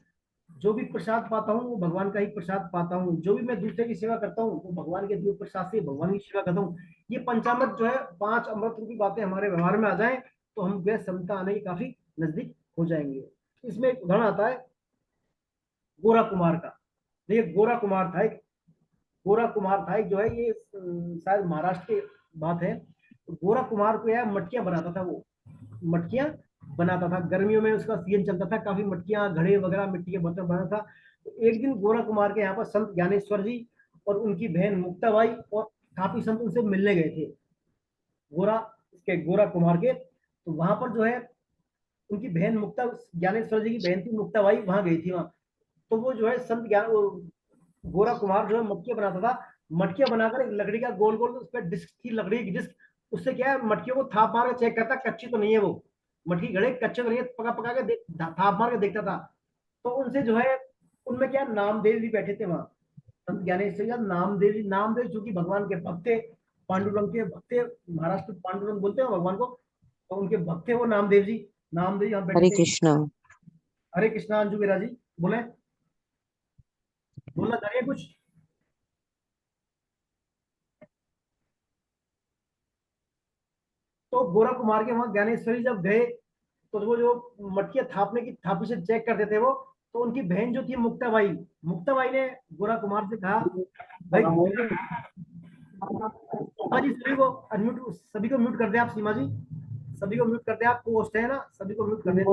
[SPEAKER 1] जो भी प्रसाद पाता हूँ वो भगवान का ही प्रसाद पाता हूँ। जो भी मैं दूसरे की सेवा करता हूँ वो भगवान के दिए प्रसाद से भगवान की सेवा करता हूँ। ये पंचामृत जो है, 5 अमृत की बातें हमारे व्यवहार में आ जाए तो हम गैर समता आने के काफी नजदीक हो जाएंगे। इसमें एक उदाहरण आता है गोरा कुमार का। देखिए गोरा कुमार था एक, गोरा कुमार था एक जो है, ये शायद महाराष्ट्र की बात है। तो गोरा कुमार को यार मटकियां बनाता था वो, मटकियां बनाता था। गर्मियों में उसका सीजन चलता था, काफी मटकियां, घड़े वगैरह मिट्टी के बर्तन बनाता था। तो एक दिन गोरा कुमार के यहाँ पर संत ज्ञानेश्वर जी और उनकी बहन मुक्ताबाई और काफी संत उनसे मिलने गए थे, गोरा, इसके गोरा कुमार के। तो वहां पर जो है उनकी बहन मुक्ता, ज्ञानेश्वर जी की बहन थी मुक्ताबाई, वहां गई थी वहां। तो वो जो है संत ज्ञान, गोरा कुमार जो है मटकियां बनाता था। मटकियां बनाकर एक लकड़ी का गोल गोल उस पर डिस्क थी, लकड़ी की डिस्क, उससे क्या है मटकियों को थाप मार के चेक करता कच्ची तो नहीं है वो, मटकी घड़े कच्चे तो नहीं है, पका पका के थाप मार के देखता था। तो उनसे जो है, उनमें क्या नामदेव जी बैठे थे वहां, संत ज्ञानेश्वर जी, नामदेव जी, नामदेव जो कि भगवान के भक्त थे, पांडुरंग के भक्त थे, महाराष्ट्र में पांडुरंग बोलते हैं भगवान को। तो उनके भक्त थे वो नामदेव जी। नामदेव जी यहाँ बैठे
[SPEAKER 5] हरे
[SPEAKER 1] थे।
[SPEAKER 5] कृष्णा।
[SPEAKER 1] हरे कृष्णा अंजू वीरा जी, बोले, बोलना चाहिए कुछ। तो गोरा कुमार के वहां ज्ञानेश्वरी जब गए, तो वो जो मटकियां थापने की थापी से चेक करते थे वो, तो उनकी बहन जो थी मुक्ताबाई, मुक्ताबाई ने गोरा कुमार से कहा, भाई सीमा जी सभी को अनम्यूट, सभी को म्यूट कर दे आप, सीमा जी सभी को म्यूट कर दे आप, पोस्ट है ना, सभी को म्यूट कर दे।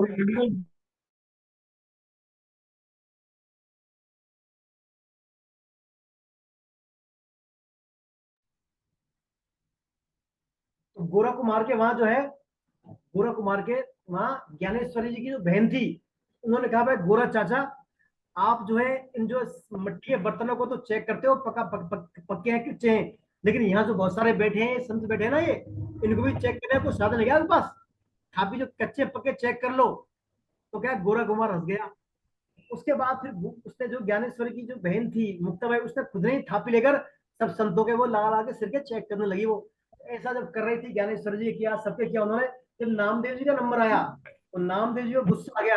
[SPEAKER 1] तो गोरा कुमार के वहां जो है गोरा कुमार के वहाँ ज्ञानेश्वरी जी की जो बहन थी, उन्होंने कहा भाई गोरा चाचा, आप जो है इन जो मिट्टी के बर्तनों को तो चेक करते हो पक्के हैं कि कच्चे हैं, लेकिन यहाँ जो बहुत सारे बैठे हैं संत बैठे हैं ना, ये इनको भी चेक करने को साधन है क्या आपके पास? आप भी जो कच्चे पक्के चेक कर लो। तो क्या गोरा कुमार हंस गया। उसके बाद फिर उसने जो ज्ञानेश्वरी की जो बहन थी मुक्ताबाई, उसने खुद ने ही थापी लेकर सब संतों के वो लगा लगा के सिर के चेक करने लगी वो। ऐसा जब कर रही थी ज्ञानेश्वर जी किया, सबके किया उन्होंने, जब नामदेव जी का नंबर आया तो नामदेव जी को गुस्सा आ गया।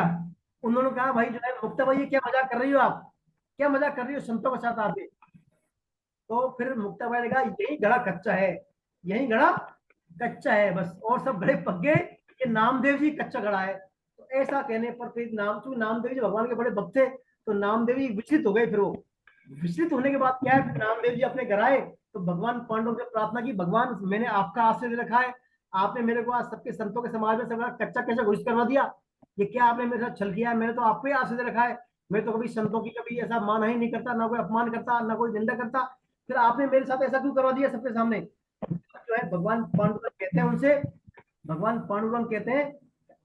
[SPEAKER 1] उन्होंने कहा भाई जो है मुक्ताबाई, ये क्या मजाक कर रही हो आप, क्या मजाक कर रही हो संतों के साथ आके। तो फिर मुक्ताबाई ने कहा यही घड़ा कच्चा है, यही घड़ा कच्चा है बस, और सब घड़े पक गए, ये नामदेव जी कच्चा घड़ा है। तो ऐसा कहने पर फिर नामदेव जी भगवान के बड़े भक्त थे, तो नामदेव जी विचलित हो गए। फिर वो विचलित होने के बाद क्या है, फिर नामदेव जी अपने घर आए तो भगवान पांडव से प्रार्थना की, भगवान मैंने आपका आश्रय दे रखा है, आपने मेरे को आज सबके संतों के समाज में सब कच्चा कैसे घोषित करवा दिया, ये क्या आपने मेरे साथ छल किया है, मैंने तो आपको ही आश्रय दे रखा है, मैं तो कभी संतों की कभी ऐसा मान ही नहीं करता, ना कोई अपमान करता, ना कोई निंदा करता, फिर आपने मेरे साथ ऐसा क्यों करवा दिया सबके सामने। जो है भगवान पांडुरंग कहते हैं उनसे, भगवान पांडुरंग कहते हैं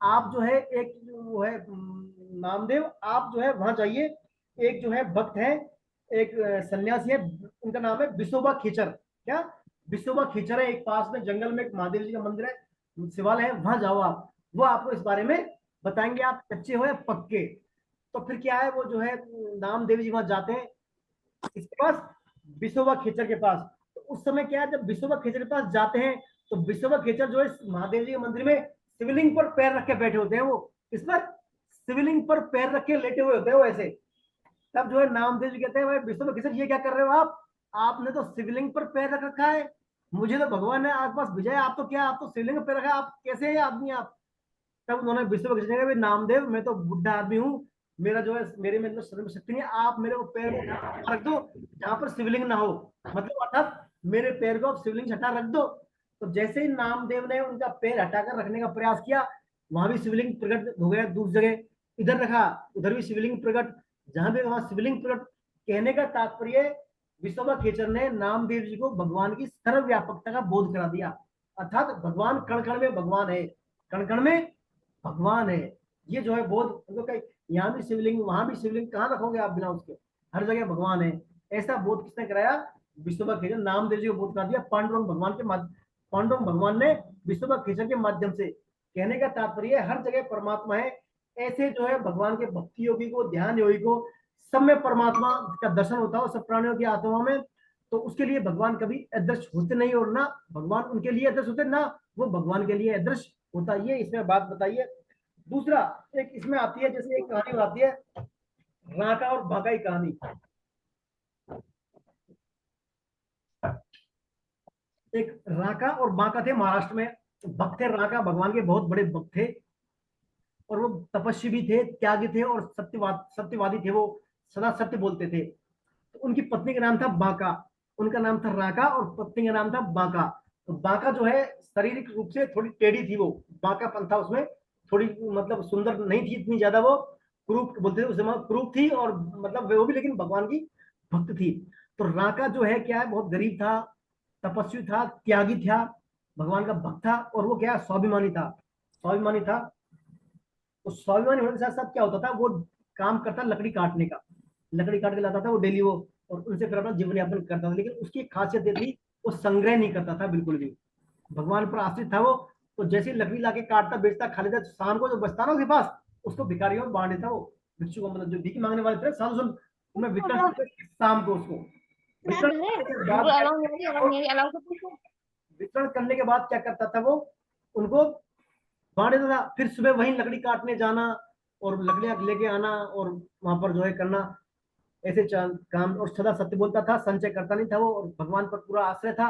[SPEAKER 1] आप जो है एक वो है नामदेव, आप जो है वहां जाइए, एक जो है भक्त है, एक सन्यासी है, उनका नाम है विशोबा खीचर। क्या विशोबा खीचर है, एक पास में जंगल में एक महादेव जी का मंदिर है, शिवालय है, वहां जाओ आप, वो आपको इस बारे में बताएंगे आप कच्चे हो या पक्के। तो फिर क्या है, वो जो है नामदेव जी वहां जाते हैं इसके पास, विशोबा खेचर के पास। तो उस समय क्या है, जब विशोबा खेचर के पास जाते हैं तो विशोबा खेचर जो है महादेव जी के मंदिर में शिवलिंग पर पैर रख के बैठे होते हैं, वो इस पर शिवलिंग पर पैर रख के लेटे हुए होते हैं वो ऐसे। तब जो है नामदेव जी कहते हैं भाई विशोबा खेचर ये क्या कर रहे हो आप, आपने तो शिवलिंग पर पैर रख रखा है, मुझे तो भगवान ने आपके पास भेजा है, आप तो क्या, आप तो शिवलिंग पर पैर रखा, आप कैसे है आदमी आप। तब उन्होंने विश्व को कहा नामदेव मैं तो बुढ़ा आदमी हूँ, मेरा जो है मेरे में तो शरीर में शक्ति नहीं है, आप मेरे को पैर में रख दो जहां पर शिवलिंग ना हो, मतलब अर्थात मेरे पैर को आप शिवलिंग हटा रख दो। तो जैसे ही नामदेव ने उनका पैर हटाकर रखने का प्रयास किया, वहां भी शिवलिंग प्रकट हो गया, दूसरी जगह इधर रखा उधर भी शिवलिंग प्रकट, जहां भी वहां शिवलिंग प्रकट। कहने का तात्पर्य विश्वभा खेचर ने नामदेव जी को भगवान की सर्वव्यापकता का बोध करा दिया, अर्थात भगवान कण कण में भगवान है, कण कण में भगवान है। ये जो है बोध उनको कहीं, यहाँ भी शिवलिंग वहां भी शिवलिंग, कहाँ रखोगे आप बिना उसके, हर जगह भगवान है। ऐसा बोध किसने कराया, विश्वभा खेचर, नामदेव जी को बोध करा दिया पांडुरंग भगवान के पांडुरंग भगवान ने विश्वभा खेचर के माध्यम से। कहने का तात्पर्य हर जगह परमात्मा है। ऐसे जो है भगवान के भक्ति योगी को, ध्यान योगी को, सब में परमात्मा का दर्शन होता है, सब प्राणियों की आत्मा में। तो उसके लिए भगवान कभी अदृश्य होते नहीं, और ना भगवान उनके लिए अदृश्य होते, ना वो भगवान के लिए अदृश्य होता। ये इसमें बात बताइए। दूसरा एक इसमें आती है, जैसे एक कहानी आती है राका और बाका की कहानी। एक राका और बाका थे महाराष्ट्र में, भक्त थे। राका भगवान के बहुत बड़े भक्त थे, और वो तपस्वी भी थे, त्यागी थे, और सत्यवादी थे, वो सदा सत्य बोलते थे। तो उनकी पत्नी का नाम था बाका, उनका नाम था राका और पत्नी का नाम था बाका। तो बाका जो है शारीरिक रूप से थोड़ी टेढ़ी थी, वो बाकापन था उसमें, थोड़ी मतलब सुंदर नहीं थी इतनी ज्यादा, वो क्रूप बोलते थे उस समय, क्रूप थी, और मतलब वो भी लेकिन भगवान की भक्त थी। तो राका जो है क्या है, बहुत गरीब था, तपस्वी था, त्यागी था, भगवान का भक्त था, और वो क्या स्वाभिमानी था, स्वाभिमानी था। तो स्वाभिमानी होने के साथ साथ क्या होता था, वो काम करता लकड़ी काटने का, लकड़ी काट के लाता था वो डेली वो, और उनसे फिर अपना जीवन यापन करता था। लेकिन उसकी खासियत ये थी, वो संग्रह नहीं करता था बिल्कुल भी, भगवान पर आश्रित था वो। तो जैसे लकड़ी लाके काटता बेचता खा लेता, शाम को जो बचता ना उसके पास, उसको भिखारियों में बांट देता वो, भिक्षु को, मतलब जो भीख मांगने वाले थे साधु संत, उन्हें वितरण करते शाम को उसको। वितरण करने के बाद वितरण करने के बाद क्या करता था वो, उनको बांट देता था। फिर सुबह वहीं लकड़ी काटने जाना और लकड़ियां लेके आना, और वहां पर जो है करना ऐसे काम। और सदा सत्य बोलता था, संचय करता नहीं था वो, और भगवान पर पूरा आश्रय था,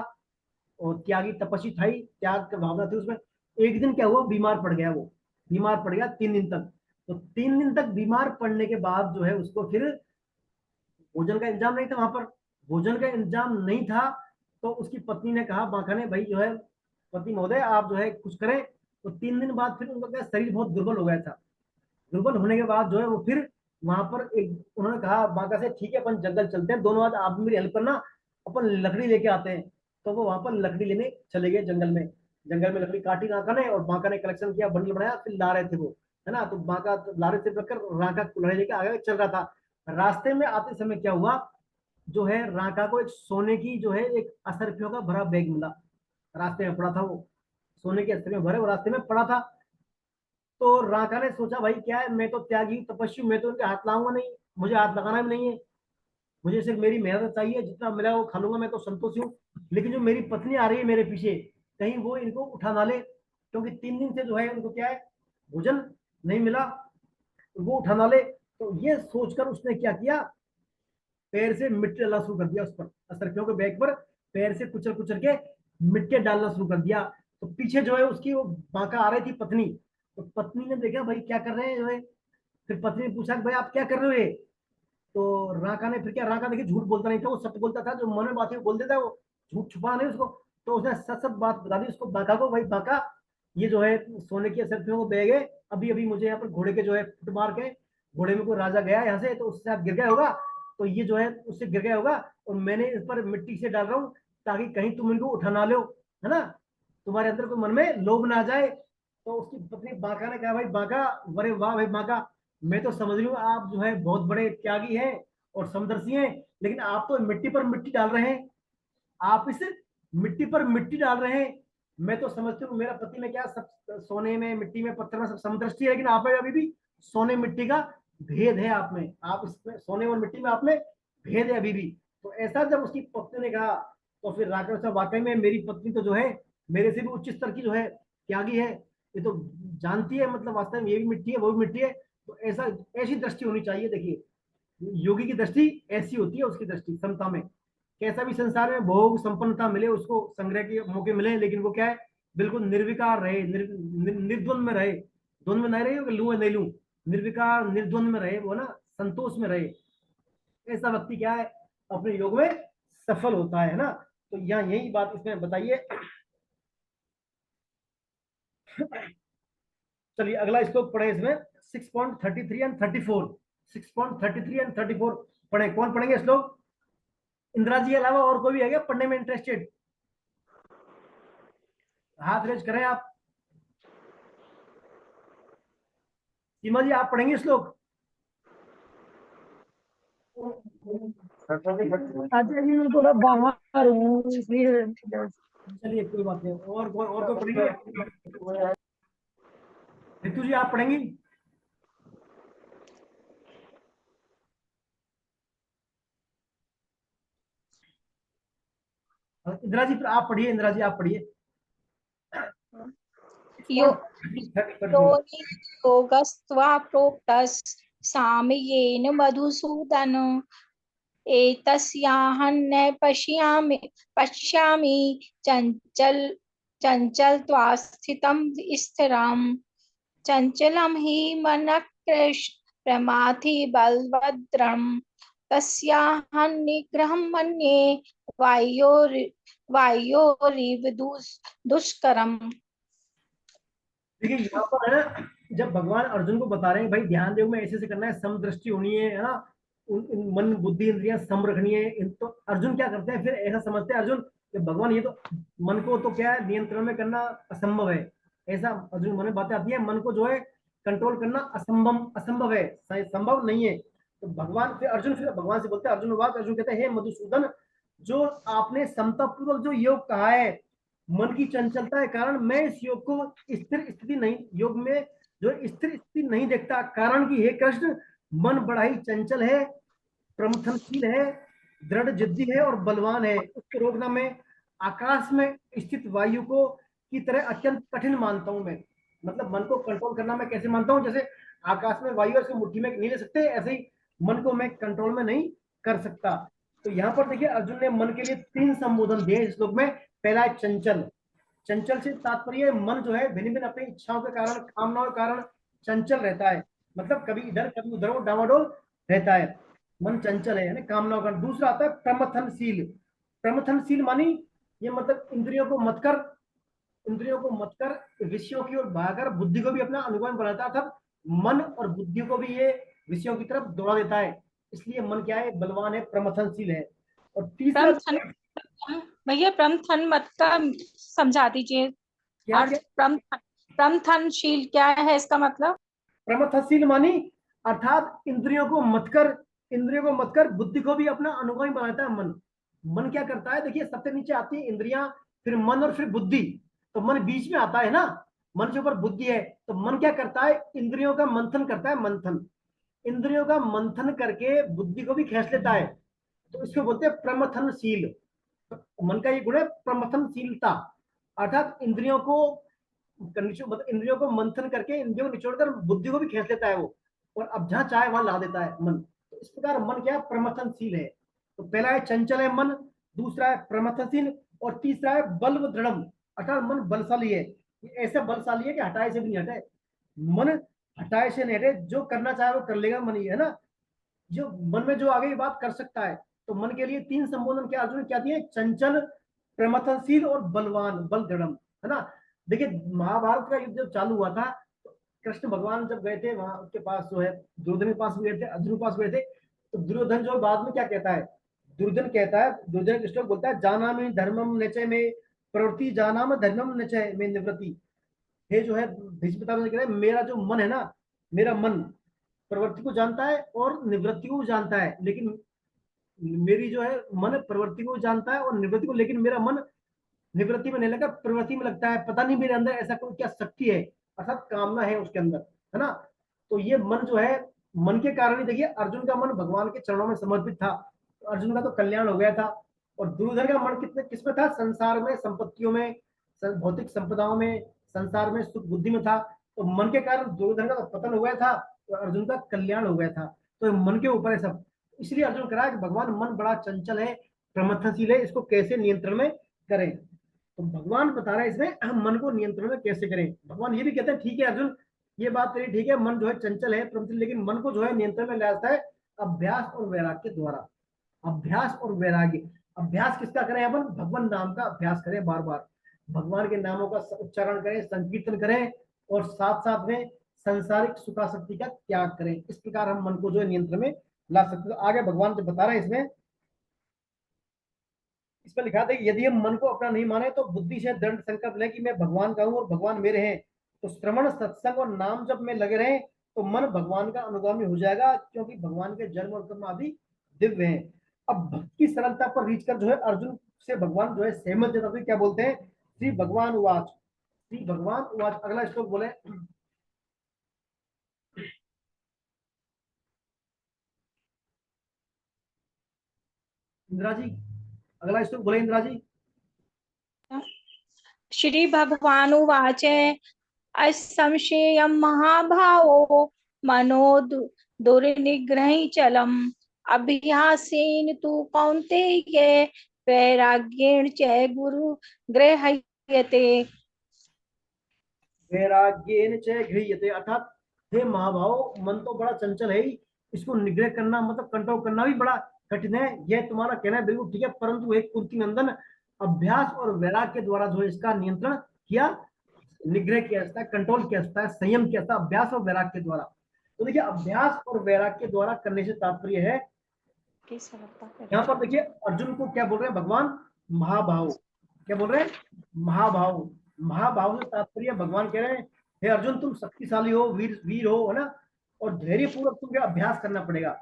[SPEAKER 1] और त्यागी तपस्वी था ही, त्याग की भावना थी उसमें। एक दिन क्या हुआ, बीमार पड़ गया वो, बीमार पड़ गया 3 दिन तक। तो 3 दिन तक बीमार पड़ने के बाद जो है उसको फिर भोजन का इंतजाम नहीं था वहां पर, भोजन का इंतजाम नहीं था। तो उसकी पत्नी ने कहा, बांका ने, भाई जो है पति महोदय आप जो है कुछ करें। तो 3 दिन बाद फिर उनका क्या शरीर बहुत दुर्बल हो गया था। दुर्बल होने के बाद जो है वो फिर वहां पर एक, उन्होंने कहा बांका से, ठीक है अपन जंगल चलते हैं दोनों, आज आप मेरी हेल्प करना, अपन लकड़ी लेके आते हैं। तो वो वहां पर लकड़ी लेने चले गए जंगल में। जंगल में लकड़ी काटी राका ने, और बांका ने कलेक्शन किया, बंडल बनाया, फिर ला रहे थे वो, है ना। तो बांका लारे से रखकर राका कुल्हाड़ी लेके आगे चल रहा था। रास्ते में आते समय क्या हुआ, जो है राका को एक सोने की जो है एक 80 रुपयों का भरा बैग मिला। रास्ते में पड़ा था वो, सोने के 80 में भरे, वो रास्ते में पड़ा था। तो राका ने सोचा भाई क्या है, मैं तो त्यागी हूं, तपस्वी, मैं तो उनके हाथ लाऊंगा नहीं, मुझे हाथ लगाना भी नहीं है, मुझे सिर्फ मेरी मेहनत चाहिए, जितना मिला वो खा लूंगा, मैं तो संतोषी हूँ। लेकिन जो मेरी पत्नी आ रही है मेरे पीछे, कहीं वो इनको उठा ना ले, क्योंकि 3 दिन से जो है उनको क्या है, भोजन नहीं मिला, वो उठा ना ले। तो ये सोचकर उसने क्या किया, पैर से मिट्टी डालना शुरू कर दिया उस पर, असरफियों के बैग पर पैर से कुचल कुचल के मिट्टी डालना शुरू कर दिया। तो पीछे जो है उसकी वो बांका आ रही थी पत्नी, तो पत्नी ने देखा भाई क्या कर रहे हैं जो है, फिर पत्नी ने पूछा कि भाई आप क्या कर रहे हो ये। तो राका ने फिर क्या, राका देखिए झूठ बोलता नहीं था, वो सत्य बोलता था, जो मन में बात है वो बोल देता है, वो झूठ छुपा नहीं उसको। तो उसने सच सच बात बता दी उसको, बांका को, भाई बांका ये जो है सोने की असरफियों को बैग है, अभी अभी मुझे यहाँ पर घोड़े के जो है फुट मार के, घोड़े में कोई राजा गया यहाँ से, तो उससे आप गिर गया होगा, तो ये जो है उससे गिर गया होगा, और मैंने इस पर मिट्टी से डाल रहा हूँ ताकि कहीं तुम इनको उठा ना लो, है ना, तुम्हारे अंदर कोई मन में लोभ ना आ जाए। तो उसकी पत्नी बांका ने कहा भाई बांका, अरे वाह भाई बांका, मैं तो समझ रही हूँ आप जो है बहुत बड़े त्यागी हैं और समदर्शी हैं, लेकिन आप तो मिट्टी पर मिट्टी डाल रहे हैं, आप इस मिट्टी पर मिट्टी डाल रहे हैं। मैं तो समझती हूँ मेरा पति में क्या सब सोने में, मिट्टी में, पत्थर में सब समदृष्टि है, लेकिन आप में अभी भी सोने मिट्टी का भेद है आप में, आप इसमें सोने और मिट्टी में आप में भेद है अभी भी। तो ऐसा जब उसकी पत्नी ने कहा, तो फिर राकेश साहब वाकई में मेरी पत्नी तो जो है मेरे से भी उच्च स्तर की जो है त्यागी है, ये तो जानती है, मतलब वास्तव में ये भी मिट्टी है वो भी मिट्टी है। तो ऐसा, ऐसी दृष्टि होनी चाहिए। देखिए योगी की दृष्टि ऐसी होती है, उसकी दृष्टि समता में, कैसा भी संसार में भोग संपन्नता मिले, उसको संग्रह के मौके मिले, लेकिन वो क्या है, बिल्कुल निर्विकार रहे, निर्द्वंद में रहे, द्वंद में नहीं रहे कि लू नहीं लू, निर्विकार निर्द्वंद में रहे, वो ना संतोष में रहे। ऐसा व्यक्ति क्या है, अपने योग में सफल होता है ना। तो यहाँ यही बात इसमें बताइए। चलिए अगला श्लोक पढ़े इसमें 6.33 एंड 34, 6.33 एंड 34 पढ़े। कौन पढ़ेंगे श्लोक, इंदिरा जी के अलावा और कोई भी है क्या पढ़ने में इंटरेस्टेड, हाथ रेज करें आप। सीमा जी आप पढ़ेंगे श्लोक।
[SPEAKER 4] अच्छा जी मैं थोड़ा बाहर हूँ इसलिए।
[SPEAKER 1] चलिए कोई बात नहीं, और कोई पढ़ेंगे, ऋतु जी आप पढ़ेंगी। इंदिरा जी फिर आप पढ़िए, इंदिरा जी आप पढ़िए।
[SPEAKER 2] यो योगस्त्वा प्रोक्तस् सामयेन मधुसूदन एतस्याहन्य पश्यामि चञ्चल स्थितं स्थिरं चञ्चलं हि मनः प्रमाथि बलवद्रं तस्याहं निग्रहं मन्ये वायोरिव दुष्करम्।
[SPEAKER 1] देखिए यहाँ पर है ना, जब भगवान अर्जुन को बता रहे हैं भाई ध्यान योग में ऐसे ऐसे करना है, समदृष्टि होनी है ना, मन बुद्धि इंद्रियां सम रखनी है, तो अर्जुन क्या करते हैं फिर, ऐसा समझते हैं अर्जुन कि भगवान ये तो मन को तो क्या है नियंत्रण में करना असंभव है, ऐसा अर्जुन मन में बातें आती है, मन को जो है कंट्रोल करना असंभव असंभव है, संभव नहीं है। तो भगवान फिर अर्जुन फिर भगवान से बोलते हैं, अर्जुन बात, अर्जुन कहते हैं हे मधुसूदन, जो आपने समता पूर्वक जो योग कहा है, मन की चंचलता के कारण मैं इस योग को स्थिर स्थिति नहीं, योग में जो स्थिर स्थिति नहीं देखता, कारण कि हे कृष्ण मन बड़ा ही चंचल है, प्रमथनशील है, दृढ़ जिद्दी है और बलवान है, उसको रोकना मैं आकाश में स्थित वायु को की तरह अत्यंत कठिन मानता हूं। मैं मतलब मन को कंट्रोल करना मैं कैसे मानता हूं, जैसे आकाश में वायु उसको मुट्ठी में नहीं ले सकते, ऐसे ही मन को मैं कंट्रोल में नहीं कर सकता। तो यहाँ पर देखिए अर्जुन ने मन के लिए 3 संबोधन दिए इस श्लोक में। पहला है चंचल, चंचल से तात्पर्य मन जो है भिन्न भिन्न अपनी इच्छाओं के कारण, कामनाओं के कारण चंचल रहता है, मतलब कभी इधर कभी उधर वो डावाडोल रहता है, मन चंचल है यानी कामनाओं का। दूसरा आता है प्रमथनशील, प्रमथनशील मानी ये मतलब इंद्रियों को मत कर विषयों की ओर भागकर बुद्धि को भी अपना अनुगमन बनाता है, अर्थात मन और बुद्धि को भी ये विषयों की तरफ दौड़ा देता है, इसलिए मन क्या है, बलवान है, प्रमथनशील है। और तीसरा
[SPEAKER 2] भैया प्रमथन मत का समझा दीजिए।
[SPEAKER 1] क्या
[SPEAKER 2] और प्रमथनशील क्या है इसका मतलब?
[SPEAKER 1] प्रमथशील मानी अर्थात इंद्रियों को मत कर बुद्धि को भी अपना अनुगामी बनाता है मन। मन क्या करता है, देखिए सबसे नीचे आती है इंद्रियां, फिर मन और फिर बुद्धि, तो मन बीच में आता है ना, मन के ऊपर बुद्धि है, तो मन क्या करता है, इंद्रियों का मंथन करता है, मंथन, इंद्रियों का मंथन करके बुद्धि को भी खींच लेता है, तो इसको बोलते हैं प्रमथनशील। तो मन का ये गुण है प्रमथनशीलता, अर्थात मतलब इंद्रियों को मंथन करके, इंद्रियों को निचोड़कर बुद्धि को भी खींच लेता है वो, और अब जहां चाहे वहां ला देता है मन। तो इस प्रकार मन क्या है, प्रमथनशील है। तो पहला है चंचल है मन, दूसरा है प्रमथनशील, और तीसरा है बल व दृढ़, अर्थात मन बलशाली है। ऐसा बलशाली है कि हटाए से भी नहीं हटे, मन हटाए से नहीं हटे, जो करना चाहे वो कर लेगा मन, ये है ना, जो मन में जो आगे की बात कर सकता है। तो मन के लिए तीन संबोधन क्या अर्जुन क्या दिए, चंचल, प्रमथनशील और बलवान, बल दृढ़, है ना। देखिए महाभारत का युद्ध जब चालू हुआ था, तो कृष्ण भगवान जब गए थे वहां, उसके पास जो है दुर्योधन के पास भी गए थे, अर्जुन के पास गए थे, तो दुर्योधन जो बाद में क्या कहता है, दुर्योधन कहता है, दुर्योधन कृष्ण बोलता है, जाना में धर्मम नचय में प्रवृत्ति, जाना में धर्मम नचय में निवृत्ति। ये जो है भीष्म पितामह कह रहे हैं, मेरा जो मन है ना, मेरा मन प्रवृत्ति को जानता है और निवृत्ति को जानता है, लेकिन मेरी जो है मन प्रवृत्ति को जानता है और निवृत्ति को, लेकिन मेरा मन निवृत्ति में नहीं लगा, प्रवृत्ति में लगता है, पता नहीं मेरे अंदर ऐसा कोई क्या शक्ति है, अर्थात कामना है उसके अंदर, है ना। तो ये मन जो है, मन के कारण ही देखिए अर्जुन का मन भगवान के चरणों में समर्पित था, तो अर्जुन का तो कल्याण हो गया था। और दुर्योधन का मन कितने किसमें था, संसार में, संपत्तियों में, भौतिक संपदाओं में, संसार में, सुख बुद्धि में था। तो मन के कारण दुर्योधन का तो पतन हो गया था और अर्जुन का कल्याण हो गया था। तो मन के ऊपर है सब, इसलिए अर्जुन कह रहा है कि भगवान मन बड़ा चंचल है, प्रमथनशील है, इसको कैसे नियंत्रण में करें। तो भगवान बता रहे हैं इसमें हम मन को नियंत्रण में कैसे करें। भगवान ये भी कहते हैं, ठीक है अर्जुन, ये बात तेरी ठीक है, मन जो है चंचल है, प्रमथनशील, लेकिन मन को जो है नियंत्रण में लाता है अभ्यास और वैराग्य के द्वारा। अभ्यास और वैराग्य, अभ्यास किसका करें अपन, भगवान नाम का अभ्यास करें, बार बार भगवान के नामों का उच्चारण करें, संकीर्तन करें, और साथ साथ में संसारिक सुखासक्ति का त्याग करें। इस प्रकार हम मन को जो है नियंत्रण में ला सकते हैं। तो आगे भगवान जो बता रहे हैं इसमें लिखा था कि यदि हम मन को अपना नहीं माने तो बुद्धि से दृढ़ संकल्प लें कि मैं भगवान का हूं और भगवान मेरे हैं, तो श्रवण सत्संग और नाम जब में लगे रहे तो मन भगवान का अनुगामी हो जाएगा, क्योंकि भगवान के जन्म और कर्म आदि दिव्य हैं। अब भक्ति की सरलता पर रीच कर जो है अर्जुन से भगवान जो है सहमत जताते हुए क्या बोलते हैं, श्री भगवान उवाच, श्री भगवान उवाच, अगला श्लोक बोले इंदिरा जी, अगला श्लोक बोले इंदिरा जी।
[SPEAKER 2] श्री भगवानुवाच असंशयं महाभावो मनो दुर्निग्रहचलम् अभ्यासेन तु कौन्तेय वैराग्येण च गुरु गृह्यते।
[SPEAKER 1] वैराग्येन च गृह्यते, अर्थात हे महाभाव, मन तो बड़ा चंचल है ही, इसको निग्रह करना मतलब कंट्रोल करना भी बड़ा कठिन है। यह तुम्हारा कहना है बिल्कुल ठीक है, परंतु एक कुंती नंदन अभ्यास और वैराग्य के द्वारा जो है इसका नियंत्रण किया, निग्रह किया जाता है, कंट्रोल किया जाता है, संयम किया जाता है अभ्यास और वैराग्य के द्वारा। तो देखिए अभ्यास और वैराग्य के द्वारा करने से तात्पर्य है, यहाँ पर देखिए अर्जुन को क्या बोल रहे हैं भगवान, महाभाव, क्या बोल रहे हैं, महाभाव। महाभाव से तात्पर्य भगवान कह रहे हैं, हे अर्जुन तुम शक्तिशाली हो, वीर वीर हो, है ना, और धैर्यपूर्वक तुम्हें अभ्यास करना पड़ेगा,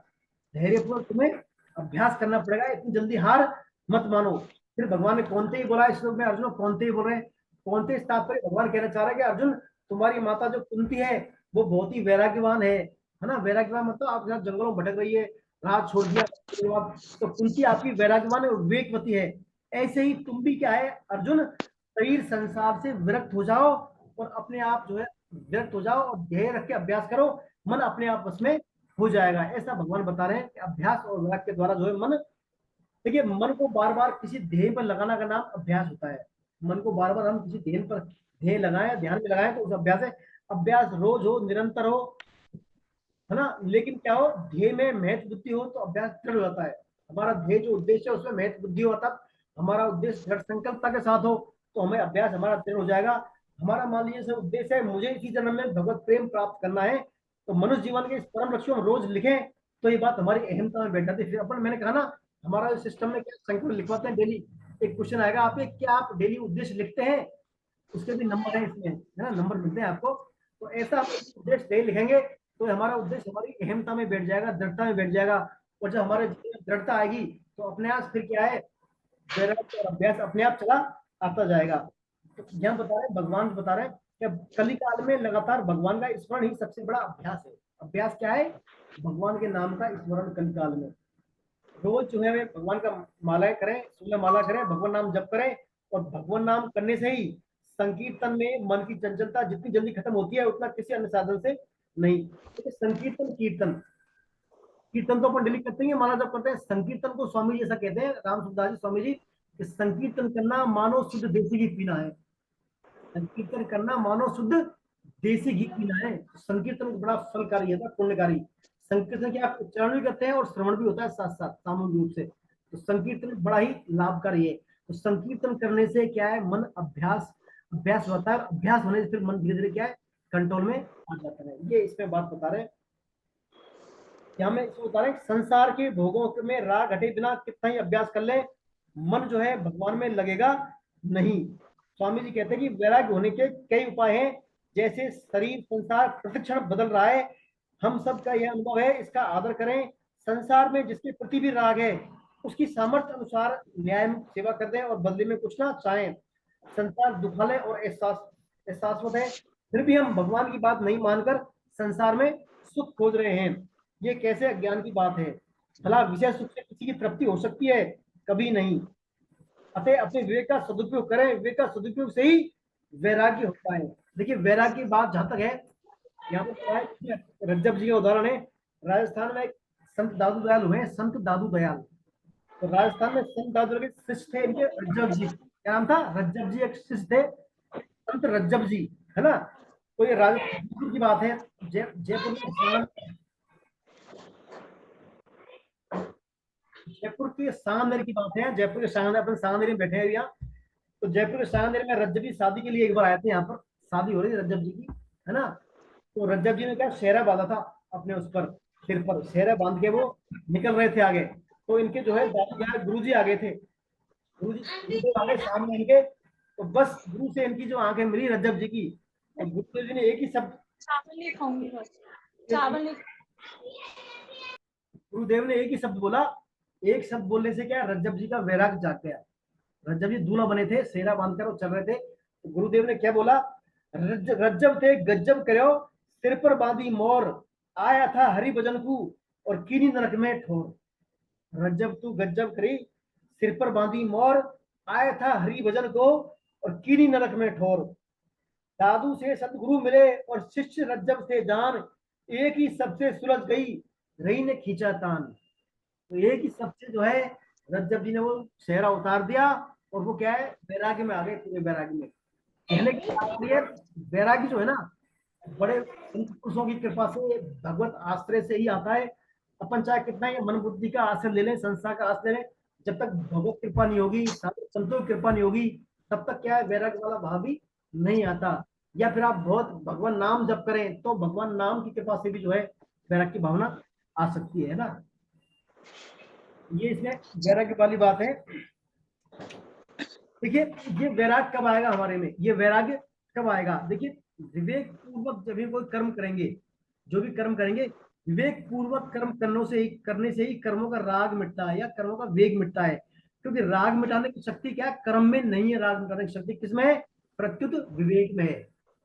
[SPEAKER 1] धैर्यपूर्वक तुम्हें अभ्यास करना पड़ेगा, इतनी जल्दी हार मत मानो। फिर भगवान ने कौनते ही बोला इस श्लोक में, अर्जुन कौनते ही बोल रहे हैं, कौनते इस तात्पर्य भगवान कहना चाह रहे हैं कि अर्जुन तुम्हारी माता जो कुंती है वो बहुत ही वैराग्यवान है ना, वैराग्यवान मतलब आप यहाँ जंगलों में भटक रही है, रात छोड़ दिया, तो कुंती आपकी वैराग्यवान है, विवेकवती है। ऐसे ही तुम भी क्या है अर्जुन, शरीर संसार से विरक्त हो जाओ और अपने आप जो है विरक्त हो जाओ और ध्येय रख के अभ्यास करो, मन अपने आप बस में हो जाएगा। ऐसा भगवान बता रहे हैं कि अभ्यास और वैराग्य के द्वारा जो है मन, देखिए मन को बार बार किसी ध्येय पर लगाना का नाम अभ्यास होता है। मन को बार बार हम किसी ध्येय पर ध्येय लगाएं, ध्यान में लगाएं तो उस अभ्यास है। अभ्यास रोज हो, निरंतर हो, है ना, लेकिन क्या हो, ध्येय में महत्व बुद्धि हो तो अभ्यास दृढ़ हो जाता है। हमारा ध्येय जो उद्देश्य है उसमें महत्व बुद्धि हो, तब हमारा उद्देश्य दृढ़ संकल्पता के साथ हो तो हमें अभ्यास हमारा दृढ़ हो जाएगा। हमारा मान लीजिए से उद्देश्य है मुझे इसी जन्म में भगवत प्रेम प्राप्त करना है, तो मनुष्य जीवन के इस परम लक्ष्य को हम रोज लिखें तो ये बात हमारी अहमता में बैठ जाती है। फिर अपन मैंने कहा ना, हमारा सिस्टम में क्या संकल्प लिखवाते हैं डेली, एक क्वेश्चन आएगा आप क्या आप डेली उद्देश्य लिखते हैं, उसके भी नंबर है इसमें, है ना, नंबर मिलते हैं आपको। तो ऐसा आप उद्देश्य सही लिखेंगे तो हमारा उद्देश्य हमारी अहमता में बैठ जाएगा, दृढ़ता में बैठ जाएगा। और जब हमारे जीवन में दृढ़ता आएगी तो अपने आप फिर क्या है, वैराग्य और अभ्यास अपने आप चला आता जाएगा। तो यहाँ बता रहे हैं, भगवान बता रहे हैं कि कली काल में लगातार भगवान का स्मरण ही सबसे बड़ा अभ्यास है। अभ्यास क्या है? भगवान के नाम का स्मरण कली काल में। रोज जो है भगवान का माला करें, 16 माला करें, भगवान नाम जप करें। और भगवान नाम करने से ही संकीर्तन में मन की चंचलता जितनी जल्दी खत्म होती है उतना किसी अन्य साधन से नहीं। तो संकीर्तन कीर्तन, कीर्तन तो अपन डेली करते हैं, माला जप करते हैं। संकीर्तन को स्वामी जी ऐसा कहते हैं, राम सुखदास जी स्वामी जी, कि संकीर्तन करना मानो शुद्ध देसी घी पीना है। संकीर्तन करना मानो शुद्ध देसी घी पीना है। संकीर्तन बड़ा फलकारी है, पुण्यकारी। संकीर्तन के आप उच्चारण भी करते हैं और श्रवण भी होता है साथ साथ सामूहिक रूप से। तो संकीर्तन बड़ा ही लाभकारी है। तो संकीर्तन करने से क्या है, मन अभ्यास होता है। अभ्यास होने से फिर मन धीरे धीरे क्या है, कंट्रोल में आ जाता है। ये इसमें बात बता रहे हैं। यहाँ में इसमें बता रहे हैं, संसार के भोगों में राग हटे बिना कितना ही अभ्यास कर ले, मन जो है भगवान में लगेगा नहीं। स्वामी जी कहते हैं कि वैराग्य होने के कई उपाय हैं। जैसे शरीर संसार प्रतिक्षण बदल रहा है, हम सब का यह अनुभव है, इसका आदर करें। संसार में जिसके प्रति भी राग है उसकी सामर्थ्य अनुसार न्याय में सेवा कर दें और बदले में कुछ ना चाहें। संसार दुखालय और एहसासवत है, फिर भी हम भगवान की बात नहीं मानकर संसार में सुख खोज रहे हैं। ये कैसे अज्ञान की बात है। भला विषय सुख से किसी की तृप्ति हो सकती है? कभी नहीं। अतः अपने विवेक का सदुपयोग करें, विवेक का सदुपयोग से ही वैराग्य होता है। देखिए वैराग्य की बात जहां तक है, यहाँ पर रज्जब जी का उदाहरण है। राजस्थान में एक संत दादू दयाल हुए, संत दादू दयाल। तो राजस्थान में संत दादू के शिष्य थे इनके रज्जब जी। क्या नाम था? रज्जब जी एक शिष्य थे, संत रज्जब जी, है ना। तो ये राजस्थान की बात है। जयपुर में जयपुर के सांगनेर की बात है। जयपुर के सांगनेर, अपन सांगनेर में बैठे हैं यहाँ। तो जयपुर के सांगनेर में रज्जब जी शादी के लिए एक बार आए थे। यहाँ पर शादी हो रही थी रज्जब जी की, है ना। तो रज्जब जी ने क्या सेहरा बांधा था अपने उस पर, सिर पर सेहरा बांध के वो निकल रहे थे आगे। तो इनके जो है गुरु जी आ गए थे। गुरु जी आगे सामने इनके, तो बस गुरु से इनकी जो आंखें मिली रज्जब जी की, तो गुरुदेव जी ने एक ही शब्द,
[SPEAKER 2] चावल नहीं खाऊंगी बस, चावल नहीं।
[SPEAKER 1] गुरुदेव ने एक ही शब्द बोला। एक शब्द बोलने से क्या, रज्जब जी का वैराग्य जाग गया। रज्जब जी दूल्हा बने थे, सेहरा बांधकर वो चल रहे थे। तो गुरुदेव ने क्या बोला, रज्जब थे गज्जब करो, सिर पर बांधी मोर, आया था हरि भजन को और कीनी नरक में ठोर। रज्जब तू गज्जब करी, सिर पर बांधी मोर, आया था हरि भजन को और कीनी नरक में ठोर। दादू से सतगुरु मिले और शिष्य रज्जब से जान, एक ही सबसे सुलझ गई रही ने खींचा तान। तो एक ही सबसे जो है रज्जब जी ने वो सेहरा उतार दिया और वो क्या है, वैराग्य में आ गए, पूरे वैराग्य में। कहने की बात ये, वैराग्य जो है ना, बड़े पुरुषों की कृपा से, भगवत आश्रय से ही आता है। अपन चाहे कितना ही मन बुद्धि का आश्रय ले लें, संसार का आश्रय ले लें, जब तक भगवत कृपा नहीं होगी, संतों की कृपा नहीं होगी, तब तक क्या है, वैराग्य वाला भाव भी नहीं आता। या फिर आप बहुत भगवान नाम जप करें तो भगवान नाम की कृपा से भी जो है वैराग्य की भावना आ सकती है ना। ये इसमें वैराग्य वाली बात है। देखिए ये वैराग्य कब आएगा हमारे में, ये वैराग्य कब आएगा? देखिए विवेक पूर्वक जब भी कोई कर्म करेंगे, जो भी कर्म करेंगे, विवेक पूर्वक कर्म करने से ही कर्मों का राग मिटता है या कर्मों का वेग मिटता है। क्योंकि राग मिटाने की शक्ति क्या है, कर्म में नहीं है। राग मिटाने की शक्ति किसमें है? प्रत्युत विवेक में है।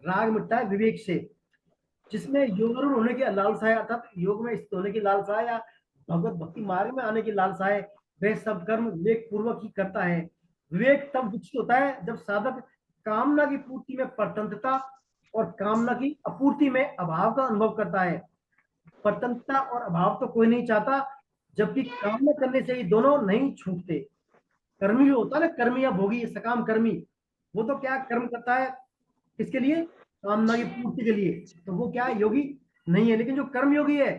[SPEAKER 1] राग मिटता है विवेक से। जिसमें योगारूढ़ होने की लालसा है, अर्थात योग में स्थित होने की लालसा है या भगवत भक्ति मार्ग में आने की लालसा है, वह सब कर्म विवेक पूर्वक ही करता है। विवेक तब विकसित होता है जब साधक कामना की पूर्ति में परतंत्रता और कामना की अपूर्ति में अभाव का अनुभव करता है। परतंत्रता और अभाव तो कोई नहीं चाहता, जबकि कामना करने से ही दोनों नहीं छूटते। कर्मी जो होता है ना, कर्मी या भोगी, सकाम कर्मी, वो तो क्या कर्म करता है, किसके लिए? कामना की पूर्ति के लिए। तो वो क्या है, योगी नहीं है। लेकिन जो कर्म योगी है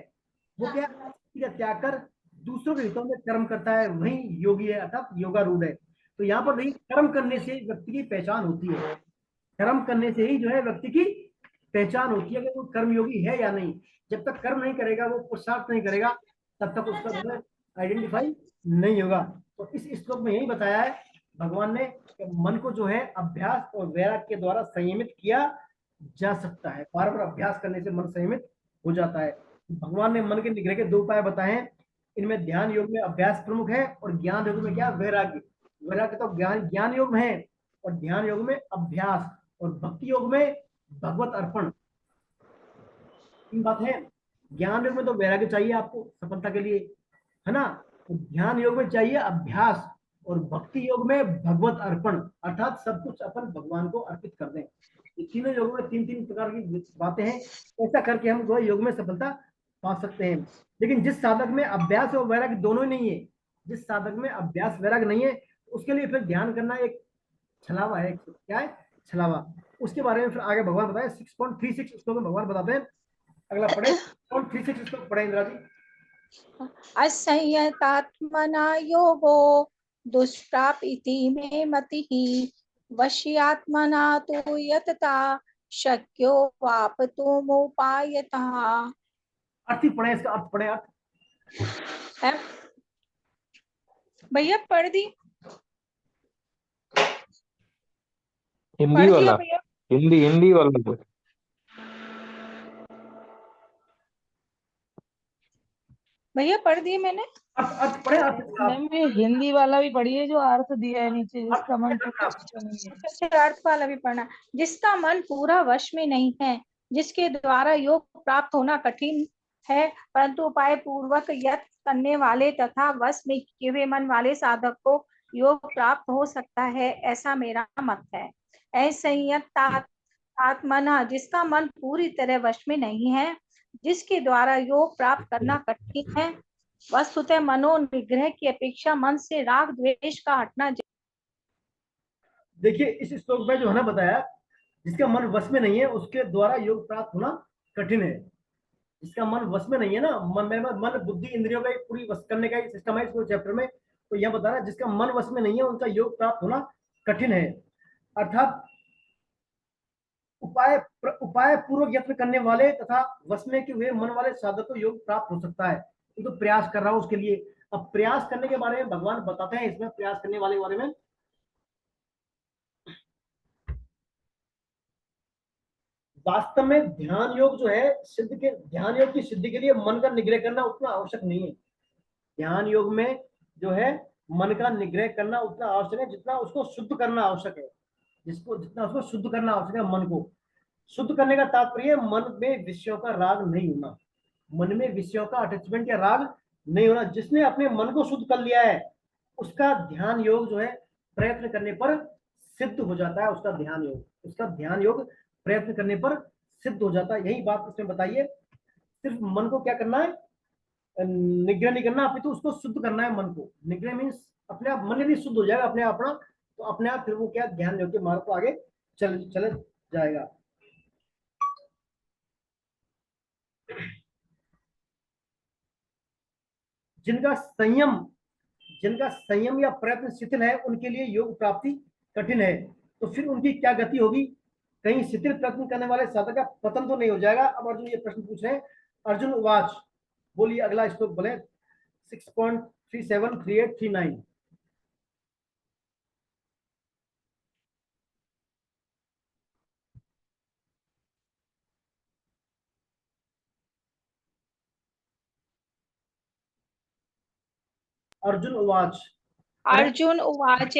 [SPEAKER 1] वो क्या त्याग कर दूसरों के हितों में कर्म करता है, वही योगी है, अर्थात योगारूढ़ है। तो यहाँ पर नहीं, कर्म करने से व्यक्ति की पहचान होती है। कर्म करने से ही जो है व्यक्ति की पहचान होती है कि वो कर्मयोगी है या नहीं। जब तक कर्म नहीं करेगा, वो पुरुषार्थ नहीं करेगा, तब तक उसका जो है आइडेंटिफाई नहीं होगा। तो इस श्लोक में यही बताया है भगवान ने मन को जो है अभ्यास और वैराग्य के द्वारा संयमित किया जा सकता है। बार बार अभ्यास करने से मन संयमित हो जाता है। भगवान ने मन के निग्रह के 2 उपाय बताए हैं। इनमें ध्यान योग में अभ्यास प्रमुख है और ज्ञान योग में क्या, वैराग्य। वैराग्य तो ज्ञान योग में है और ध्यान योग में अभ्यास, और भक्ति योग में भगवत अर्पण। तीन बात है। ज्ञान योग में तो वैराग्य चाहिए आपको सफलता के लिए, है ना। तो ध्यान योग में चाहिए अभ्यास, और भक्ति योग में भगवत अर्पण, अर्थात सब कुछ अपन भगवान को अर्पित कर दें। ये तीनों योगों में 3-3 प्रकार की बातें हैं। ऐसा करके हम जो योग में सफलता पा सकते हैं। लेकिन जिस साधक में अभ्यास और वैराग्य दोनों ही नहीं है, जिस साधक में अभ्यास वैराग्य नहीं है, उसके लिए फिर ध्यान करना एक छलावा है। क्या है? छलावा। उसके बारे में फिर आगे भगवान बताए 6.36 श्लोक में भगवान बताते हैं। अगला पढ़े 6.36 श्लोक पढ़े इंदिरा जी।
[SPEAKER 2] असंयतात्मना योगो दुष्प्राप इति मे मतिः वश्यात्मना तु यतता शक्यो वापतुमुपायतः।
[SPEAKER 1] अर्थ ही पढ़े, इसका अर्थ पढ़े। अर्थ
[SPEAKER 2] है भैया, पढ़ दी,
[SPEAKER 3] हिंदी
[SPEAKER 2] पढ़ दिया
[SPEAKER 3] वाला,
[SPEAKER 2] भैया।
[SPEAKER 3] हिंदी वाला बोल।
[SPEAKER 2] भैया पढ़ दिए मैंने।
[SPEAKER 1] अर्थ पढ़े।
[SPEAKER 4] मैम ये हिंदी वाला भी पढ़िए जो अर्थ दिया है नीचे, जिसका मन नहीं है।
[SPEAKER 2] अच्छा, अर्थ वाला भी पढ़ना। जिसका मन पूरा वश में नहीं है, जिसके द्वारा योग प्राप्त होना कठिन है, परंतु उपाय पूर्वक यत्न करने वाले तथा वश में किए हुए मन वाले साधक को योग प्राप्त हो सकता है, ऐसा मेरा मत है। आत्मना, जिसका मन पूरी तरह वश में नहीं है, जिसके द्वारा योग प्राप्त करना कठिन है, वस्तुतः मनोनिग्रह की अपेक्षा मन से राग द्वेष का हटना।
[SPEAKER 1] देखिए इस श्लोक में जो है ना बताया, जिसका मन वश में नहीं है उसके द्वारा योग प्राप्त होना कठिन है। जिसका मन वश में नहीं है ना, मन बुद्धि इंद्रियों का पूरी वश करने का सिस्टम है इस चैप्टर में। तो यह बता रहा है जिसका मन वश में नहीं है उनका योग प्राप्त होना कठिन है। अर्थात उपाय पूर्वक यत्न करने वाले तथा वश में के हुए मन वाले साधक को योग प्राप्त हो सकता है। तो प्रयास कर रहा हूं उसके लिए। अब प्रयास करने के बारे में भगवान बताते हैं इसमें, प्रयास करने वाले बारे में। वास्तव में ध्यान योग जो है ध्यान योग की सिद्धि के लिए मन का निग्रह करना उतना आवश्यक नहीं है। ध्यान योग में जो है मन का निग्रह करना उतना आवश्यक है जितना उसको शुद्ध करना आवश्यक है। जितना उसको शुद्ध करना आवश्यक है। मन को शुद्ध करने का तात्पर्य मन में विषयों का राग नहीं होना, मन में विषयों का अटैचमेंट या राग नहीं होना। जिसने अपने मन को शुद्ध कर लिया है उसका ध्यान योग जो है प्रयत्न करने पर सिद्ध हो जाता है। उसका ध्यान योग प्रयत्न करने पर सिद्ध हो जाता है। यही बात इसमें बताइए। सिर्फ मन को क्या करना है, निग्रह नहीं करना, अपितु उसको शुद्ध करना है। मन को निग्रह मीन्स अपने आप मन भी शुद्ध हो जाएगा अपने आप, तो अपने आप फिर वो क्या ध्यान योग के मार्ग को आगे चल जाएगा। जिनका संयम या प्रयत्न शिथिल है उनके लिए योग प्राप्ति कठिन है। तो फिर उनकी क्या गति होगी? कहीं शिथिल प्रयत्न करने वाले साधक का पतन तो नहीं हो जाएगा? अब अर्जुन ये प्रश्न पूछ रहे हैं। अर्जुन उवाच, बोलिए अगला श्लोक बोले 6.373839। अर्जुन उवाच।
[SPEAKER 2] अर्जुन उवाच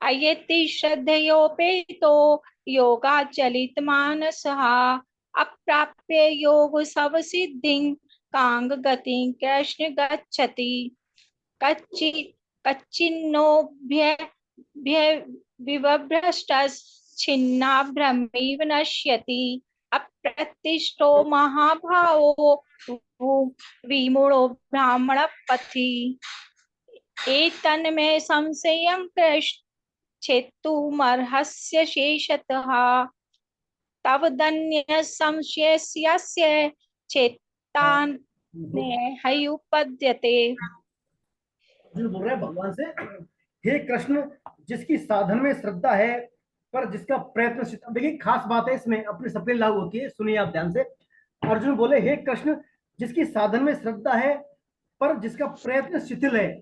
[SPEAKER 2] अयति श्रद्धयोपेतो योगाचलितमानसः अप्राप्य योग संसिद्धिं कांग गतिं कृष्ण गच्छति कच्चिन्नो विभ्रष्टश्छिन्ना भ्रमिव नश्यति अप्रतिष्ठो महाभावो विमूढ़ो ब्राह्मणपथि एतन्मे संशयं कृष्ण छेत्तुमर्हस्य शेषतः तवदन्य संशयस्य चेतान् हयुपद्यते।
[SPEAKER 1] अर्जुन बोल रहे हैं भगवान से, हे कृष्ण, जिसकी साधन में श्रद्धा है पर जिसका प्रयत्न, देखिए खास बात है इसमें, अपने सपने लागू होती है, सुनिए आप ध्यान से। अर्जुन बोले, हे कृष्ण, जिसकी साधन में श्रद्धा है पर जिसका प्रयत्न शिथिल है।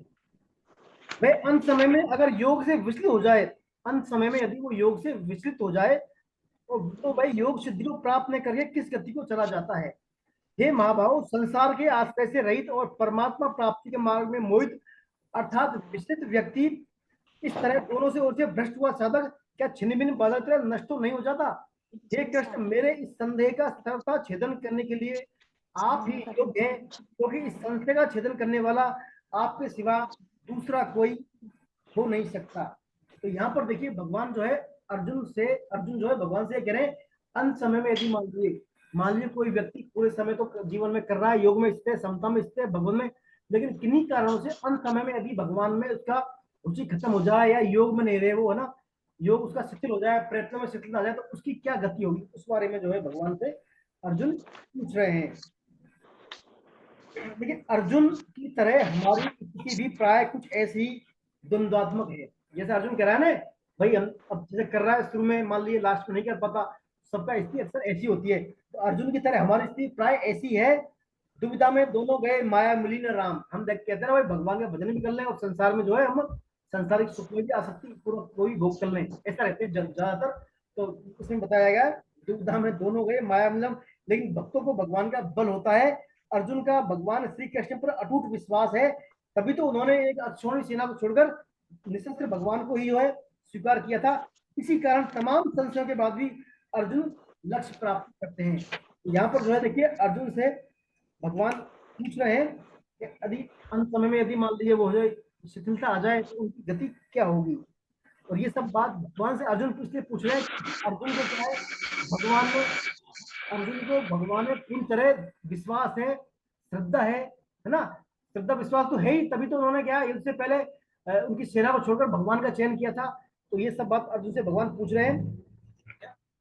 [SPEAKER 1] वह अंत समय में अगर योग से विचलित हो जाए, अंत समय में यदि वो योग से विचलित हो जाए तो भाई योग सिद्धि को प्राप्त न करके किस गति को चला जाता है। हे महाभाव, संसार के आश्रय से रहित और परमात्मा प्राप्ति के मार्ग में मोहित अर्थात विचलित व्यक्ति इस तरह दोनों से ओर से भ्रष्ट हुआ साधक क्या छिन्न भिन्न बाधा तरह नष्ट तो नहीं हो जाता। हे कृष्ण, मेरे इस संदेह का सरलता छेदन करने के लिए आप ही योग्य हैं, क्योंकि इस संशय का छेदन करने वाला आपके सिवा दूसरा कोई हो नहीं सकता। तो यहाँ पर देखिए भगवान जो है अर्जुन जो है भगवान से कह रहे हैं, अंत समय में यदि मान लीजिए कोई व्यक्ति पूरे समय तो जीवन में कर रहा है, योग में स्थित, समता में स्थित, भगवान में, लेकिन किन्हीं कारणों से अंत समय में यदि भगवान में उसका रुचि खत्म हो जाए या योग में नहीं रहे वो, है ना, योग उसका शिथिल हो जाए, प्रयत्न में शिथिल आ जाए, तो उसकी क्या गति होगी, उस बारे में जो है भगवान से अर्जुन पूछ रहे हैं। लेकिन अर्जुन की तरह हमारी स्थिति भी प्राय कुछ ऐसी द्वंद्वात्मक है। जैसे अर्जुन कह रहा है ना भाई, हम अब जैसे कर रहा है शुरू में, मान लीजिए लास्ट में नहीं कर पाता, सबका स्थिति अक्सर ऐसी होती है। तो अर्जुन की तरह हमारी स्थिति प्राय ऐसी है, दुविधा में दोनों गए माया मिली न राम। हम देख कहते हैं भाई भगवान का भजन भी कर लें और संसार में जो है हम संसारिक सुख में भी आसक्ति पूर्वक कोई भोग कर लें, ऐसा रहते हैं ज्यादातर। तो उसमें बताया गया दुविधा में दोनों गए माया मिलम, लेकिन भक्तों को भगवान का बल होता है। अर्जुन का भगवान श्री कृष्ण पर अटूट विश्वास है, तभी तो उन्होंने एक अक्षौणी सेना को छोड़कर निशस्त्र भगवान को ही जो है स्वीकार किया था। इसी कारण तमाम संशयों के बाद भी अर्जुन लक्ष्य प्राप्त करते हैं। यहाँ पर जो है देखिए अर्जुन से भगवान पूछ रहे हैं कि यदि अंत समय में यदि मान लीजिए वो जो शिथिलता आ जाए तो उनकी गति क्या होगी। और ये सब बात भगवान से अर्जुन इसलिए पूछ रहे हैं, अर्जुन को क्या है, अर्जुन को भगवान में पूरी तरह विश्वास है, श्रद्धा है ना, श्रद्धा विश्वास तो है ही, तभी तो उन्होंने क्या इससे पहले उनकी सेना को छोड़कर भगवान का चयन किया था। तो ये सब बात अर्जुन से भगवान पूछ रहे हैं।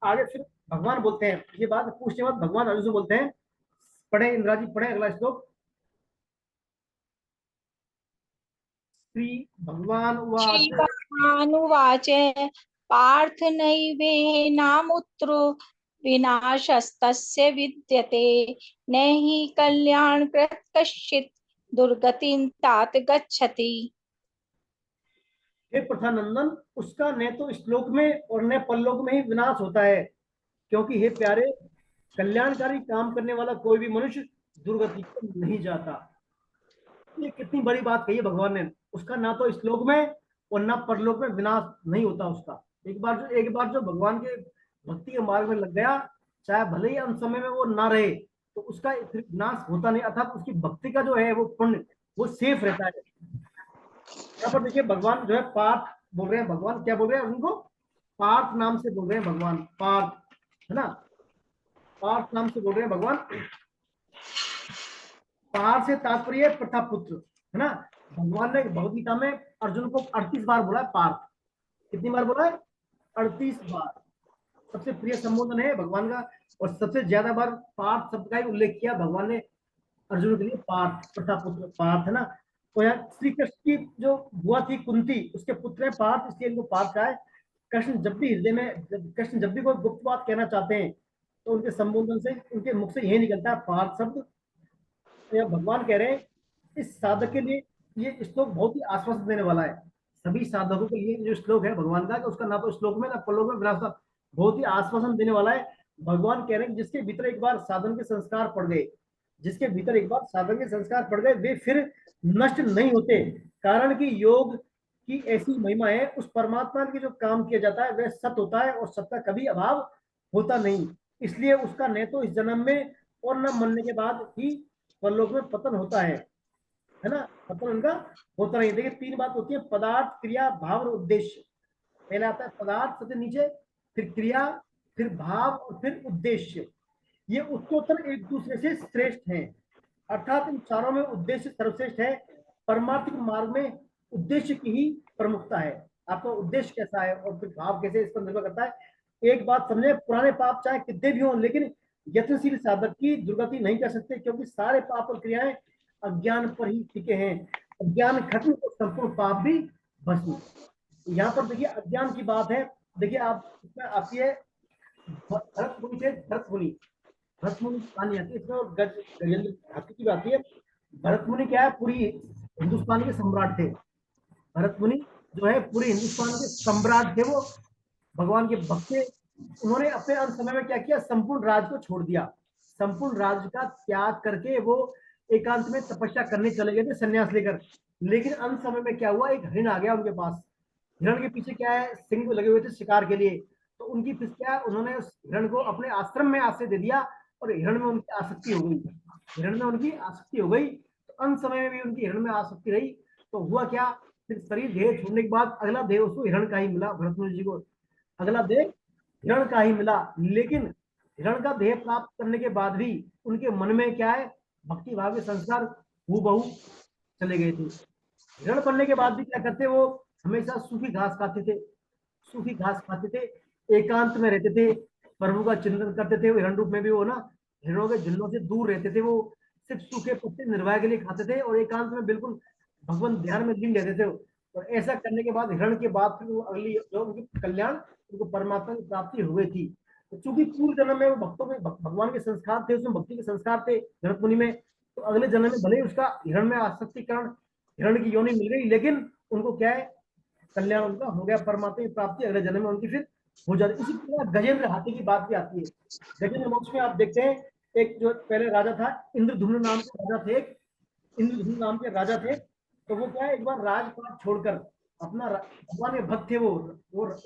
[SPEAKER 1] आगे फिर भगवान बोलते हैं, ये बात पूछने के बाद भगवान अर्जुन से बोलते हैं, पढ़े इंद्रा जी, पढ़े अगला श्लोक। श्री भगवान
[SPEAKER 2] श्रीभगवानुवाच पार्थ नैवेनामुत्रो विनाशस्तस्य विद्यते न हि कल्याणकृत् कश्चित् दुर्गतिं तात गच्छति।
[SPEAKER 1] हे प्रथानंदन, उसका न तो श्लोक में और न परलोक में ही विनाश होता है, क्योंकि हे प्यारे, कल्याणकारी काम करने वाला कोई भी मनुष्य दुर्गति को नहीं जाता। ये कितनी बड़ी बात कही है भगवान ने, उसका ना तो श्लोक में और ना परलोक में विनाश नहीं होता उसका। एक बार जो भगवान के भक्ति के मार्ग में लग गया, चाहे भले ही अंत समय में वो ना रहे, तो उसका विनाश होता नहीं, अर्थात उसकी भक्ति का जो है वो पुण्य वो सेफ रहता है। यहाँ पर देखिए भगवान जो है पार्थ बोल रहे हैं, भगवान क्या बोल रहे हैं उनको, पार्थ नाम से बोल रहे हैं भगवान, पार्थ है ना, पार्थ नाम से बोल रहे हैं भगवान। पार्थ से तात्पर्य प्रथा पुत्र है ना। भगवान ने भगवद गीता में अर्जुन को 38 बार बोला है पार्थ। कितनी बार बोला है? 38 बार। सबसे प्रिय संबोधन है भगवान का, और सबसे ज्यादा बार पार्थ शब्द का ही उल्लेख किया भगवान ने अर्जुन के लिए, पार्थ प्रथा पुत्र पार्थ है ना। तो यहाँ श्री कृष्ण की जो बुआ थी कुंती, उसके पुत्र है पार्थ, इसलिए इनको पार्थ कहा है। कृष्ण जब भी हृदय में कृष्ण जब भी कोई गुप्त बात कहना चाहते हैं तो उनके संबोधन से उनके मुख से यही निकलता है पार्थ शब्द। तो भगवान कह रहे हैं इस साधक के लिए ये श्लोक बहुत ही आश्वासन देने वाला है। सभी साधकों के लिए जो श्लोक है भगवान का, उसका ना तो श्लोक में ना परलोक में विनाश, बहुत ही आश्वासन देने वाला है। भगवान कह रहे हैं जिसके भीतर एक बार साधन के संस्कार पड़ गए, जिसके भीतर एक बार साधन के संस्कार पड़ गए, वे फिर नष्ट नहीं होते। कारण कि योग की ऐसी महिमा है, उस परमात्मा के जो काम किया जाता है वह सत्य होता है और सत्य का कभी अभाव होता नहीं। इसलिए उसका न तो इस जन्म में और न मरने के बाद ही परलोक में पतन होता है ना, पतन उनका होता नहीं। देखिए 3 बात होती है, पदार्थ, क्रिया, भाव और उद्देश्य। पहले आता है पदार्थ, सबसे नीचे, फिर क्रिया, फिर भाव और फिर उद्देश्य। ये उत्तरोत्तर एक दूसरे से श्रेष्ठ हैं, अर्थात इन चारों में उद्देश्य सर्वश्रेष्ठ है। परमार्थिक मार्ग में उद्देश्य की ही प्रमुखता है। आपका उद्देश्य कैसा है और फिर भाव कैसे, इस पर निर्भर करता है। एक बात समझे, पुराने पाप चाहे कितने भी हों, लेकिन यत्नशील साधक की दुर्गति नहीं कर सकते, क्योंकि सारे पाप और क्रियाएं अज्ञान पर ही टिके हैं। अज्ञान खत्म तो संपूर्ण पाप भी भस्म। यहाँ पर देखिए अज्ञान की बात है। देखिए आप इसमें आती है भरत मुनि से, भरत मुनि कहानी आती है इसमें, और गजेंद्र हाथी की बात है। भरत मुनि क्या है, पूरी हिंदुस्तान के सम्राट थे, भरत मुनि जो है पूरे हिंदुस्तान के सम्राट थे, वो भगवान के भक्त थे। उन्होंने अपने अंत समय में क्या किया, संपूर्ण राज को छोड़ दिया, संपूर्ण राज का त्याग करके वो एकांत में तपस्या करने चले गए थे संन्यास लेकर। लेकिन अंत समय में क्या हुआ, एक हरिण आ गया उनके पास। हिरण के पीछे क्या है, सिंह लगे हुए थे शिकार के लिए। तो उनकी फिर क्या, उन्होंने उस हिरण को अपने आश्रम में आश्रय दे दिया और हिरण में उनकी आसक्ति हो गई, हिरण में उनकी आसक्ति हो गई। तो अंत समय में भी उनकी हिरण में आसक्ति रही। तो हुआ क्या, फिर शरीर देह छोड़ने के बाद अगला देह उसको हिरण का ही मिला, भरतमुनि जी को अगला देह हिरण का ही मिला। लेकिन हिरण का देह प्राप्त करने के बाद भी उनके मन में क्या है, भक्ति भाव के संस्कार हूबहू चले गए थे। हिरण बनने के बाद भी क्या करते, वो हमेशा सूखी घास खाते थे, सूखी घास खाते थे, एकांत में रहते थे, प्रभु का चिंतन करते थे। हिरण रूप में भी वो ना हिरणों के झुंडों से दूर रहते थे, वो सिर्फ सूखे पत्ते निर्वाह के लिए खाते थे और एकांत में बिल्कुल भगवान ध्यान में लीन रहते थे। और ऐसा करने के बाद हिरण के बाद फिर वो अगली जो उनकी कल्याण, उनको परमात्मा की प्राप्ति हुई थी। तो चूंकि पूर्व जन्म में वो भक्तों में भगवान के संस्कार थे, उसमें भक्ति के संस्कार थे भरत मुनि में, तो अगले जन्म में भले ही उसका हिरण में आसक्तिकरण, हिरण की योनि मिल गई, लेकिन उनको क्या है, कल्याण उनका हो गया, परमात्मा की प्राप्ति अगले जन्म में उनकी फिर हो जाती। इसी तरह गजेंद्र हाथी की बात भी आती है। गजेंद्र वंश में आप देखते हैं, एक जो पहले राजा था, इंद्रधुम्न नाम के राजा थे, इंद्रधुम्न नाम के राजा थे। तो वो क्या है, एक बार राजपाट छोड़कर अपना भगवान के भक्त थे वो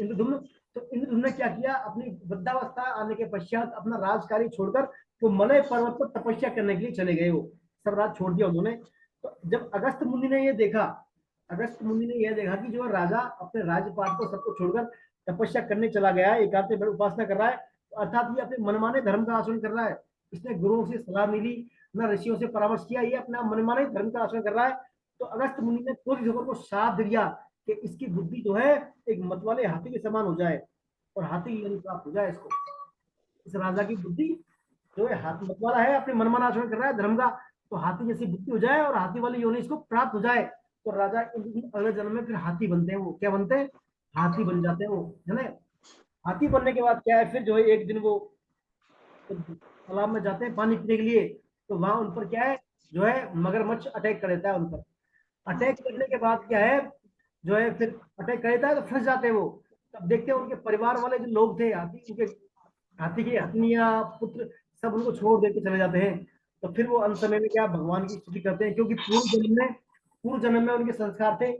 [SPEAKER 1] इंद्रधुम्न। तो इंद्रधुम्न ने क्या किया, अपनी वृद्धावस्था आने के पश्चात अपना राजकार्य छोड़कर वो मलय पर्वत पर तपस्या करने के लिए चले गए, वो सब राज छोड़ दिया उन्होंने। तो जब अगस्त मुनि ने ये देखा, अगस्त मुनि ने यह देखा कि जो राजा अपने राजपाट को सबको छोड़कर तपस्या करने चला गया है, एकांत में उपासना कर रहा है, अर्थात ये अपने मनमाने धर्म का आचरण कर रहा है, इसने गुरुओं से सलाह मिली, न ऋषियों से परामर्श किया, ये अपना मनमाने धर्म का आचरण कर रहा है। तो अगस्त मुनि ने क्रोधित होकर को शाप दिया कि इसकी बुद्धि जो है एक मतवाले हाथी के समान हो जाए और हाथी की योनि प्राप्त हो जाए इसको। इस राजा की बुद्धि जो है हाथी मतवाला है, अपने मनमाना आचरण कर रहा है धर्म का, तो हाथी जैसी बुद्धि हो जाए और हाथी वाली योनि इसको प्राप्त हो जाए। तो राजा अगले जन्म में फिर हाथी बनते हैं, वो क्या बनते हैं, हाथी बन जाते हैं वो, है ना। हाथी बनने के बाद क्या है, फिर जो है एक दिन वो तालाब में जाते हैं पानी पीने के लिए। तो वहां उन पर क्या है, जो है मगरमच्छ अटैक कर देता है उन पर। अटैक करने के बाद क्या है, जो है फिर अटैक कर देता है तो फंस जाते हैं वो। तब देखते हैं उनके परिवार वाले जो लोग थे, हाथी उनके हाथी की हथनियां पुत्र सब उनको छोड़ देके चले जाते हैं। तो फिर वो अंत समय में क्या भगवान की स्तुति करते हैं, क्योंकि पूर्व जन्म में उनके संस्कार थे,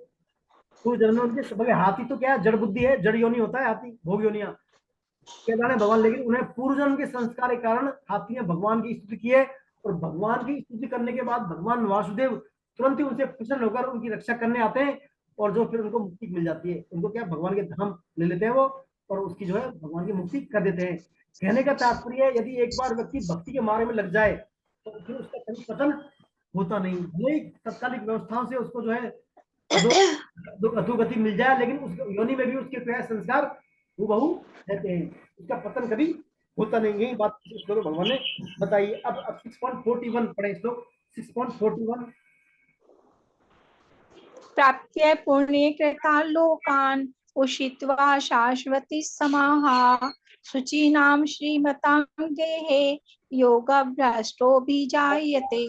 [SPEAKER 1] पूर्व जन्म में उनके भले हाथी तो क्या जड़ बुद्धि है, जड़ योनि होता है हाथी, भोग योनिया के जाने भगवान, लेकिन उन्हें पूर्व जन्म के संस्कार के कारण हाथी ने भगवान की स्तुति की है। और भगवान की स्तुति करने के बाद भगवान वासुदेव तुरंत ही उनसे प्रसन्न होकर उनकी रक्षा करने आते हैं और जो फिर उनको मुक्ति मिल जाती है, उनको क्या भगवान के धाम ले लेते हैं वो और उसकी जो है भगवान की मुक्ति कर देते हैं। कहने का तात्पर्य है, यदि एक बार व्यक्ति भक्ति के मार्ग में लग जाए तो फिर उसका कभी पतन होता नहीं। ये तत्कालिक व्यवस्थाओं से उसको जो है अधोगति मिल जाए, लेकिन उस योनि में भी उसके प्यार संस्कार हूबहू रहते हैं, उसका पतन कभी होता नहीं। यही बात श्लोक भगवान ने बताई। अब 6.41 पढ़े श्लोक 6.41।
[SPEAKER 2] प्राप्य पुण्य कृता लोकान उषित्वा शाश्वती समाहा शुचीनाम श्रीमतां गेहे योग भ्रष्टो बीजायते।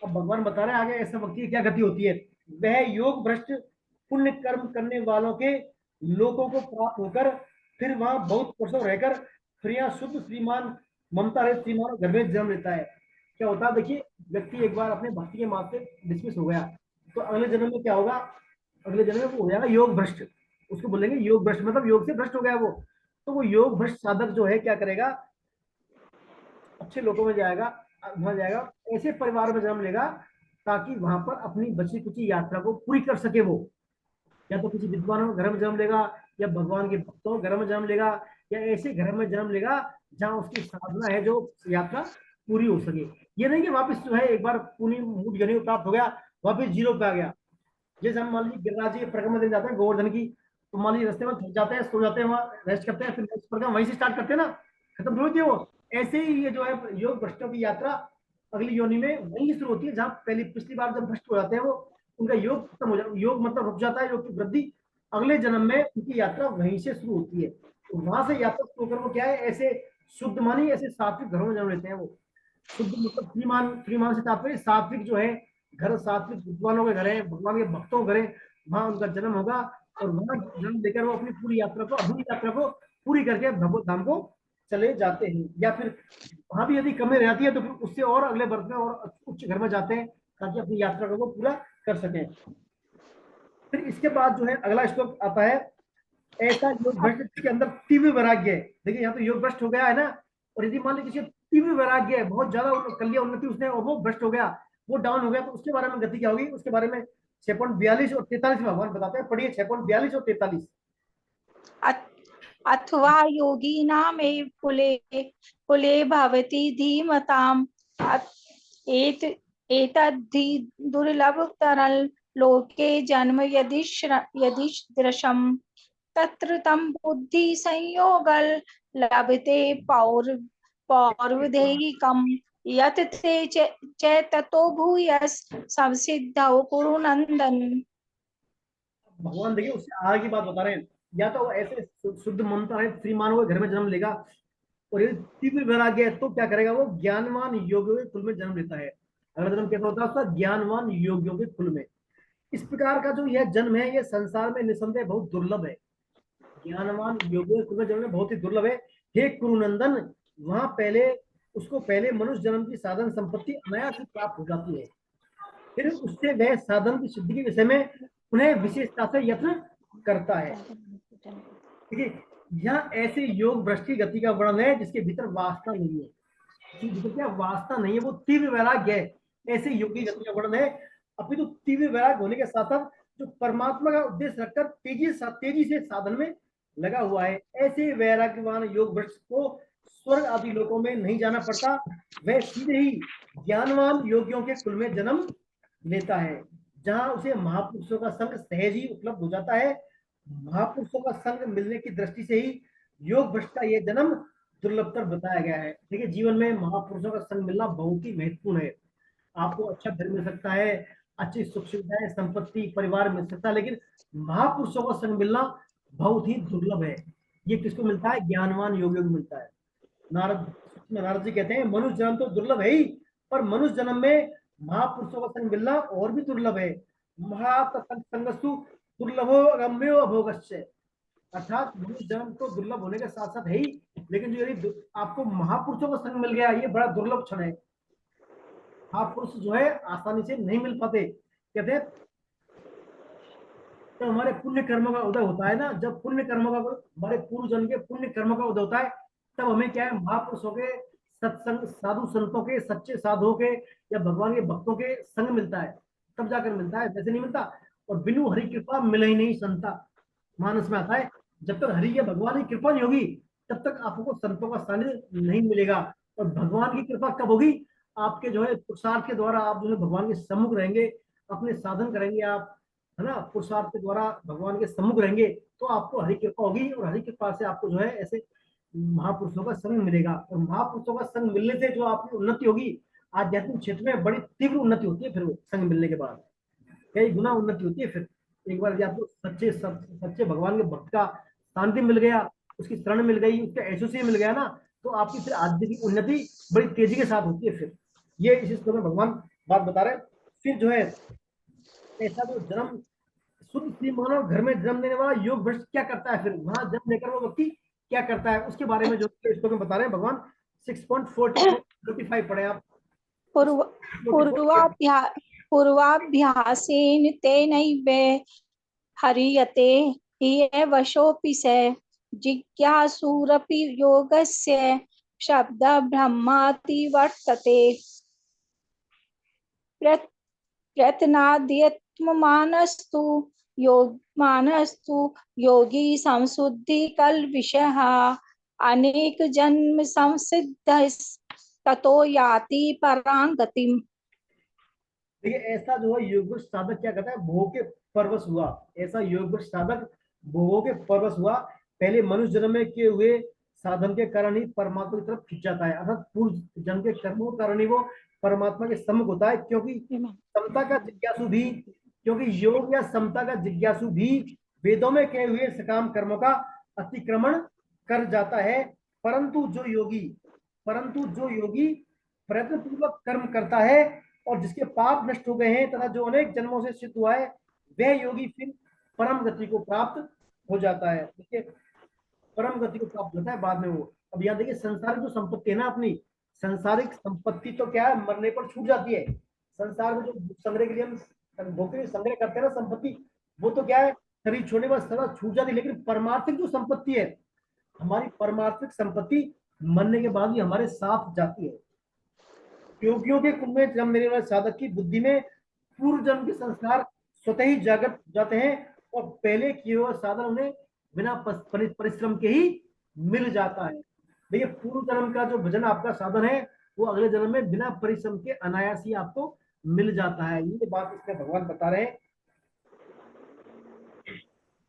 [SPEAKER 1] अब भगवान बता रहे हैं आगे ऐसा व्यक्ति की क्या गति होती है। वह योग भ्रष्ट पुण्य कर्म करने वालों के लोगों को प्राप्त होकर फिर वहां बहुत वर्षों रहकर फिर यहाँ शुद्ध श्रीमान ममता रहित श्रीमान घर में जन्म लेता है। क्या होता है, देखिए व्यक्ति एक बार अपने भक्ति के मार्ग से डिसमिस हो गया तो अगले जन्म में क्या होगा, अगले जन्म में वो हो जाएगा योग भ्रष्ट। उसको बोलेंगे योग भ्रष्ट, मतलब योग से भ्रष्ट हो गया वो। तो वो योग भ्रष्ट साधक जो है क्या करेगा, अच्छे लोगों में जाएगा, वहां जाएगा, ऐसे परिवार में जन्म लेगा ताकि वहां पर अपनी बची कुची यात्रा को पूरी कर सके वो। या तो किसी विद्वानों घर में जन्म लेगा, या भगवान के भक्तों घर में जन्म लेगा, या ऐसे घर में जन्म लेगा जहां उसकी साधना है जो यात्रा पूरी हो सके। ये नहीं कि वापस जो है एक बार पूरी मूड योनि प्राप्त हो गया वापस जीरो पे आ गया। जैसे हम मान लीजिए गिरिराज जी परिक्रमा देने जाते हैं गोवर्धन की, तो मान लीजिए रास्ते में थक जाते हैं, सो जाते हैं, वहां रेस्ट करते हैं, फिर नेक्स्ट परिक्रमा वहीं से स्टार्ट करते हैं ना, खत्म नहीं होती है वो। ऐसे ही ये जो है योग भ्रष्टों की यात्रा अगली योनि में वहीं शुरू होती है जहां पहली पिछली बार जब भ्रष्ट हो जाते हैं वो, उनका योग खत्म हो जाता है, योग मतलब रुक जाता है, योग की वृद्धि अगले जन्म में उनकी यात्रा वहीं से शुरू होती है। तो वहां से यात्रा शुरू होकर वो क्या है, ऐसे शुद्ध मानी ऐसे सात्विक घरों में जन्म लेते हैं वो। शुद्ध मतलब श्रीमान, श्रीमान से तात्पर्य सात्विक जो है घर, सात्विक विद्वानों के घर है, भगवान के भक्तों के घर है, वहां उनका जन्म होगा और वहां जन्म लेकर वो अपनी पूरी यात्रा को, अधूरी यात्रा को पूरी करके भगवत धाम को चले जाते हैं। या फिर वहां भी यदि कमी रहती है तो फिर उससे और अगले वर्ग में और उच्च घर में जाते हैं ताकि अपनी यात्रा को वो पूरा कर सकें। फिर इसके बाद जो है अगला श्लोक आता है, ऐसा योग भ्रष्ट जिसके अंदर तीव्र वैराग्य है। देखिए यहाँ तो योग भ्रष्ट हो गया है ना, और यदि मान लीजिए किसी तीव्र वैराग्य है, बहुत ज्यादा कल्य उन्नति उसने और वो भ्रष्ट हो गया, वो डाउन हो गया, तो उसके बारे में गति क्या होगी, उसके बारे में 6.42 और 43 में भगवान बताते हैं। पढ़िए 6.42 और 43।
[SPEAKER 2] अथवा योगिनामेव कुले कुले भवति धीमताम् एतद्धि दुर्लभतरल लोके जन्म यदीदृशम् तत्र तं बुद्धि संयोगल लभते पौर्वदेहिकम् यत् ते च ततो भूयस् संसिद्धौ कुरु नंदन।
[SPEAKER 1] भगवान देखिए उससे आगे की बात बता रहे हैं, या तो वो ऐसे शुद्ध ममता है श्रीमानों के घर में जन्म लेगा, और यदि तीव्र वैराग्य है तो क्या करेगा, वो ज्ञानवान योगियों के कुल में जन्म लेता है। अगला जन्म कैसा होता है उसका, ज्ञानवान योगियों के कुल में। इस प्रकार का जो यह जन्म है यह संसार में निसंदेह बहुत दुर्लभ है। ज्ञानवान योगियों के कुल में जन्म बहुत ही दुर्लभ है। हे कुरुनंदन, वहां पहले उसको पहले मनुष्य जन्म की साधन संपत्ति अनायास ही प्राप्त हो जाती है, फिर उससे वह साधन की सिद्धि के विषय में उन्हें विशेषता से यत्न करता है। देखिए यहाँ ऐसे योग भ्रष्ट की गति का वर्णन है जिसके भीतर वासना नहीं है, जिसके भीतर क्या वासना नहीं है, वो तीव्र वैराग्य है, ऐसे योग की गति का वर्णन है। अपितु तो तीव्र वैराग्य होने के साथ साथ जो परमात्मा का उद्देश्य रखकर तेजी से साधन में लगा हुआ है, ऐसे वैराग्यवान योग भ्रष्ट को स्वर्ग आदि लोकों में नहीं जाना पड़ता, वह सीधे ही ज्ञानवान योगियों के कुल में जन्म लेता है, जहां उसे महापुरुषों का संग सहज ही उपलब्ध हो जाता है। महापुरुषों का संग मिलने की दृष्टि से ही योग भ्रष्ट का यह जन्म दुर्लभतर बताया गया है। देखिए जीवन में महापुरुषों का संग मिलना बहुत ही महत्वपूर्ण है। आपको अच्छा घर मिल सकता है, अच्छी सुख सुविधाएं, संपत्ति, परिवार मिल सकता है, लेकिन महापुरुषों का संग मिलना बहुत ही दुर्लभ है। ये किसको मिलता है, ज्ञानवान योगियों को मिलता है। नारद जी कहते हैं मनुष्य जन्म तो दुर्लभ है ही, पर मनुष्य जन्म में महापुरुषों का संग मिलना और भी दुर्लभ है। महासंगस्तु दुर्लभो अगम्यो अभोगस्य, अर्थात मनुष्य जन्म तो दुर्लभ होने के साथ साथ है ही, लेकिन जो यदि आपको महापुरुषों का संग मिल गया, ये बड़ा दुर्लभ क्षण है। महापुरुष जो है आसानी से नहीं मिल पाते। कहते हैं जब हमारे पुण्य कर्मों का उदय होता है ना, जब पुण्य कर्मों का, हमारे पूर्व जन्म के पुण्य कर्मों का उदय होता है, तब हमें क्या है, महापुरुषों के सत्संग, साधु संतों के, सच्चे साधुओं के या भगवान के भक्तों के संग मिलता है, तब जाकर मिलता है, वैसे नहीं मिलता। और बिनु हरि कृपा मिले ही नहीं संता, मानस में आता है। जब तक हरि या भगवान की कृपा नहीं होगी तब तक आपको संतों का सानिध्य नहीं मिलेगा। और भगवान की कृपा कब होगी, आपके जो है पुरुषार्थ के द्वारा आप जो है भगवान के सम्मुख रहेंगे, अपने साधन करेंगे आप, है ना, पुरुषार्थ के द्वारा भगवान के सम्मुख रहेंगे, तो आपको हरि कृपा होगी, और हरि कृपा से आपको जो है ऐसे महापुरुषों का संग मिलेगा। और महापुरुषों का संग मिलने से जो आपकी उन्नति होगी, आध्यात्मिक क्षेत्र में बड़ी तीव्र उन्नति होती है। फिर वो संग मिलने के बाद कई गुना उन्नति होती है। फिर एक बार आपको सच्चे भगवान के भक्त का शांति मिल गया, उसकी शरण मिल गई, उसका एसोसिएट मिल गया ना, तो आपकी फिर आध्यात्मिक उन्नति बड़ी तेजी के साथ होती है। फिर ये इसी श्लोक में भगवान बात बता रहे हैं। फिर जो है ऐसा जो जन्म शुद्ध श्री मानव घर में जन्म देने वाला योग भ्रष्ट क्या करता है, फिर वहां जन्म लेकर वो व्यक्ति क्या करता है, उसके बारे में जो श्लोक में बता रहे हैं भगवान। 6.45 पढ़े आप।
[SPEAKER 2] पूर्वाभ्यासेन तेनैव हरियते हि वशोऽपि स जिज्ञासुरपि योगस्य शब्द ब्रह्माति वर्तते प्रयत्नाद्यत्मानस्तु योगी संशुद्धि कल विषयः अनेक जन्म संसिद्ध ततो याति परां गतिम्।
[SPEAKER 1] देखिए ऐसा जो है योग साधक क्या करता है, भोग के परवश हुआ, ऐसा योग साधक भोगों के परवश हुआ, पहले मनुष्य जन्म में किए हुए साधन के कारण ही परमात्मा की तरफ खिंच जाता है, अर्थात पूर्व जन्म के कर्मों के कारण ही वो परमात्मा के सम्मुख होता है। क्योंकि समता का जिज्ञासु भी, क्योंकि योग या समता का जिज्ञासु भी वेदों में कहे हुए सकाम कर्मों का अतिक्रमण कर जाता है, परंतु जो योगी प्रयत्न पूर्वक कर्म करता है और जिसके पाप नष्ट हो गए हैं तथा जो अनेक जन्मों से सिद्ध हुआ है, वह योगी फिर परम गति को प्राप्त हो जाता है। देखिए परम गति को प्राप्त होता है बाद में वो। अब यहाँ देखिए संसारिक जो संपत्ति है ना अपनी, संसारिक संपत्ति तो क्या है, मरने पर छूट जाती है। संसार में जो संग्रह के लिए हम भोग संग्रह करते हैं ना संपत्ति, वो तो क्या है शरीर छोड़ने पर सदा छूट जाती है। लेकिन परमार्थिक जो संपत्ति है, हमारी परमार्थिक संपत्ति मरने के बाद भी हमारे साथ जाती है। योगियों के कुंभ में जब मेरे वाले साधक की बुद्धि में पूर्व जन्म के संस्कार स्वतः ही जागृत जाते हैं और पहले किए हुए साधन उन्हें बिना परिश्रम के ही मिल जाता है। देखिए पूर्व जन्म का जो भजन आपका साधन है वो अगले जन्म में बिना परिश्रम के अनायास ही आपको मिल जाता है। ये बात इसमें भगवान बता रहे हैं।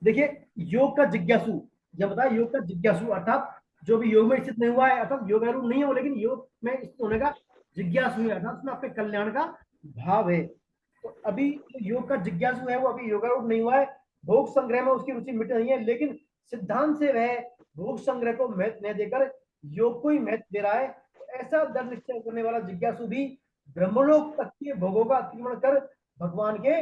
[SPEAKER 1] देखिए योग का जिज्ञासु, जब बताया योग का जिज्ञासु अर्थात जो भी योग में स्थित नहीं हुआ है, अर्थात योग नहीं हो लेकिन योग में स्थित होने का जिज्ञासु है, अर्थात उसमें आपके कल्याण का भाव है। तो अभी योग का जिज्ञासु है वो अभी योगारूढ़ नहीं हुआ है, भोग संग्रह में उसकी रुचि मिट नहीं है, लेकिन सिद्धांत से वह भोग संग्रह को महत्व नहीं देकर योग को ही महत्व दे रहा है। तो ऐसा दृढ़ निश्चय करने वाला जिज्ञासु भी ब्रह्मलोक तक के भोगों का अतिक्रमण कर भगवान के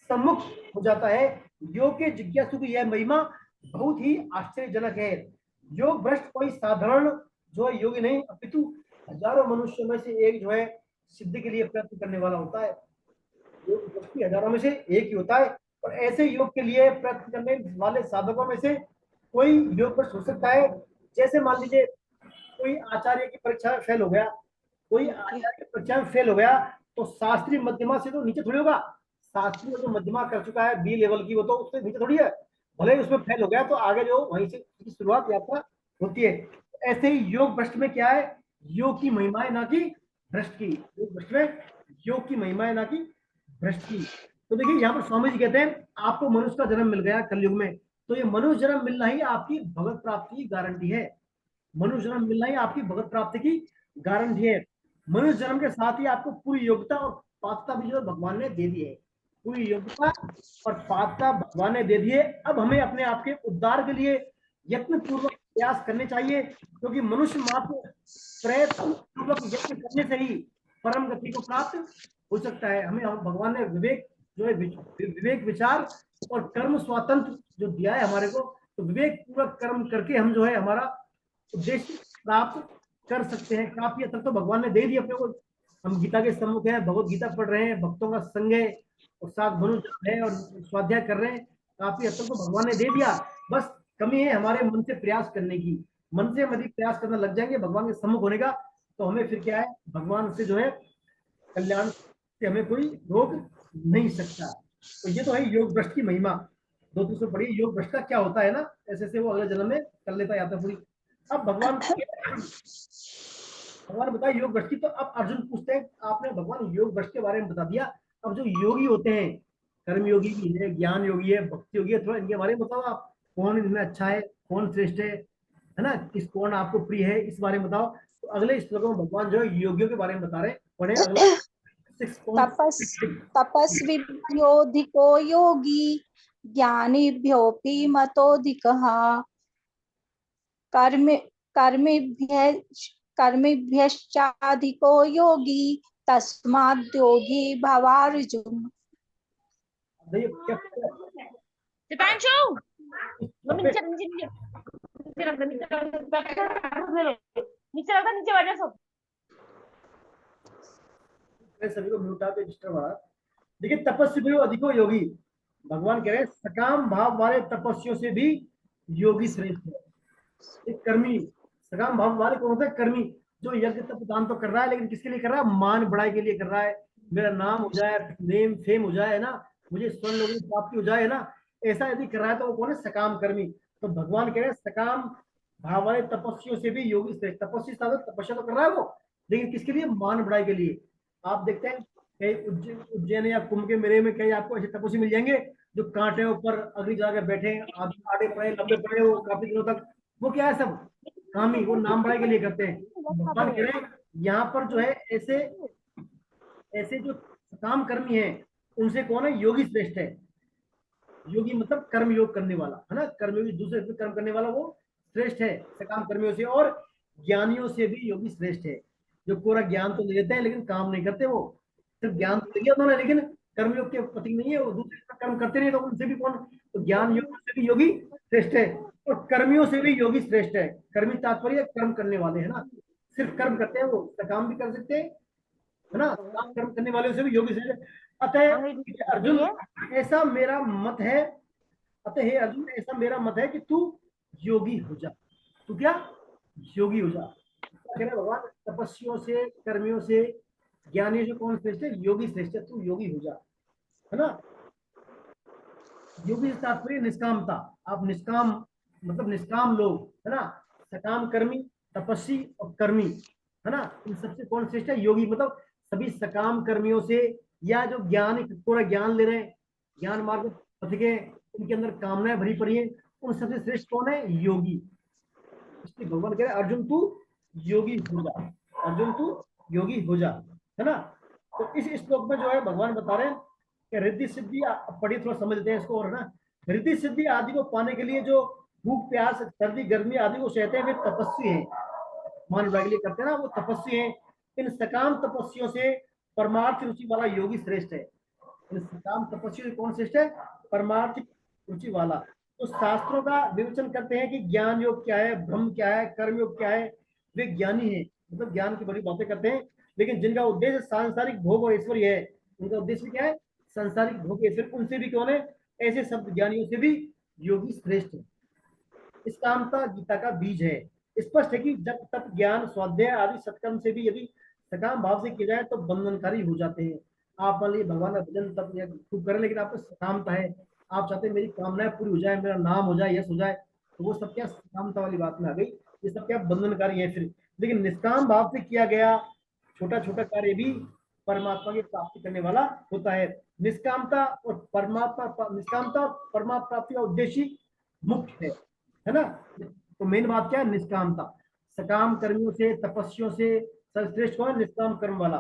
[SPEAKER 1] सम्मुख हो जाता है। योग के जिज्ञासु की यह महिमा बहुत ही आश्चर्यजनक है। योग भ्रष्ट कोई साधारण जो है योगी नहीं, अपितु हजारों मनुष्यों में से एक जो है सिद्धि के लिए प्रयत्न करने वाला होता है। योग भ्रष्ट हजारों में से एक ही होता है, और ऐसे योग के लिए प्रयत्न करने वाले साधकों में से कोई योग भ्रष्ट हो सकता है। जैसे मान लीजिए कोई आचार्य की परीक्षा में फेल हो गया, कोई आचार्य की परीक्षा में फेल हो गया तो शास्त्रीय मध्यमा से तो नीचे थोड़ी होगा। शास्त्रीय जो मध्यमा कर चुका है बी लेवल की, वो तो उससे नीचे थोड़ी है, भले ही उसमें फेल हो गया तो आगे जो वहीं से शुरुआत यात्रा होती है। ऐसे ही योग भ्रष्ट में क्या है, योग की महिमा है ना कि भ्रष्ट की। योग भ्रष्ट में योग की महिमा है ना कि भ्रष्ट की। तो देखिए यहाँ पर स्वामी जी कहते हैं आपको मनुष्य का जन्म मिल गया कलयुग में, तो ये मनुष्य जन्म मिलना ही आपकी भगवत प्राप्ति की गारंटी है। मनुष्य जन्म मिलना ही आपकी भगवत प्राप्ति की गारंटी है। मनुष्य जन्म के साथ ही आपको पूरी योग्यता और पात्रता भी जो भगवान ने दे दी है, पूरी योग्यता और पात्रता भगवान ने दे दी है। अब हमें अपने आप के उद्धार के लिए यत्न पूर्वक प्रयास करने चाहिए, क्योंकि मनुष्य मात्र प्रयत्न पूर्वक यत्न करने से ही परम गति को प्राप्त हो सकता है। हमें भगवान ने विवेक जो है विवेक विचार और कर्म स्वातंत्र जो दिया है हमारे को, तो विवेक पूर्वक कर्म करके हम जो है हमारा उद्देश्य प्राप्त कर सकते हैं। काफी हद तक तो भगवान ने दे दिया अपने को। हम गीता के सम्मुख हैं, भगवत गीता पढ़ रहे हैं, भक्तों का संग है और साथ मनुष्य है और स्वाध्याय कर रहे हैं। काफी हद तक तो भगवान ने दे दिया, बस कमी है हमारे मन से प्रयास करने की। मन से यदि प्रयास करना लग जाएंगे भगवान के सम्मुख होने का, तो हमें फिर क्या है भगवान से जो है कल्याण से हमें कोई रोक नहीं सकता। तो ये तो है योग भ्रष्ट की महिमा। दो दूसरे पढ़िए योग भ्रष्ट का क्या होता है ना, ऐसे से वो अगले जन्म में कर लेता है यात्रा पूरी। अब भगवान बताए योग भ्रष्ट की, तो अब अर्जुन पूछते हैं आपने भगवान योग भ्रष्ट के बारे में बता दिया, अब जो योगी होते हैं, कर्म योगी भी है, ज्ञान योगी है, भक्ति योगी है, थोड़ा इनके बारे में बताओ आप, कौन इनमें अच्छा है, कौन श्रेष्ठ है ना, किस कौन आपको प्रिय है, इस बारे में बताओ। तो अगले श्लोकों में भगवान जो है योगियों के बारे में बता रहे हैं। पढ़े अगला
[SPEAKER 2] तपस्विभ्योऽधिको योगी ज्ञानिभ्योऽपि मतोऽधिकः कर्मिभ्यश्चाधिको योगी तस्माद् योगी भवार्जुन।
[SPEAKER 5] Dipanshu, नीचे बैठे सब।
[SPEAKER 1] सभी को म्यूट आके डिस्टर्ब हो रहा है। देखिए तपस्वी भी अधिको योगी, भगवान कह रहे हैं सकाम भाव वाले तपस्वियों से भी योगी श्रेष्ठ है। एक कर्मी, सकाम भाव वाले कौन होते हैं, कर्मी जो यज्ञ तप दान तो कर रहा है, लेकिन किसके लिए कर रहा है, मान बढ़ाई के लिए कर रहा है, मेरा नाम हो जाए, नेम फेम हो जाए ना, मुझे स्वर्ण लोगों की प्राप्ति हो जाए ना, ऐसा यदि कर रहा है तो वो कौन है, सकाम कर्मी। तो भगवान कह रहे हैं सकाम भाव वाले तपस्वियों से भी योगी श्रेष्ठ। तपस्वी साधक तपस्या तो कर रहा है वो, लेकिन किसके लिए, मान बढ़ाई के लिए। आप देखते हैं कई उज्जैन या कुंभ के मेले में कई आपको ऐसे तपस्वी मिल जाएंगे जो कांटे ऊपर अग्नि जला के बैठे, आधे पड़े लंबे पड़े वो काफी दिनों तक, वो क्या है सब कामी, वो नाम बढ़ाई के लिए करते हैं। भगवान कह रहे हैं यहाँ पर जो है ऐसे जो काम कर्मी है उनसे कौन है, योगी श्रेष्ठ है। योगी मतलब कर्म योग करने वाला है ना, कर्मयोगी दूसरे कर्म करने वाला वो श्रेष्ठ है सकाम कर्मियों से। और ज्ञानियों से भी योगी श्रेष्ठ है, जो पूरा ज्ञान तो लेते हैं लेकिन काम नहीं करते, वो सिर्फ ज्ञान तो लिया उन्होंने लेकिन कर्मयोग के प्रतीक नहीं है, वो दूसरे का कर्म करते नहीं, तो उनसे भी कौन, तो ज्ञान योग से भी योगी श्रेष्ठ है, और कर्मियों से भी योगी श्रेष्ठ है। कर्मी तात्पर्य कर्म करने वाले है ना, सिर्फ कर्म करते हैं, वो काम भी कर सकते हैं, है ना, काम कर्म करने वाले से भी योगी श्रेष्ठ है। अतः अर्जुन ऐसा मेरा मत है, अतः हे अर्जुन ऐसा मेरा मत है कि तू योगी हो जा। तू क्या योगी हो जा। कह रहे भगवान, तपस्वियों से, कर्मियों से, ज्ञानियों से कौन श्रेष्ठ है? योगी श्रेष्ठ है, तू योगी हो जा, है ना। योगी से तात्पर्य निष्कामता। आप निष्काम मतलब निष्काम लोग, है ना, सकाम कर्मी, तपस्वी और कर्मी, है ना, इन सबसे कौन श्रेष्ठ है? योगी। मतलब सभी सकाम कर्मियों से, या जो ज्ञान पूरा ज्ञान ले रहे हैं, ज्ञान मार्ग पथ के, उनके अंदर कामनाएं भरी पड़ी है, उन सबसे श्रेष्ठ कौन है? योगी। इसलिए भगवान कह रहे हैं अर्जुन तू योगी हो जा, अर्जुन तू योगी हो जा, है ना। तो इस श्लोक में जो है भगवान बता रहे हैं कि रिद्धि सिद्धि, पढ़िए थोड़ा समझते हैं इसको, और ना, रिद्धि सिद्धि आदि को पाने के लिए जो भूख प्यास सर्दी गर्मी आदि को सहते हैं, वे तपस्वी हैं, मान के लिए करते हैं ना, वो तपस्वी हैं। इन सकाम तपस्वियों से परमार्थ रुचि वाला योगी श्रेष्ठ है। इन सकाम तपस्वियों से कौन श्रेष्ठ है? परमार्थ रुचि वाला। तो शास्त्रों का विवेचन करते हैं कि ज्ञान योग क्या है, ब्रह्म क्या है, कर्म योग क्या है, वे ज्ञानी है, मतलब ज्ञान की बड़ी बातें करते हैं। लेकिन जिनका उद्देश्य सांसारिक भोग और ऐश्वर्य है, उनका उद्देश्य क्या है? सांसारिक भोग ऐश्वर्य, उनसे भी कौन है? ऐसे शब्द ज्ञानियों से भी योगी श्रेष्ठ है। निष्कामता गीता का बीज है। स्पष्ट है कि जब तक ज्ञान स्वाध्याय आदि सत्कर्म से भी यदि सकाम भाव से किया जाए तो बंधनकारी हो जाते हैं। आप मान लीजिए भगवान का भजन तब खूब करें, लेकिन आपको सकामता है, आप चाहते हैं मेरी कामनाएं पूरी हो जाए, मेरा नाम हो जाए, यश हो जाए, तो वो सब क्या सकामता वाली बात में आ गई, ये सब क्या बंधनकारी है फिर। लेकिन निष्काम भाव से किया गया छोटा छोटा कार्य भी परमात्मा की प्राप्ति करने वाला होता है। निष्कामता और परमात्मा, निष्कामता परमात्मा प्राप्ति का उद्देश्य मुख्य है ना। तो मेन बात क्या है? निष्कामता। सकाम कर्मियों से, तपस्वियों से सर्वश्रेष्ठ कौन? निष्काम कर्म वाला।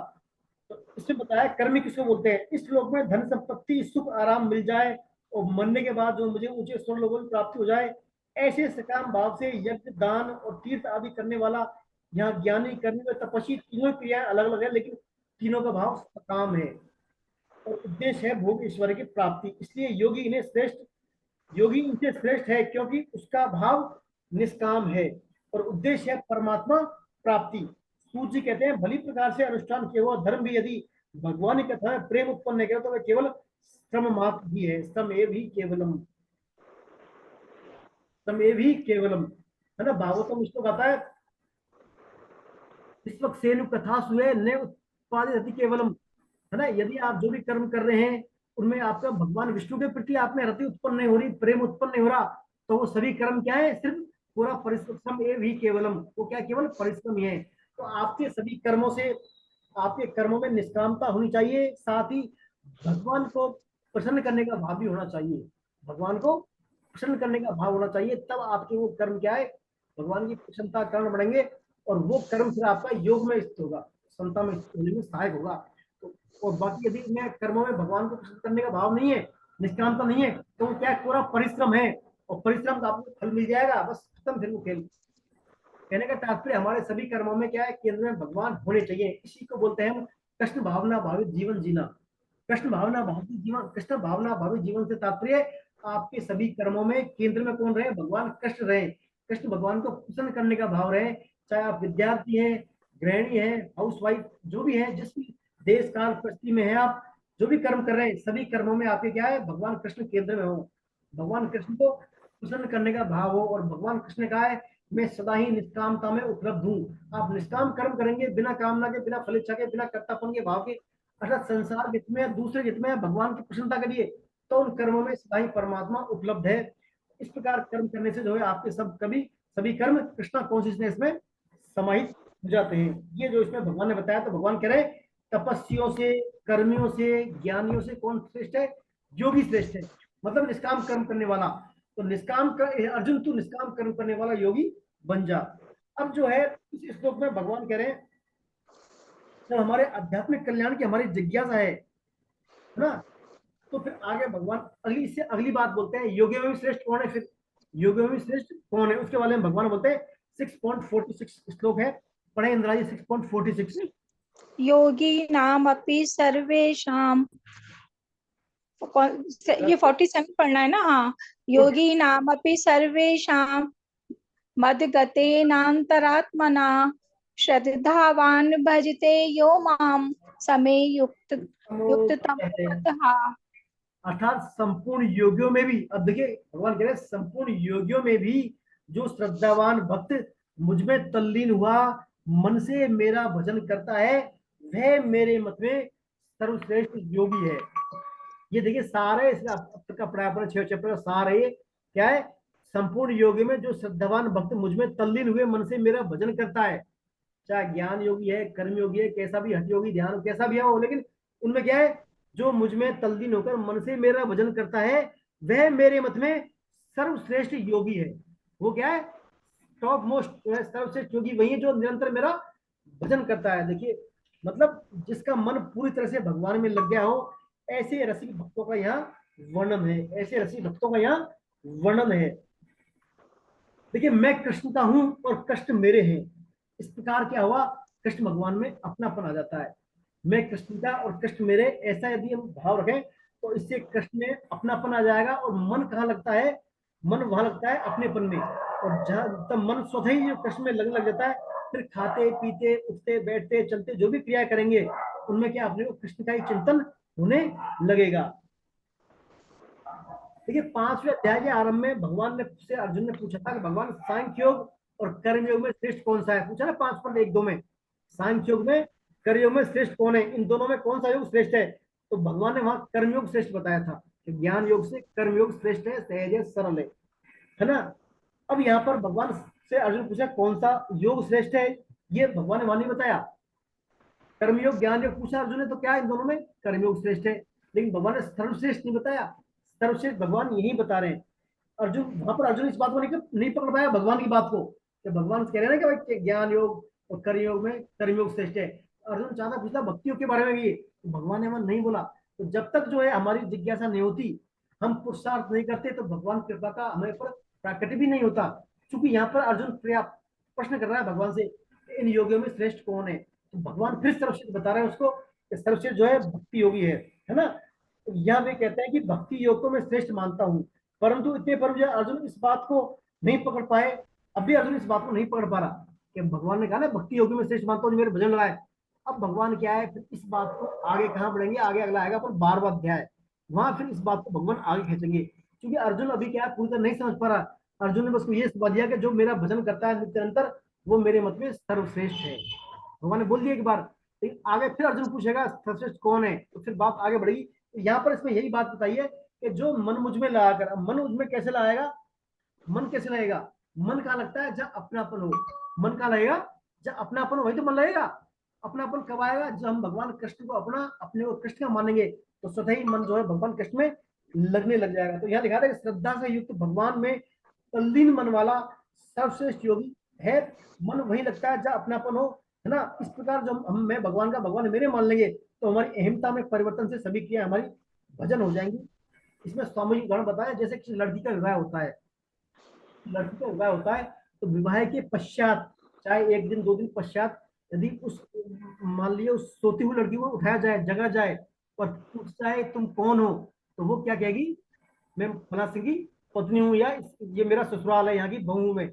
[SPEAKER 1] तो इसमें बताया कर्मी किसको बोलते हैं। इस श्लोक में धन संपत्ति सुख आराम मिल जाए और मरने के बाद जो मुझे ऊंचे स्वर्ग लोगों की प्राप्ति हो जाए, ऐसे सकाम भाव से यज्ञ दान और तीर्थ आदि करने वाला, यहाँ ज्ञानी कर्मी और तपस्वी तीनों क्रियाएं अलग अलग है, लेकिन तीनों का भाव सकाम है और उद्देश्य है भोग ईश्वर की प्राप्ति। इसलिए योगी इन्हें श्रेष्ठ, योगी इनसे श्रेष्ठ है क्योंकि उसका भाव निष्काम है और उद्देश्य है परमात्मा प्राप्ति। सूत जी कहते हैं भली प्रकार से अनुष्ठान किया हुआ धर्म भी यदि भगवान की कथा में प्रेम उत्पन्न करे तो वह केवल श्रम मात्र ही है। श्रमेव ही केवलम, श्रमेव ही केवलम, है ना। भागवतम श्लोक आता है, इस वक्त सेनु कथा सुए न उत्पादित केवलम, है ना। यदि आप जो भी कर्म कर रहे हैं उनमें आपका भगवान विष्णु के प्रति आप में रति उत्पन्न नहीं हो रही, प्रेम उत्पन्न नहीं हो रहा, तो वो सभी कर्म क्या है? सिर्फ पूरा परिश्रम एव ही केवलम, वो क्या केवल परिश्रम ही है। तो आपके सभी कर्मों से, आपके कर्मों में निष्कामता होनी चाहिए, साथ ही भगवान को प्रसन्न करने का भाव भी होना चाहिए, भगवान को प्रसन्न करने का भाव होना चाहिए, तब आपके वो कर्म क्या है? भगवान की प्रसन्नता कारण बढ़ेंगे और वो कर्म फिर आपका योग में स्थित होगा, संता में स्थित होने में सहायक होगा। तो और बाकी यदि मैं कर्मों में भगवान को प्रसन्न करने का भाव नहीं है, निष्कामता नहीं है, तो वो क्या पूरा परिश्रम है और परिश्रम का आपको फल मिल जाएगा, बस खत्म फिर वो खेल। कहने का तात्पर्य हमारे सभी कर्मों में क्या है? केंद्र में भगवान होने चाहिए। इसी को बोलते हैं हम कृष्ण भावना भावित जीवन जीना। कृष्ण भावना भावित जीवन, कृष्ण भावना भावित जीवन से तात्पर्य आपके सभी कर्मों में केंद्र में कौन रहे? भगवान कृष्ण रहे, कृष्ण भगवान को प्रसन्न करने का भाव रहे। चाहे आप विद्यार्थी हैं, गृहिणी हैं, हाउस वाइफ, जो भी है, जिस भी देश काल परिस्थिति में है, आप जो भी कर्म कर रहे हैं, सभी कर्मों में आपके क्या है? भगवान कृष्ण केंद्र में हो, भगवान कृष्ण को प्रसन्न करने का भाव हो। और भगवान कृष्ण ने कहा है मैं सदा ही निष्कामता में उपलब्ध हूँ। आप निष्काम कर्म करेंगे, बिना कामना के, बिना फल इच्छा के, बिना कर्तापन के भाव के, अर्थात संसार हित में, दूसरे हित में, भगवान की प्रसन्नता के लिए, तो उन कर्मों में सदा ही परमात्मा उपलब्ध है। इस प्रकार कर्म करने से जो है आपके सभी कर्म कृष्णा कॉन्शियसनेस में समाहित हो जाते हैं। ये जो इसमें भगवान ने बताया, तो भगवान कह रहे हैं तपस्वियों से, कर्मियों से, ज्ञानियों से कौन श्रेष्ठ है? योगी श्रेष्ठ है, मतलब निष्काम कर्म करने वाला। तो निष्काम कर अर्जुन, तू निष्काम कर्म करने वाला योगी बन जा। अब जो है इस श्लोक में भगवान कह रहे हैं जब हमारे आध्यात्मिक कल्याण की हमारी जिज्ञासा है ना, तो फिर आगे भगवान इससे अगली बात बोलते हैं, योगियों में श्रेष्ठ कौन है? फिर योगियों में श्रेष्ठ कौन है उसके बारे में भगवान बोलते हैं। 6.46 श्लोक है, पढ़े इंद्रा जी। 6.46
[SPEAKER 2] योगी नाम अपि सर्वेषां ये 47 पढ़ना है ना। हाँ, योगी नामपि सर्वेषां मद्गतेनान्तरात्मना श्रद्धावान भजते यो माम समे युक्ततमो मतः।
[SPEAKER 1] अर्थात संपूर्ण योगियों में भी, अब देखिए भगवान कह रहे हैं संपूर्ण योगियों में भी जो श्रद्धावान भक्त मुझ में तल्लीन हुआ, मन से मेरा भजन करता है, वह मेरे मत में सर्वश्रेष्ठ योगी है। ये देखिए सारे इसका अब तक का पढ़ा पर 6 चैप्टर का सार है। ये क्या है? संपूर्ण योगी में जो श्रद्धावान भक्त मुझ में तल्लीन हुए मन से मेरा भजन करता है, चाहे ज्ञान योगी है, कर्म योगी है, कैसा भी हठ योगी, ध्यान कैसा भी है वो, लेकिन उनमें क्या है? जो मुझ में तल्लीन होकर मन से मेरा भजन करता है, वह मेरे मत में सर्वश्रेष्ठ योगी है। वो क्या है? टॉप मोस्ट सर्वश्रेष्ठ योगी वही है जो निरंतर मेरा भजन करता है। देखिए मतलब जिसका मन पूरी तरह से भगवान में लग गया हो, ऐसे रसिक भक्तों का यहाँ वर्णन है, ऐसे रसिक भक्तों का यहाँ वर्णन है। देखिए मैं कृष्ण का हूं और कष्ट मेरे हैं, इस प्रकार क्या हुआ? कृष्ण भगवान में अपनापन आ जाता है। मैं कृष्ण का और कष्ट मेरे, ऐसा यदि हम भाव रखें तो इससे कृष्ण में अपनापन आ जाएगा। और मन कहाँ लगता है? मन वहां लगता है अपनेपन में। और जहां तब मन स्वतः ही कृष्ण में लगने लग जाता है, फिर खाते पीते उठते बैठते चलते जो भी क्रिया करेंगे उनमें क्या अपने को कृष्ण का ही चिंतन होने लगेगा। देखिए 5वें अध्याय के आरंभ में भगवान ने से अर्जुन ने पूछा था कि भगवान सांख्य योग और कर्म योग में श्रेष्ठ कौन सा है? पूछा ना 5.1-2 में, सांख्य योग में कर्म योग में श्रेष्ठ कौन है? इन दोनों में कौन सा योग श्रेष्ठ है? तो भगवान ने वहां कर्म योग श्रेष्ठ बताया था कि ज्ञान योग से कर्म योग श्रेष्ठ है, सहज है, सरल है ना। अब यहाँ पर भगवान से अर्जुन पूछा कौन सा योग श्रेष्ठ है, ये भगवान ने वहां नहीं बताया। कर्मयोग ज्ञान योग पूछा अर्जुन ने तो क्या इन दोनों में कर्मयोग श्रेष्ठ है, लेकिन भगवान ने सर्वश्रेष्ठ नहीं बताया। सर्वश्रेष्ठ भगवान यही बता रहे हैं। अर्जुन वहां पर अर्जुन इस बात को नहीं पकड़ पाया भगवान की बात को, कि भगवान कह रहे हैं ना कि भाई ज्ञान योग और कर्मयोग में कर्मयोग श्रेष्ठ है। अर्जुन चाहता पूछता भक्ति योग के बारे में भी, तो भगवान ने वहां नहीं बोला। तो जब तक जो है हमारी जिज्ञासा नहीं होती, हम पुरुषार्थ नहीं करते, तो भगवान कृपा का हमें पर प्राकट्य भी नहीं होता। क्योंकि यहाँ पर अर्जुन प्रश्न कर रहा है भगवान से इन योगियों में श्रेष्ठ कौन है, तो भगवान फिर सर्वश्रेष्ठ बता रहे हैं उसको कि सर्वश्रेष्ठ जो है भक्ति योगी है ना। तो यहाँ वे कहते हैं कि भक्ति योग को मैं श्रेष्ठ मानता हूँ, परंतु इतने पर जो अर्जुन इस बात को नहीं पकड़ पाए। अब भी अर्जुन इस बात को नहीं पकड़ पा रहा कि भगवान ने कहा ना भक्ति योगी में श्रेष्ठ मानता हूँ जो मेरे भजन लगाए। अब भगवान क्या है, फिर इस बात को आगे कहाँ बढ़ेंगे, आगे अगला आएगा पर 12वां अध्याय, वहां फिर इस बात को भगवान आगे खींचेंगे। क्योंकि अर्जुन अभी क्या है पूरी तरह नहीं समझ पा रहा। अर्जुन ने बस ये समझ दिया कि जो मेरा भजन करता है निरंतर वो मेरे मत में सर्वश्रेष्ठ है। भगवान ने बोल दिया एक बार, लेकिन आगे फिर अर्जुन पूछेगा सर्वश्रेष्ठ कौन है, तो फिर बात आगे बढ़ेगी। तो यहाँ पर इसमें यही बात बताइए कि जो मन मुझ में लगाकर, मन मुझ में कैसे लगाएगा? मन कैसे लगेगा? मन कहाँ लगता है? जब अपनापन हो। मन कहाँ लगेगा? जब अपनापन हो, वही तो मन लगेगा। अपनापन कब आएगा? जब हम भगवान कृष्ण को अपने को कृष्ण का मानेंगे, तो स्वतः ही मन जो है भगवान कृष्ण में लगने लग जाएगा। तो यहाँ दिखा रहे श्रद्धा से युक्त भगवान में तल्लीन मन वाला सर्वश्रेष्ठ योगी है। मन वही लगता है जब अपनापन हो, है ना। इस प्रकार जब हम मैं भगवान का, भगवान मेरे मान लेंगे, तो हमारी अहमता में परिवर्तन से सभी क्रिया हमारी भजन हो जाएंगी। इसमें सामूहिक उदाहरण बताया, जैसे किसी लड़की का विवाह होता है, लड़की का विवाह होता है तो विवाह के पश्चात, चाहे 1 दिन 2 दिन पश्चात, यदि उस मान लिया उस सोती हुई लड़की को उठाया जाए, जगा जाए और पूछ जाए तुम कौन हो, तो वो क्या कहेगी? मैं फला सिंह की पत्नी हूँ, या ये मेरा ससुराल है, यहाँ की बहू हूँ मैं।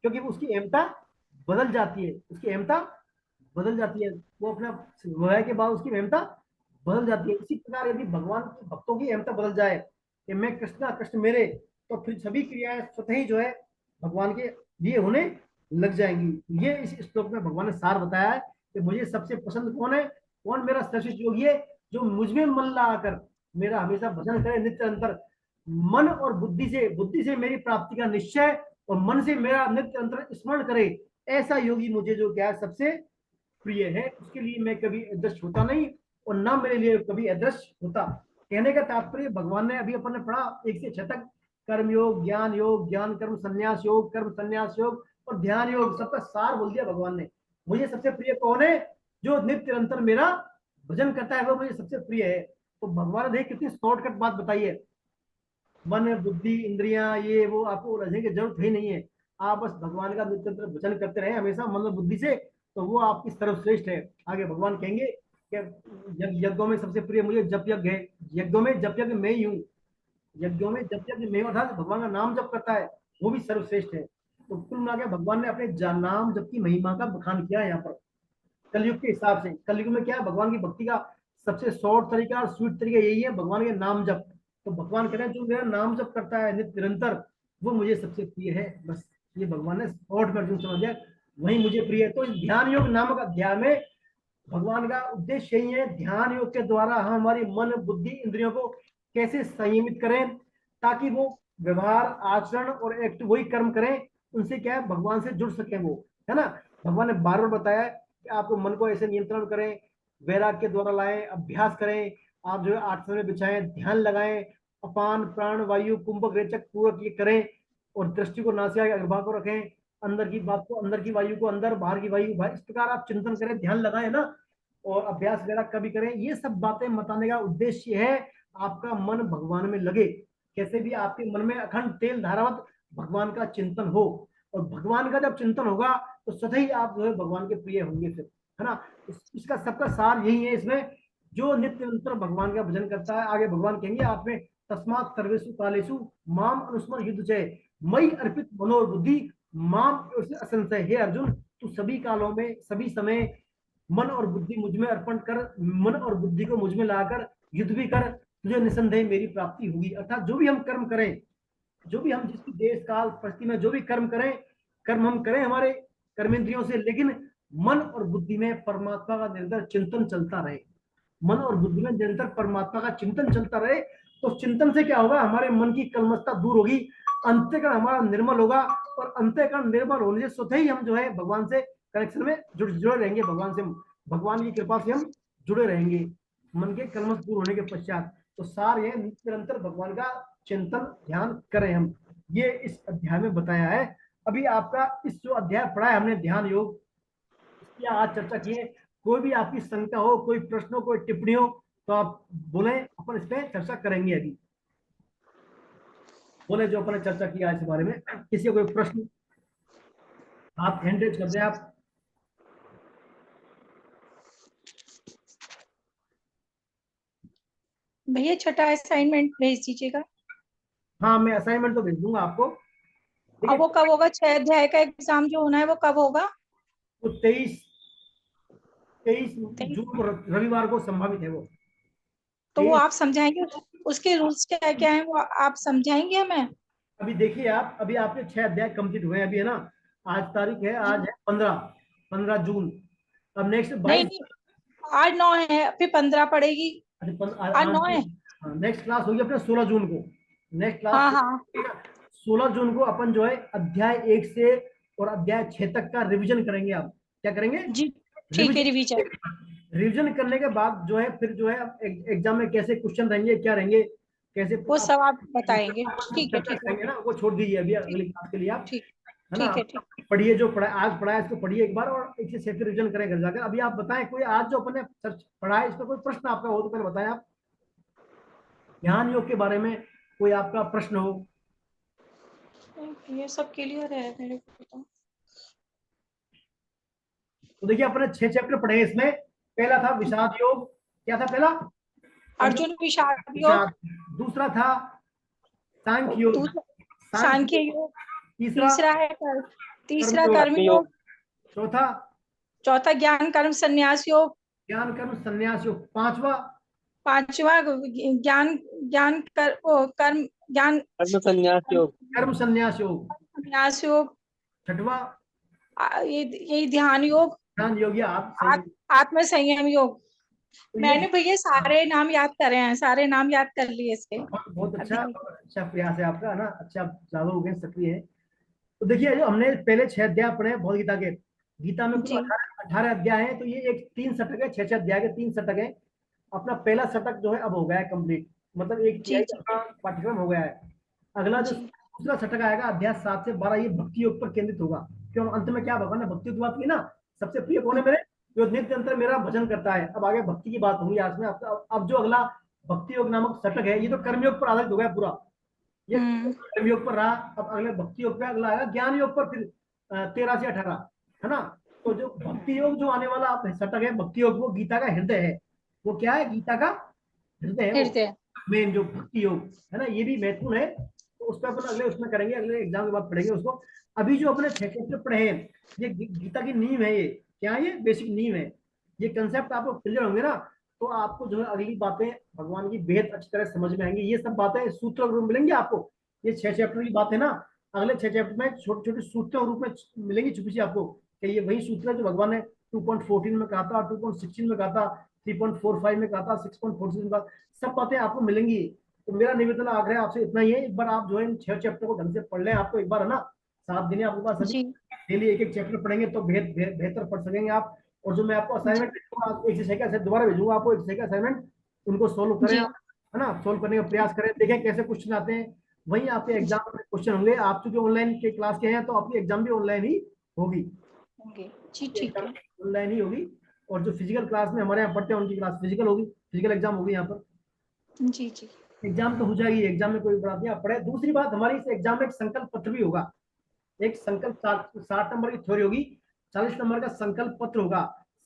[SPEAKER 1] क्योंकि उसकी अहमता बदल जाती है, उसकी अहमता बदल जाती है, वो अपना विवाह के बाद उसकी अहमता बदल जाती है। इसी प्रकार यदि भगवान के भक्तों की अहमता बदल जाए कि मैं कृष्ण कृष्ण मेरे, तो फिर सभी क्रियाएं स्वतः ही जो है भगवान के लिए होने लग जाएंगी। ये इस श्लोक में भगवान ने सार बताया है कि मुझे सबसे पसंद कौन है, कौन मेरा श्रेष्ठ योगी है, जो मुझ में मन लगाकर मेरा हमेशा भजन करे नित्य अंतर, मन और बुद्धि से मेरी प्राप्ति का निश्चय और मन से मेरा नित्य अंतर स्मरण करे, ऐसा योगी मुझे जो क्या है सबसे प्रिय है। उसके लिए मैं कभी अदृश्य होता नहीं और ना मेरे लिए कभी अदृश्य होता। कहने का तात्पर्य भगवान ने अभी अपन ने पढ़ा 1 से 6 तक, कर्म योग, ज्ञान कर्म संन्यास योग, कर्म संन्यास योग और ध्यान योग, सबका सार बोल दिया भगवान ने। मुझे सबसे प्रिय कौन है? जो नित्य निरंतर मेरा भजन करता है, वो मुझे सबसे प्रिय है। तो भगवान ने कितनी शॉर्टकट बात बताई है। मन बुद्धि इंद्रियां ये वो आपको उलझने की जरूरत ही नहीं है। आप बस भगवान का नित्य भजन करते रहे हमेशा मन और बुद्धि से, तो वो आपकी सर्वश्रेष्ठ है। आगे भगवान कहेंगे यज्ञों में सबसे प्रिय मुझे जप यज्ञ है, यज्ञों में जप यज्ञ मैं ही हूँ, यज्ञों में जप यज्ञ मैं, अर्थात भगवान का नाम जप करता है वो भी सर्वश्रेष्ठ है। तो कुल मिला के भगवान ने अपने नाम जप की महिमा का बखान किया है यहाँ पर कलयुग के हिसाब से। कलयुग में क्या है, भगवान की भक्ति का सबसे शॉर्ट तरीका और स्वीट तरीका यही है, भगवान के नाम जप। तो भगवान कह रहे हैं जो मेरा नाम जप करता है निरंतर वो मुझे सबसे प्रिय है। बस ये भगवान ने शॉर्ट में अर्जुन समझ गया, वही मुझे प्रिय है। तो इस ध्यान योग नामक अध्याय में भगवान का उद्देश्य यही है, ध्यान योग के द्वारा हम हमारी मन बुद्धि इंद्रियों को कैसे संयमित करें ताकि वो व्यवहार आचरण और एक्ट वही कर्म करें उनसे क्या है भगवान से जुड़ सके वो, है ना। भगवान ने बार बार बताया कि आप मन को ऐसे नियंत्रण करें, वैराग्य के द्वारा लाएं, अभ्यास करें, आप जो है आसन में बिछाएं, ध्यान लगाएं, अपान प्राण वायु कुंभक रेचक पूरक ये करें और दृष्टि को नासिका के अग्रभाग को रखें, अंदर की बात को अंदर की वायु को अंदर, बाहर की वायु बाहर, इस प्रकार आप चिंतन करें, ध्यान लगाएं ना, और अभ्यास वगैरह कभी करें। ये सब बातें बताने का उद्देश्य है आपका मन भगवान में लगे, कैसे भी आपके मन में अखंड तेल धारावत भगवान का चिंतन हो, और भगवान का जब चिंतन होगा तो सदा ही आप जो है भगवान के प्रिय होंगे फिर, है ना। इसका सबका सार यही है इसमें, जो नित्य निरंतर भगवान का भजन करता है, आगे भगवान कहेंगे आप में तस्मात् सर्वेषु कालेषु माम अनुस्मर युद्ध जय मई अर्पित मनोबुद्धि माम असंशय। हे अर्जुन तू सभी कालों में सभी समय मन और बुद्धि मुझ में अर्पण कर, मन और बुद्धि को मुझ में लाकर युद्ध भी कर, तुझे निसंदेह मेरी प्राप्ति होगी। अर्थात जो भी हम कर्म करें, जो भी हम जिस देश काल परिस्थिति में जो भी कर्म करें, कर्म हम करें हमारे कर्मेंद्रियों से, लेकिन मन और बुद्धि में परमात्मा का निरंतर चिंतन चलता रहे, मन और बुद्धि में निरंतर परमात्मा का चिंतन चलता रहे। तो चिंतन से क्या होगा, हमारे मन की कलमशता दूर होगी, अंतःकरण हमारा निर्मल होगा, और अंतःकरण निर्मल होने से स्वतः ही हम जो है भगवान से कनेक्शन में जुड़े रहेंगे, भगवान से, भगवान की कृपा से हम जुड़े रहेंगे मन के कलमश दूर होने के पश्चात। तो सार ये निरंतर भगवान का चिंतन ध्यान करें हम, ये इस अध्याय में बताया है। अभी आपका इस जो अध्याय पढ़ा है हमने ध्यान योग, इसकी आज चर्चा की है। कोई भी आपकी शंका हो, कोई प्रश्न हो, कोई टिप्पणी हो तो आप बोले, अपन इस पे चर्चा करेंगे। अभी बोले जो अपन चर्चा की आज इस बारे में, किसी का कोई प्रश्न आप हैंड रेज कर दें आप।
[SPEAKER 2] भैया छठा असाइनमेंट भेज दीजिएगा।
[SPEAKER 1] हाँ मैं असाइनमेंट तो भेज दूंगा आपको।
[SPEAKER 2] अब वो कब होगा, 6 अध्याय का एग्जाम जो होना है वो कब होगा?
[SPEAKER 1] तो 23 जून को रविवार को संभावित है वो।
[SPEAKER 2] तो वो आप समझाएंगे, उसके रूल्स क्या क्या है वो आप समझाएंगे हमें?
[SPEAKER 1] अभी देखिए आप, अभी आपके 6 अध्याय कंप्लीट हुए हैं अभी, है ना। आज तारीख है, आज है 15 जून। अब नेक्स्ट 22
[SPEAKER 2] नहीं, आज 9 है, फिर 15 पड़ेगी। आज 9 है।
[SPEAKER 1] नेक्स्ट क्लास होगी अपने 16 जून को। नेक्स्ट क्लास
[SPEAKER 2] हाँ
[SPEAKER 1] 16 जून को अपन जो है अध्याय 1 से और अध्याय 6 तक का रिवीजन करेंगे। आप क्या करेंगे
[SPEAKER 2] जी, ठीक है, रिवीजन।
[SPEAKER 1] रिवीजन करने के बाद जो है फिर जो है एग्जाम में कैसे क्वेश्चन रहेंगे, क्या रहेंगे, कैसे
[SPEAKER 2] वो सब आप बताएंगे। ठीक है, ठीक है,
[SPEAKER 1] ना, वो छोड़ दीजिए अभी अगली क्लास के लिए आप,
[SPEAKER 2] ठीक
[SPEAKER 1] है ना।
[SPEAKER 2] ठीक।
[SPEAKER 1] पढ़िए जो पढ़ा आज पढ़ा है इसको पढ़िए एक बार, और एक से रिवीजन करें घर जाकर। अभी आप बताएं कोई आज जो अपने पढ़ा है इस पर कोई प्रश्न आपका हो तो पहले बताएं आप, ध्यान योग के बारे में कोई आपका प्रश्न हो।
[SPEAKER 2] ये सब क्लियर है मेरे को।
[SPEAKER 1] तो देखिए अपने 6 चैप्टर पढ़े इसमें। पहला था विषाद योग, क्या था पहला?
[SPEAKER 2] अर्जुन विषाद योग।
[SPEAKER 1] दूसरा था सांख्य योग,
[SPEAKER 2] सांख्य योग। तीसरा
[SPEAKER 1] कर्म
[SPEAKER 2] कर्म योग।
[SPEAKER 1] चौथा
[SPEAKER 2] ज्ञान कर्म संन्यास योग।
[SPEAKER 1] ज्ञान कर्म संन्यास योग।
[SPEAKER 2] पांचवा ज्ञान
[SPEAKER 1] कर्म संन्यास योग। छठवा
[SPEAKER 2] यही ध्यान योग।
[SPEAKER 1] आप
[SPEAKER 2] आत्म संयम योग। मैंने भैया सारे नाम याद करे हैं, सारे नाम याद कर लिए इसके।
[SPEAKER 1] बहुत अच्छा प्रयास है आपका, है ना। अच्छा जागरूक हो गए, सक्रिय है। तो देखिए जो हमने पहले 6 अध्याय पढ़े हैं भगवद गीता के, गीता में कुल 18 अध्याय हैं। तो ये एक 3 शतक है, 6 अध्याय के 3 शतक है। अपना पहला शतक जो है अब हो गया है कंप्लीट, मतलब एक पाठ्यक्रम हो गया है। अगला जो दूसरा शतक आएगा अध्याय 7 से 12, ये भक्ति योग पर केंद्रित होगा। क्यों अंत में क्या भगवान ने भक्ति की बात की ना, सबसे प्रिय कौन है मेरे, जो नित्य अंतर मेरा भजन करता है। अब आगे भक्ति की बात होगी आज में। अब जो अगला भक्ति योग नामक शतक है, ये तो कर्मयोग पर आधारित हो गया पूरा, ये कर्मयोग पर रहा। अब अगले भक्ति योग पे अगला आएगा ज्ञान योग पर, फिर 13 से 18, है ना। तो जो भक्ति योग जो आने वाला आप सटक है, भक्ति योग वो गीता का हृदय है। वो क्या है? गीता का हृदय है वो,
[SPEAKER 2] हृदय।
[SPEAKER 1] मेन जो भक्ति योग है ना, ये भी महत्वपूर्ण है। तो उस पर अपन अगले उसमें करेंगे, अगले एग्जाम के बाद पढ़ेंगे उसको। अभी जो अपने 6 चैप्टर पढ़े हैं, ये गीता की नींव है। ये क्या है? ये बेसिक नींव है। ये कंसेप्ट आपको क्लियर होंगे ना, तो आपको जो है अगली बातें भगवान की बेहद अच्छी तरह समझ में आएंगी। ये सब बातें सूत्र रूप में मिलेंगी आपको। ये 6 चैप्टर की बात है ना, अगले 6 चैप्टर में छोटे छोटे सूत्रों रूप में मिलेंगी छुपी सी आपको, कि ये वही सूत्र है जो भगवान ने 2.14 में कहा था, 2.16 में कहा था, 3.45 में कहा था, 6.46 में कहा। सब बातें आपको मिलेंगी। तो मेरा निवेदन आग्रह आपसे इतना ही है, एक बार आप जो है इन 6 चैप्टर को ढंग से पढ़ लें। आपको एक बार है ना 7 दिन आपके पास, अभी
[SPEAKER 2] जी
[SPEAKER 1] डेली एक एक चैप्टर पढ़ेंगे तो बेहतर पढ़ सकेंगे आप। और जो मैं आपको असाइनमेंट भेजूंगा, एक से 6 का दोबारा भेजूंगा आपको, एक से 6 का असाइनमेंट, उनको सोल्व करें
[SPEAKER 2] जी
[SPEAKER 1] आप, है ना, सोल्व करने का प्रयास करें, देखें कैसे क्वेश्चन आते हैं। वहीं आपके एग्जाम में क्वेश्चन होंगे। आप चूंकि ऑनलाइन के क्लास के हैं तो आपकी एग्जाम भी ऑनलाइन ही होगी,
[SPEAKER 2] होंगे। जी ठीक है।
[SPEAKER 1] ऑनलाइन ही होगी। और जो फिजिकल क्लास में हमारे यहाँ पढ़ते हैं उनकी क्लास फिजिकल होगी, फिजिकल एग्जाम होगी यहाँ पर।
[SPEAKER 2] जी जी
[SPEAKER 1] एग्जाम तो हो जाएगी, एग्जाम में कोई बात नहीं, आप पढ़े। दूसरी बात, हमारी इस एग्जाम में एक संकल्प पत्र भी होगा। एक संकल्प 60 नंबर की थ्योरी होगी, 40 नंबर का संकल्प पत्र होगा।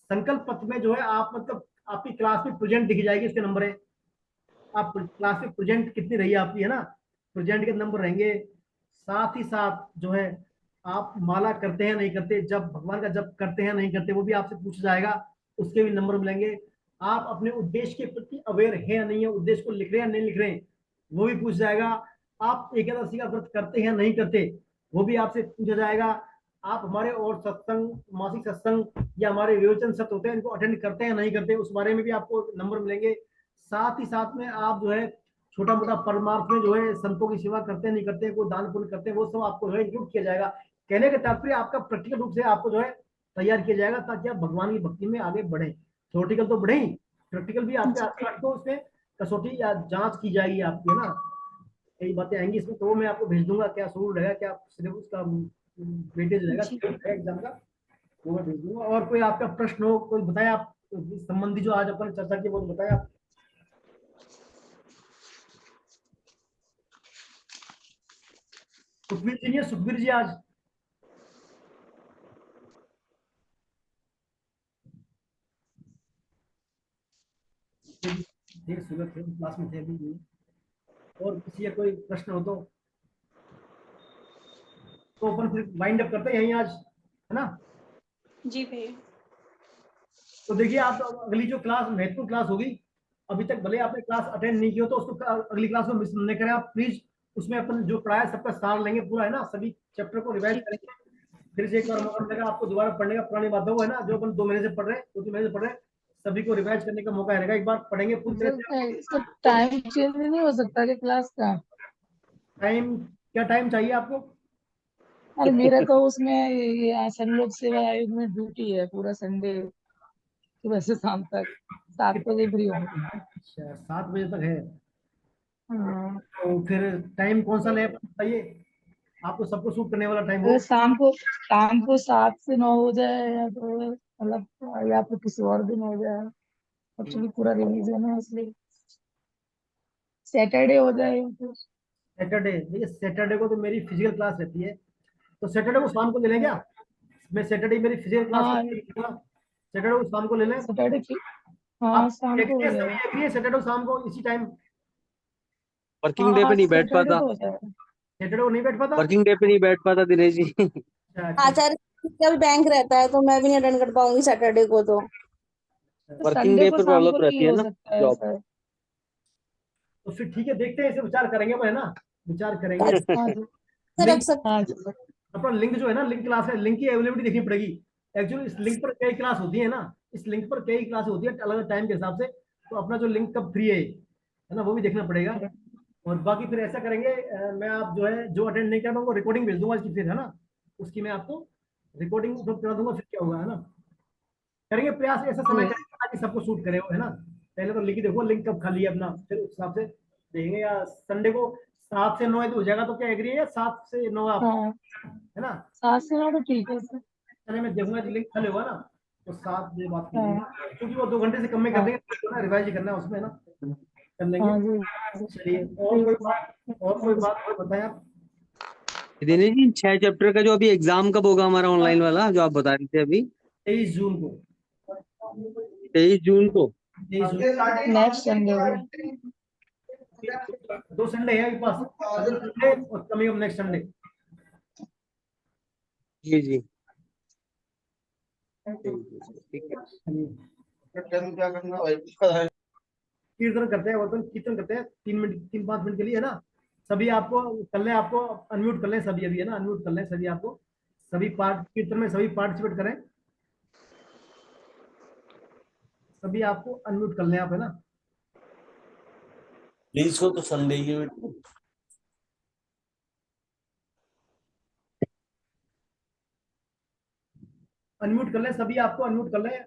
[SPEAKER 1] संकल्प पत्र में जो है आप मतलब आपकी क्लास में प्रेजेंट दिखी जाएगी, इसके नंबर है। आप क्लास में प्रेजेंट कितनी रही आपकी, है ना, प्रेजेंट के नंबर रहेंगे। साथ ही साथ जो है आप माला करते हैं नहीं करते, जब भगवान का जप करते हैं नहीं करते, वो भी आपसे पूछा जाएगा, उसके भी नंबर मिलेंगे। आप अपने उद्देश्य के प्रति अवेयर है या नहीं है, उद्देश्य को लिख रहे हैं नहीं लिख रहे हैं, वो भी पूछ जाएगा। आप एकादशी का व्रत करते हैं नहीं करते, वो भी आपसे पूछा जाएगा। आप हमारे और सत्संग, मासिक सत्संग या हमारे विवेचन सत्र होते हैं, इनको अटेंड करते हैं नहीं करते, उस बारे में भी आपको नंबर मिलेंगे। साथ ही साथ में आप जो है छोटा मोटा परमार्थ में जो है संतों की सेवा करते हैं नहीं करते हैं, कोई दान पुण्य करते हैं, वो सब आपको जो है इंक्लूड किया जाएगा। कहने का तात्पर्य आपका प्रैक्टिकल रूप से आपको जो है तैयार किया जाएगा, ताकि आप भगवान की भक्ति में आगे बढ़े। थ्योरेटिकल तो बढ़े ही, प्रैक्टिकल भी आपके आसपास, तो उसमें कसौटी या जांच की जाएगी आपकी, है ना, कई बातें आएंगी इसमें। तो वो मैं आपको भेज दूंगा, क्या शेड्यूल रहेगा, क्या सिलेबस का वेटेज रहेगा एग्जाम का, वो मैं भेज दूंगा। और कोई आपका प्रश्न हो, कोई बताए आप संबंधी, जो आज अपन चर्चा की वो बताए आप। सुखबीर जी नहीं है? सुखबीर जी आज देर सुबह थे, क्लास में थे अभी नहीं। और किसी का कोई प्रश्न हो तो अपन फिर वाइंड अप करते हैं यहीं आज, है ना।
[SPEAKER 2] जी भैया।
[SPEAKER 1] तो देखिए, आप अगली जो क्लास महत्वपूर्ण क्लास होगी, अभी तक भले आपने क्लास अटेंड नहीं की हो तो उसको अगली क्लास में मिस नहीं करें आप प्लीज। उसमें अपन जो पढ़ाया सबका सार लेंगे पूरा, है ना, सभी चैप्टर को रिवाइज करेंगे। फिर से एक बार मौका मिलेगा आपको दोबारा पढ़ने का, पुरानी बातों को, है ना, जो अपन 2 महीने से पढ़ रहे हैं, 2-3 महीने से पढ़ रहे हैं, सभी को रिवाइज करने का मौका रहेगा। एक बार पढ़ेंगे पूरी तरह से।
[SPEAKER 4] इसका टाइम चेंज नहीं हो सकता कि क्लास का?
[SPEAKER 1] टाइम, क्या टाइम चाहिए आपको?
[SPEAKER 4] अरे मेरा तो उसमें ये संलोक सेवा आयोग में ड्यूटी है पूरा संडे, सुबह से शाम तक 7 बजे फ्री होंगे।
[SPEAKER 1] अच्छा, 7 बजे तक है।
[SPEAKER 4] हाँ,
[SPEAKER 1] तो फिर टाइम कौन सा ले बताइए, आपको सबको सूट करने वाला टाइम हो।
[SPEAKER 4] तो शाम को 7 से 9 हो जाए, या तो मतलब या फिर किसी और दिन हो जाए। एक्चुअली पूरा रिवीजन है इसलिए सैटरडे हो जाए या फिर
[SPEAKER 1] सैटरडे, देखिए सैटरडे को तो मेरी फिजिकल क्लास रहती है, तो सैटरडे को शाम को ले लें क्या? मैं सैटरडे मेरी फिजिकल क्लास
[SPEAKER 4] हाँ
[SPEAKER 1] सैटरडे को शाम को ले लें।
[SPEAKER 4] सैटरडे की। हाँ
[SPEAKER 1] आप
[SPEAKER 4] शाम को हो
[SPEAKER 1] सभी
[SPEAKER 4] जाए।
[SPEAKER 1] एग्री है सैटरडे को शाम को इसी टाइम?
[SPEAKER 3] वर्किंग डे
[SPEAKER 4] हाँ
[SPEAKER 3] पे नहीं बैठ
[SPEAKER 4] सैटरडे
[SPEAKER 3] पाता,
[SPEAKER 4] को हो जाए।
[SPEAKER 1] सैटरडे को नहीं बैठ पाता?
[SPEAKER 3] वर्किंग डे पे नहीं बैठ पाता दिनेश जी।
[SPEAKER 1] अच्छा, अच्छा,
[SPEAKER 6] आचार्य का भी बैंक रहता है तो मैं भी नहीं अटेंड कर पाऊंगी सैटरडे को तो।
[SPEAKER 4] तो
[SPEAKER 3] वर्किंग
[SPEAKER 4] संडे
[SPEAKER 3] डे
[SPEAKER 4] को
[SPEAKER 3] पे
[SPEAKER 4] शाम
[SPEAKER 3] प्रॉब्लम
[SPEAKER 4] को नहीं
[SPEAKER 3] रहती है
[SPEAKER 4] हो
[SPEAKER 3] ना,
[SPEAKER 4] सकता है
[SPEAKER 3] जॉब।
[SPEAKER 4] सर।
[SPEAKER 1] तो फिर ठीक है, देखते हैं, इसे विचार करेंगे, है ना, विचार करेंगे।
[SPEAKER 4] हाँ जी।
[SPEAKER 6] रख
[SPEAKER 1] लिंक,
[SPEAKER 6] सकते
[SPEAKER 4] हाँ जी सर।
[SPEAKER 1] अपना लिंक जो है ना, लिंक क्लास है, लिंक की अवेलेबिलिटी देखनी पड़ेगी। एक्चुअली इस लिंक पर कई क्लास होती है ना, इस लिंक पर कई क्लास होती है अलग अलग टाइम के हिसाब से, तो अपना जो लिंक कब फ्री है ना, वो भी देखना पड़ेगा। और बाकी फिर ऐसा करेंगे, मैं आप जो है जो अटेंड नहीं कर पाऊंगा रिकॉर्डिंग भेज दूंगा इसकी, फिर है ना, उसकी मैं आपको रिकॉर्डिंग उपलब्ध करा दूंगा, फिर क्या होगा, है ना। करेंगे प्रयास, ऐसा समय
[SPEAKER 4] ठीक।
[SPEAKER 1] करेंगे ताकि सबको शूट करे, है ना। पहले तो लिख ही देखो लिंक कब खाली है अपना, फिर उस हिसाब से देखेंगे। या संडे को 7 से 9 हो जाएगा तो क्या एग्री है, या 7 से 9 आप,
[SPEAKER 4] हाँ
[SPEAKER 1] है ना।
[SPEAKER 4] 7 से 9 तो ठीक है सर।
[SPEAKER 1] चले, मैं देखूंगा लिंक खाली होगा ना, तो 7 बजे बात
[SPEAKER 4] हाँ
[SPEAKER 1] करेंगे, क्योंकि वो 2 घंटे से कम में कर
[SPEAKER 4] हाँ
[SPEAKER 1] देंगे तो ना, रिवाइज ही करना है उसमें, है ना, कर लेंगे।
[SPEAKER 4] हाँ जी।
[SPEAKER 1] चलिए, और कोई बात, और कोई बात और बताएं आप।
[SPEAKER 3] दिनेश जी 6 चैप्टर का जो अभी एग्जाम कब होगा हमारा ऑनलाइन वाला जो आप बता रहे थे अभी?
[SPEAKER 1] 23 जून को
[SPEAKER 3] 23 जून को
[SPEAKER 1] 23 जून
[SPEAKER 4] नेक्स्ट संडे को
[SPEAKER 1] 2 संडे है आपके पास, अगले संडे और कमिंग ऑफ नेक्स्ट संडे।
[SPEAKER 3] जी जी ठीक है।
[SPEAKER 1] कीर्तन करते हैं, वर्तन कीर्तन करते हैं 3-5 मिनट के लिए, है ना। सभी आपको कर लें, आपको अनम्यूट कर लें सभी, अभी है ना, अनम्यूट कर लें सभी, आपको सभी पार्ट कीर्तन में सभी पार्टिसिपेट करें, सभी आपको अनम्यूट कर लें आप, है ना।
[SPEAKER 7] प्लीज को तो संडे की
[SPEAKER 1] अनम्यूट कर लें सभी, आपको अनम्यूट कर लें।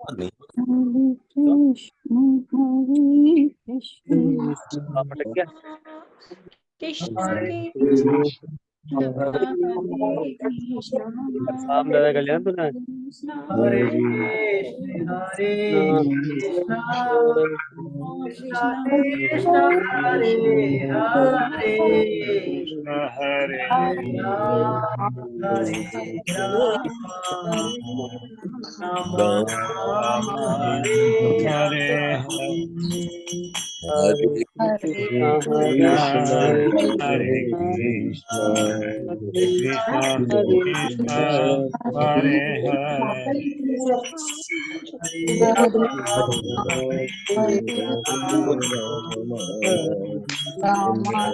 [SPEAKER 7] नहीं
[SPEAKER 3] आप अटक गया। काम दादा कर लिया तूने।
[SPEAKER 1] हरे कृष्णा कृष्णा कृष्णा हरे हरे,
[SPEAKER 8] हरे
[SPEAKER 1] हरे राम राम राम हरे
[SPEAKER 8] हरे
[SPEAKER 7] हरे
[SPEAKER 3] कृष्णा
[SPEAKER 8] हरे कृष्णा कृष्णा कृष्णा हरे हरे कृष्ण हरे हरे हरे
[SPEAKER 3] राम राम
[SPEAKER 8] राम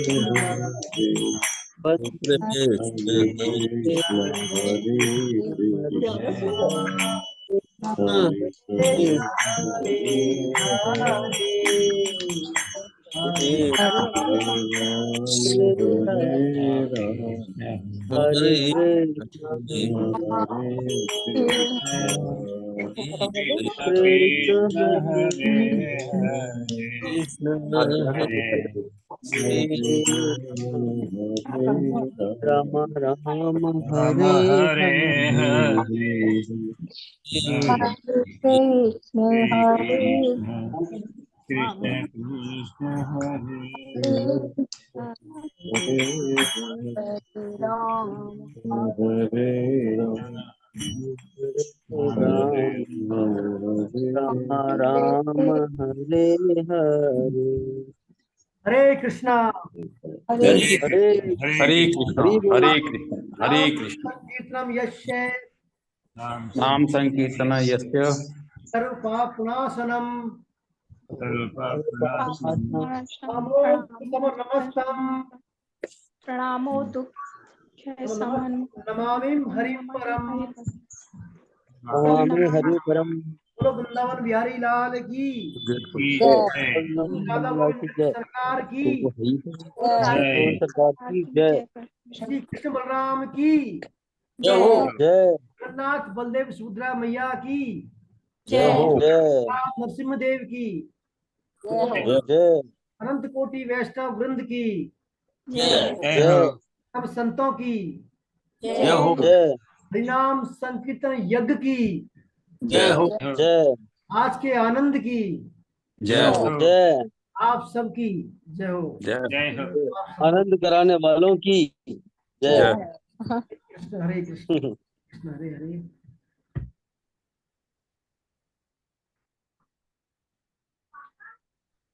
[SPEAKER 3] हरे
[SPEAKER 8] हरे
[SPEAKER 3] हरे
[SPEAKER 8] हरे
[SPEAKER 4] कृष्ण हरे
[SPEAKER 8] कृष्ण कृष्ण हरे
[SPEAKER 3] राम राम हरे हरे
[SPEAKER 1] हरे कृष्णा
[SPEAKER 7] हरे
[SPEAKER 3] हरे
[SPEAKER 7] हरे कृष्ण हरे कृष्ण हरे कृष्ण
[SPEAKER 1] कीर्तनम यस्य
[SPEAKER 7] नाम संकीर्तन यस्य
[SPEAKER 1] सर्व पापनाशनम नमस्तम
[SPEAKER 2] प्रणामो दुख समन
[SPEAKER 1] नमामि हरि परम।
[SPEAKER 3] नमामि हरि परम।
[SPEAKER 1] बोलो वृंदावन बिहारी लाल की, राधा गोविंद
[SPEAKER 3] की जय।
[SPEAKER 1] सरकार की,
[SPEAKER 3] सरकार की जय।
[SPEAKER 1] श्री कृष्ण बलराम की,
[SPEAKER 7] जय हो
[SPEAKER 3] जय
[SPEAKER 1] जगन्नाथ बलदेव सुभद्रा मैया की,
[SPEAKER 7] जय हो
[SPEAKER 3] जय
[SPEAKER 1] नरसिंह देव की,
[SPEAKER 3] जय
[SPEAKER 1] अनंत कोटि वैष्णव वृंद की,
[SPEAKER 3] जय
[SPEAKER 1] सब संतों की,
[SPEAKER 7] जय हो
[SPEAKER 3] जय
[SPEAKER 1] हरिनाम संकीर्तन यज्ञ की,
[SPEAKER 7] जय हो
[SPEAKER 3] जय
[SPEAKER 1] आज के आनंद की,
[SPEAKER 7] जय हो
[SPEAKER 3] जय
[SPEAKER 1] आप सबकी जय हो।
[SPEAKER 7] जय
[SPEAKER 8] जय हो
[SPEAKER 1] आप सब
[SPEAKER 3] आनंद कराने वालों की जय।
[SPEAKER 7] जय
[SPEAKER 1] कृष्ण हरे कृष्ण कृष्ण हरे हरे।